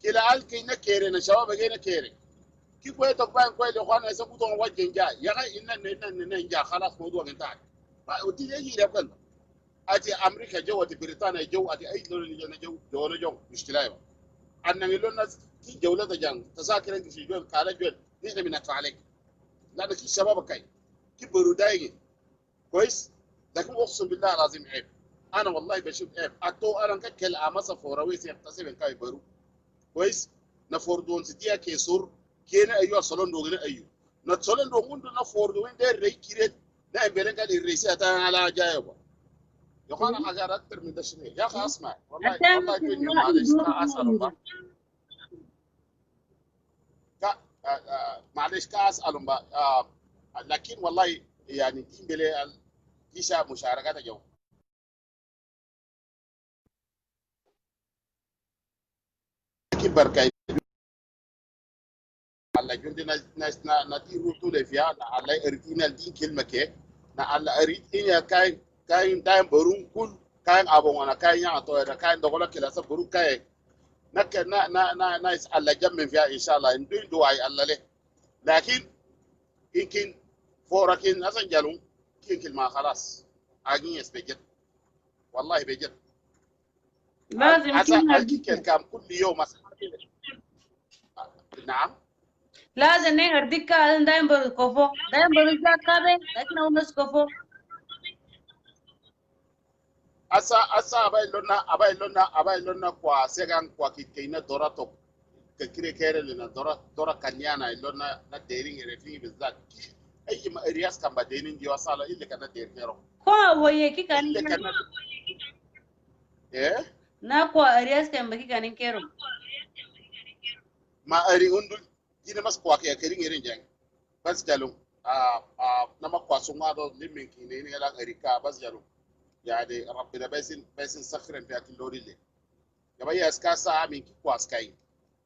كي لا كي نكيرين الشباب جينا كيرين كي كوي تقبان كوي لخوانا يسبوتون وجه جا يا أخي إن جا خلاص موضوع انتهى ودي يجي يبقى أتي أمريكا جو أتي بريطانيا جو أتي أي لون جو مشكلة هاي أن نقول الناس كي جولة جان تذاكر في جول كالا جول نحن بندفع عليك لأن كي الشباب كي برودايجي كويس لكن أقسم بالله العظيم عيب أنا والله بشوف عيب أتو أنا كل أماسة فورويس يحتسب كاي برو كويس نفوردون ستيا كيسور كينا أيوة صلون دوغنا أيوة نتصلون دوغون دو نفوردون ده ري كيرت نعم بينك الرئيسية تاعنا على جايبه يا أخي أنا حاجة أكتر من ده شنو يا أخي أسمع والله توني معلش أسأل معلش كاسالهم بقى لكن والله يعني دين بلي كيشا مشاركات جو لكن بركاي الله جندي ناس نتي روتو le فيها الله اريتينا دين كلمه كي الله اريتينا كاين دايم برون كل كاين ابو وانا كاين يا تو كاين دوغلا كلا سبرو كاين نك نا ناس الله جمع فيها ان شاء الله ندين دعاء الله له لكن يمكن فوركين أصلا جالون يمكن ما خلاص عاجين بجد والله بجد لازم كل كام كل يوم نعم لازم نهر ديكا دايم بالكفو دايم بالرجال كذا لكن هو نص كفو asa abai lona kwa segan kwa kiteina dora to kakire kere lena dora kanyana lona na dering refi bizat اي ما رياس كان بعدين جوا صاله اللي كان دير كيرو هو يكي كان اللي كان ايه ناكو ارياس كان بكي كان كيرو ما اري اندل دينا مس كوا كي كرين يرين جان بس قالوا nama kwasuma do limin ki ne ne la erika bas jalo yani rabbina basin sakhren bi atilori le gaba ya ska sa min ki kwas kai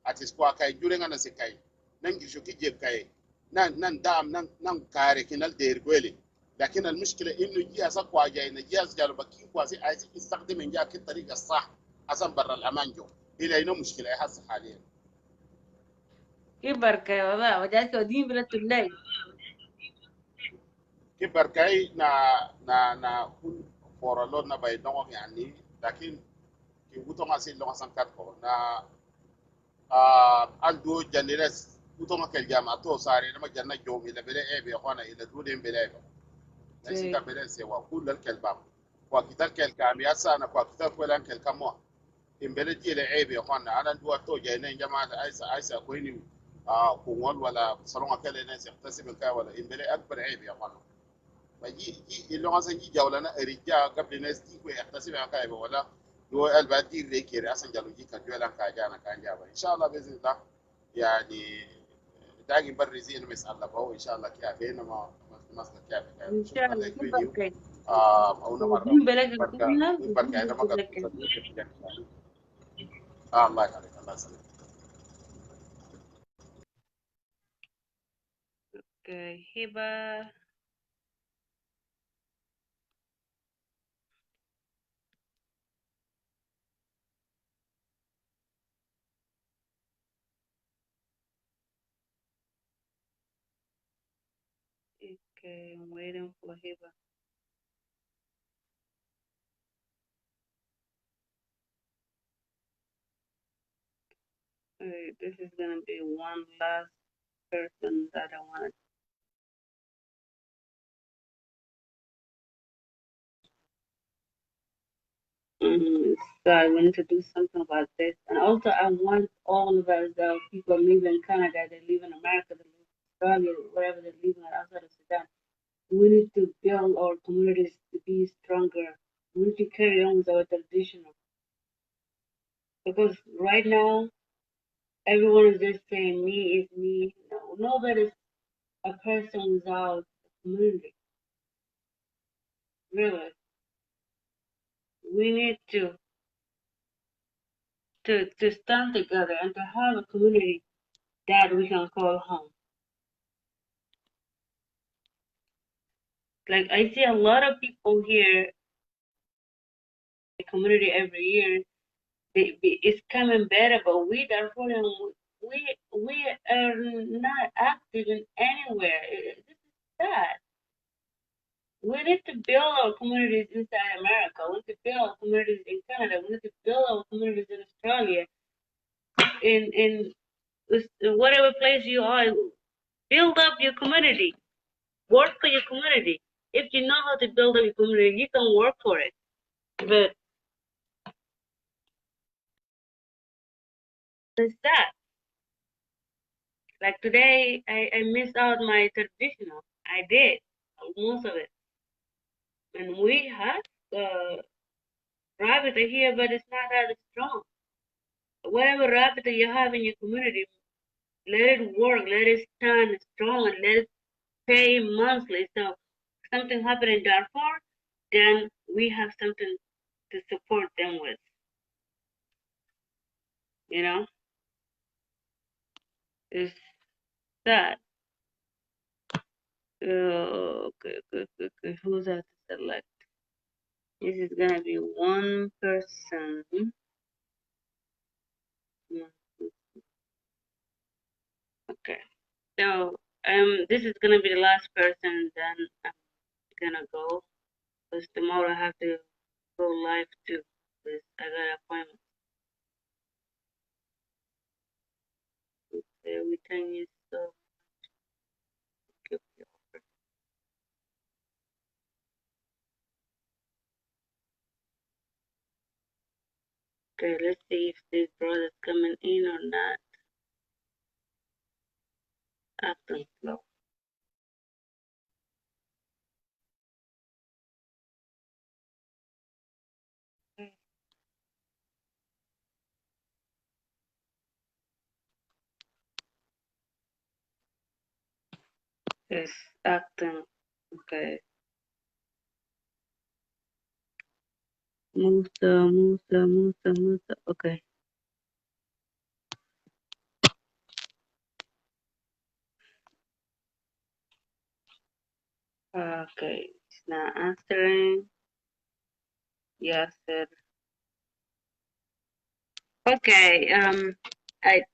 atis kwa kai jure ngana se kai nan gi shoki je kai nan dam nan kare kinal der gwele لكن المشكله انه جهاز اقوى جاي جهاز قالوا بكين كواسي عايز يستخدم جاك الطريقه الصح عشان برا الامان جو الى انه مشكله هسه حاليا كبر كي والله وجاتك ودين بلا تلاي كبر كاي na kun foralo na bay dongo yani lakin ki wuto ma sin dongo san katko na aldo janires wuto ma kel jama to sare na janna jomi la bele ebe khona ila duden bele ebe nasi ka bele se wa kulal kelbam wa kital kel kam ya sana kwa kital kwelan kel kamo imbele jile ebe khona ana duwa to jayne jama aisa ko ni ko wal wala salon kele ne se tasib ka wala imbele akbar ebe khona فجي اللي مثلا جي جولنا رجع قبل ناس تيجي يحتسب عن كايبه ولا هو البادي ريكير اصلا جالو جي كان جولا كاجانا كان جابا ان شاء الله باذن الله يعني داقي برزي انه مسال الله ان شاء الله كيف ما مسألة كيف ان شاء شكرا الله لك كبر فيديو كي او مره ودين بلا بركه كنا بركه ودين اذا ما بلا قد كنا الله يخليك الله يسلمك اوكي هبة okay I'm waiting for Heba. Alright, this is gonna be one last person that I want. So I wanted to do something about this, and also I want all of us, people live in Canada, they live in America, they live in Australia, wherever they're living outside of Sudan. We need to build our communities to be stronger. We need to carry on with our tradition, because right now everyone is just saying me is me. No, nobody's a person without a community. Really, we need to stand together and to have a community that we can call home. Like I see a lot of people here, the community every year, it's coming better, but we Darfurian, we are not active in anywhere. This is sad. We need to build our communities inside America. We need to build our communities in Canada. We need to build our communities in Australia. In whatever place you are, build up your community. Work for your community. If you know how to build up your community, you can work for it. But it's sad. Like today, I missed out my traditional. I did most of it, and we have rabbit here, but it's not that strong. Whatever rabbit you have in your community, let it work, let it stand strong, and let it pay monthly. So something happened in Darfur, then we have something to support them with. You know, it's that. Okay. Who's that to select? This is gonna be one person. Okay. So this is gonna be the last person. Then I'm gonna go because tomorrow I have to go live too. Because I got an appointment. Everything is so. Okay, let's see if this brother's coming in or not. Acting slow. It's acting. Okay. Musa. Okay. Okay. It's not answering. Yes, sir. Okay.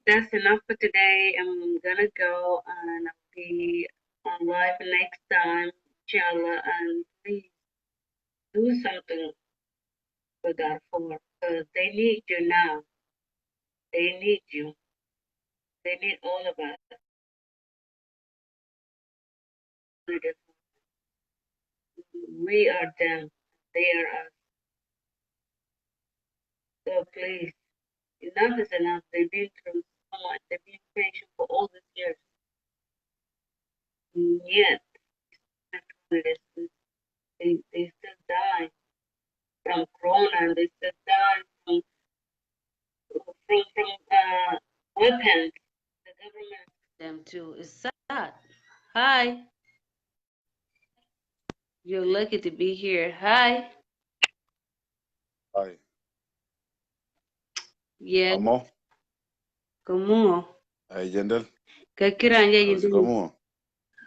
That's enough for today. I'm gonna go and I'll be on live next time, inshallah. And please do something for Darfur because they need you now. They need you. They need all of us. We are them. They are us. So please, enough is enough. They've been through so much. They've been patient for all these years. And yet, they still die from corona. And they still die from weapons. The government them too. It's sad. Hi. You're lucky to be here. Hi. Hi. Yeah. Amo. Kamu. Ay jendel. Kakira anja Asi yindi. kamu.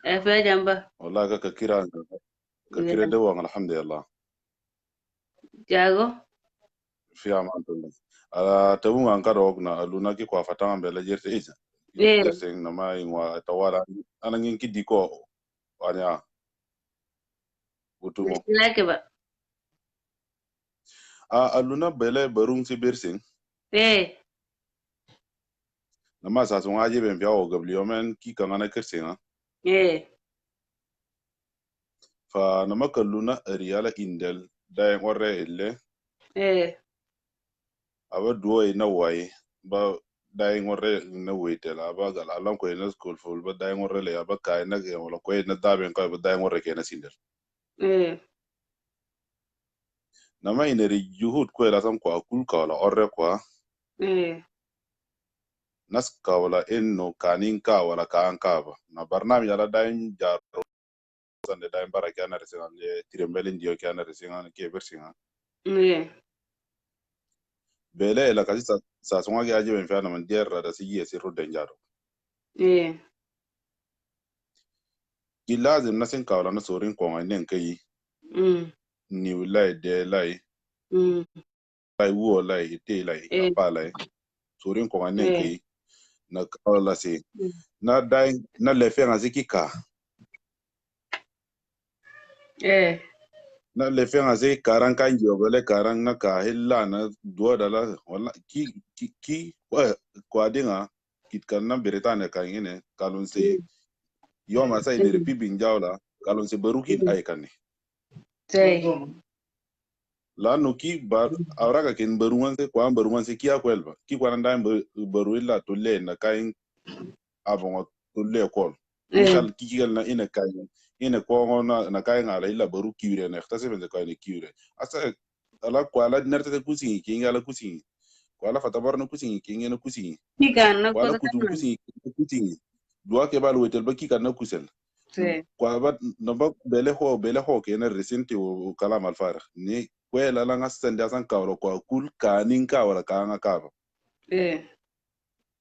Efe jamba. Wallahi kakira de wang alhamdulillah. Jago. Fi aman. Ala tabu nganga na luna ki kwa fatanga mbele jerte isa. Yeah. Jerte na mai ngwa tawala ana nginki diko anya utumo. Like ba. Aluna bele barung si bersing. Eh. Nama sa sunga je ben biao gabliomen ki kangana kersinga. Eh. Fa nama kaluna riala indel da ngore ille. Eh. Aba duo na wai ba dai ngore na wete la ba gal alon ko na school full ba dai ngore le ba kai na ge wala ko na daben ko ba dai ngore ke na sindel na mai ne ri juhud ko la sam ko akul ka wala orre ko nas ka wala enno kanin ka wala ka an ka ba na barnam ya la dai jaro sande dai baraka na resan le tirembelin dio ke na resan ke bersinga bele la kasi sa songa ge aje ben fa na man der da si yesi rodden jaro ki lazim na sen ka wala na sorin ko nganen kai ni ulai de lai lai wo lai te lai apa lai sorin ko nganen kai na kala se na dai na lefe nga zikika na lefe nga zi karang kan jobele karang na ka hilla na duwa dala wala ki kwa dinga kit kan na beretane kan ine kalon se yoma sai ne pibin jawla kalon se barukin ay kan la no ki bar awraga ken baruwan se kiya kwelba ki kwa ndai baru illa to le na kain avon to le kol misal kigal na ina kain ina ko na kain ala illa baru kiure na xtase ben ko ina kiure asa ala ko ala nerte kusingi ki ngala kusingi ko ala fatabar no kusingi ki ngena kusingi ko ala kutum kusingi duwa ke bal wetel ba ki kan na kusel ko ba no ba bele ho ke na resente o kala mal far ni ko la la ngasende asan kawro ko kul kanin kawra ka nga ka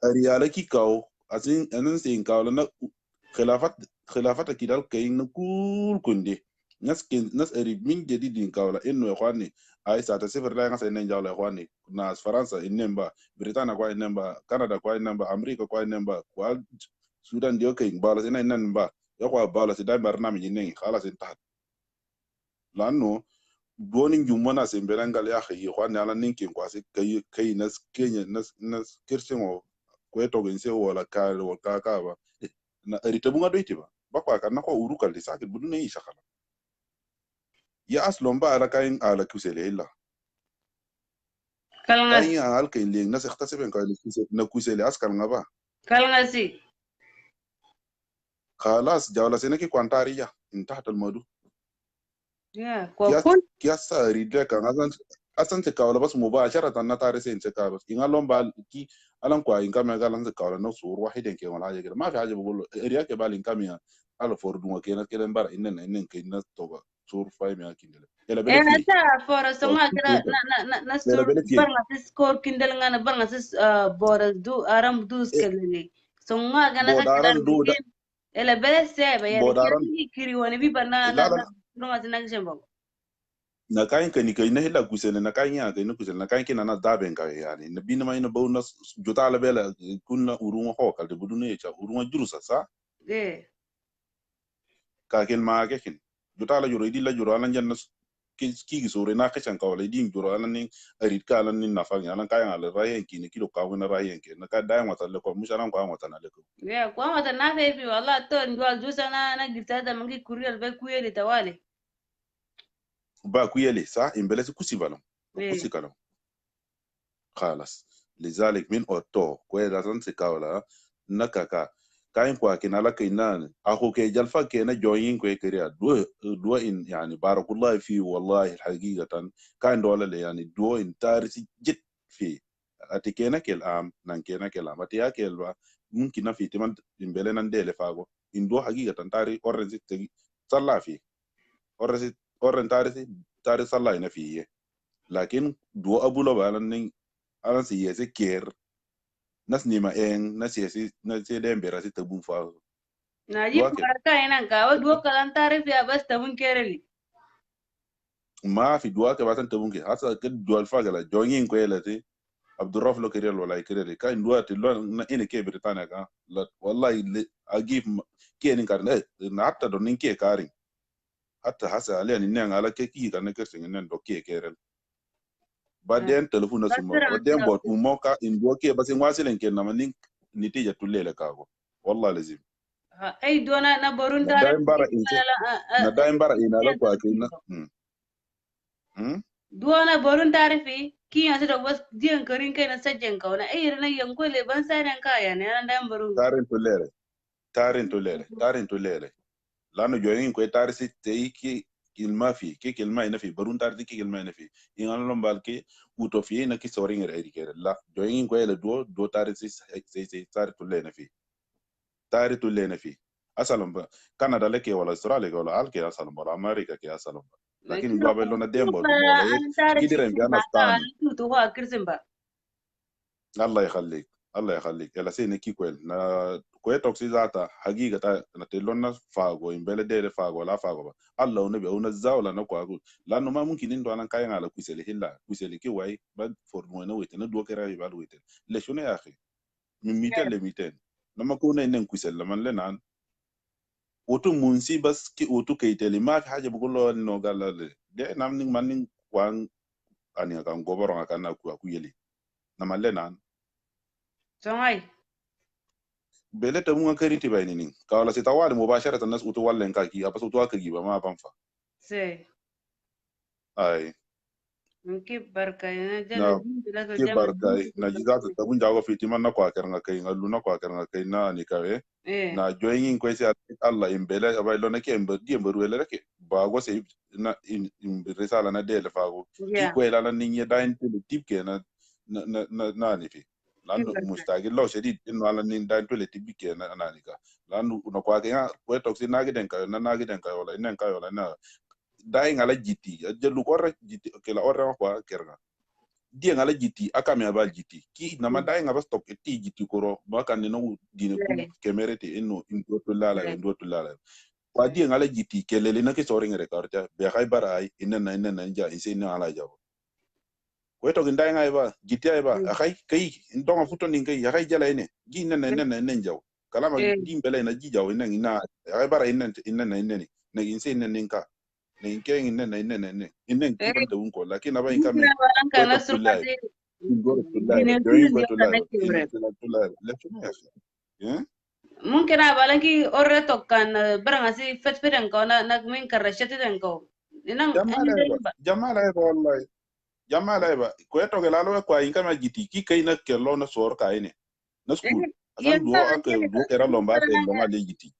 ari ala ki kaw asin anan sin kawla na khilafat kidal kayin na kul kunde nas ari min jadi din kawla inno khwani ay sa ta sifar la ngasa nen jawla khwani na faransa inemba britana kwa inemba canada kwa inemba america kwa inemba kwa sudan dio kayin bala sina nan ba ya kwa bala si dai barnami nen khalas intahat lanu doni jumana se berangal ya khi khwani ala ninkin kwa si kay nas kenya nas kirsingo ko to gen se wala ka ba na rita bunga doiti ba kwa kana ko uruka li sakit budu ne isha khala ya aslon ba ala kain ala kusele illa kain ya al kain li nas ikhtaseben ka na kusele askal ngaba kalngasi khalas jawla seneki kwantariya intahat al madu kwa kun kiasa rida kan asan se kawla bas mubasharatan na tare se inse kabas ingalon ba ki alan kwa inka me galan se kawla no sur wahiden ke wala haja ma fi haja bugul riya ke bal inka miya ala for dunga kena kelen bara innen kena toba sur fay mi akindele ela bele fi Ata for songa kira na ela sur bele fi barnga sis kor kindel ngana barnga sis boras du aram dus kelele songa gana ka kidar bodaran do da bikin ela bele seba yani bodaran kiri kiri wani bi bana la na la songa sinak jembo na kain kani kai na hila kusene na kain ya kai na kusene na kain kina na daben ka yani na bina mai na bonus jota la bela kunna urunga ho kal de budune cha urunga jurusa sa ka ken ma ke kin jota la juro di la juro alan janna ki sore na ka chan ka wala din juro alan ni arit ka alan ni na fa alan kain ala rayen ki kilo ka wona rayen ke na ka dai mata le ko musharan ko mata na le ko kwa mata na fe fi wala to ndwal jusa na gifta da mangi kuriyal be kuyeli tawali ba kuyele sa imbele kusi balon kusi kalam خلاص لذلك من اوتو كوي دازن سيكاولا نكاكا كاين كوا كنا لكينان اخو كي جلفا كينا جوين كوي كريا دو ان يعني بارك الله فيه والله الحقيقه كاين دولا يعني دو ان تارسي جت في اتكينا كل ام نانكينا كلام اتيا كلوا ممكن في تمن بمبلنا نديل فاغو ان دو حقيقه تاري اورنزي تي صلى في اورن تاري صلى هنا فيه لكن دو ابو لو بالن alan si yese ker nas ni ma eng nas yesi na se dem bera si tabun fa na ji fara ka ina ka wa duwa kalan tarif ya bas tabun kereli ma fi duwa ke batan tabun ke hasa ke dual fa gala jongin ko elati abdurraf lo kerel wala kerel ka duwa ti lo na ene ke britania ka la wallahi agif ke ni karne na hatta don nin ke karin hatta hasa ale ni nan ala ke ki kan ke sin nan do ke kerel baden telefon na suma baden bot mo ka in do ke basin wasilen ke na manin nitija tulele ka go wallahi lazim ay dona na borun na tarif daim bara inse na daim bara ina la kwa kina duwana borun tarifi ki yanzu da bas diyan karin kai na sajjan kauna ay na yanko le ban sanan kaya ne nan dan borun tarin to lele lano joyin ko tarisi tei ki kilma fi ki kilma ina fi barun tarisi ki kilma ina fi in an lombal ki uto fi na ki sorin re ri kere la joyin ko ele do tarisi sei tari to lele fi tari to lele fi asalom ba canada le ke wala australia wala al ke asalom wala america ke asalom lakin do abello na dembo mo la gidiren bi anastani to wa kirsimba Allah yakhallik Allah yakhallik ela sene ki kwel na ko toksi zata hagiga ta na telonna fago imbele dele fago la fago ba Allah unabi una zawla na kwa lanu ma mumkin ndo anan kayan ala kusele hilla kusele ki wai ba for mo na wete na do kera ba wete le shune ya akhi min miten le miten na ma ko na nen kusele man le nan otu munsi bas ki otu kayteli ma haja bugulo no galale de nam ning man ning wan ani kan goboro kan na ku yeli na man le nan songai bele ta munga kariti bayni nin kawala si tawali mubasharatan nas utu wallen kaki apa utu akagi ba ma banfa se ay mki barka na jana na din da ka ke jama barkai na jizata tabun jago fiti man na kwa keranga kai ngalu na kwa keranga kai na ni kawe na joyin ko si Allah imbele abay lo na ke imbe di imbe ruele ke ba go se na in risala na dele fago ki ko ela na ninye dain te tip ke na ni fi lanu mustagil lo shedid in wala nin dain to le tibi ke na ni ka lanu no kwa ke ko toksi na giden ka na giden ka wala inen ka wala na dai ngala jiti jelu ko rek jiti ke la orra kwa keranga dia ngala jiti akame abal jiti ki na madai ngaba stop eti jiti koro baka ne no dine kul kemerete eno into to lala endo to lala wa dia ngala jiti kelele na ke sori ngere karta be hay barai inna nja ise na ala jabo ko to ndai ngai ba jiti ay ba akhay kai ndonga futo ni kai akhay jala ene gi inna jaw kalama di bele na ji jaw ina hay barai inna ne inse inna ninka ne inke inna kiban da unko lakin aba inka me ko to tulai mungkin abalangi orre tokkan barangasi fetfeden ko na min karasheten ko inang jamala eba wallahi jamala eba ko eto ke lalo ko inka ma jiti ki kai na ke lo na sor ka ine na school asan duo ake duo era lomba te longa le jiti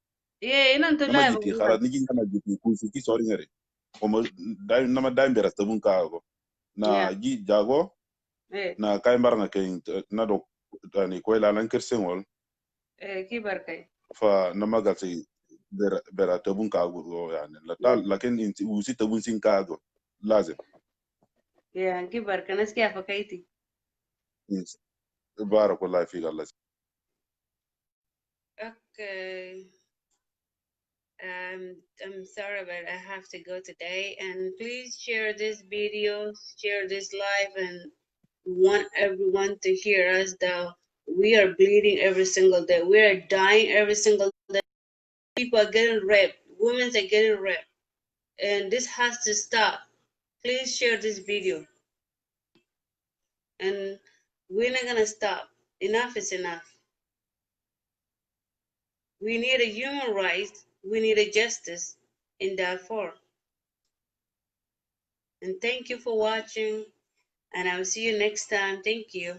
inan to nama la jiti khara ni jinga na jiti ku si ki sor ngere o mo dai nama dai bera tabun ka go na ji jago na kai mbar na kai na do tani ko la nan kersengol ki barkay fa na magasi bera tabun kago yani lakin inti usi tabun sin kago lazim Yeah, kibar kanas kya fakaiti. barakallahu fik Allah. Okay. I'm sorry, but I have to go today. And please share this video, share this live, and we want everyone to hear us that we are bleeding every single day. We are dying every single day. People are getting raped. Women are getting raped. And this has to stop. Please share this video. And we're not gonna stop. Enough is enough. We need a human rights. We need a justice in Darfur. And thank you for watching. And I will see you next time. Thank you.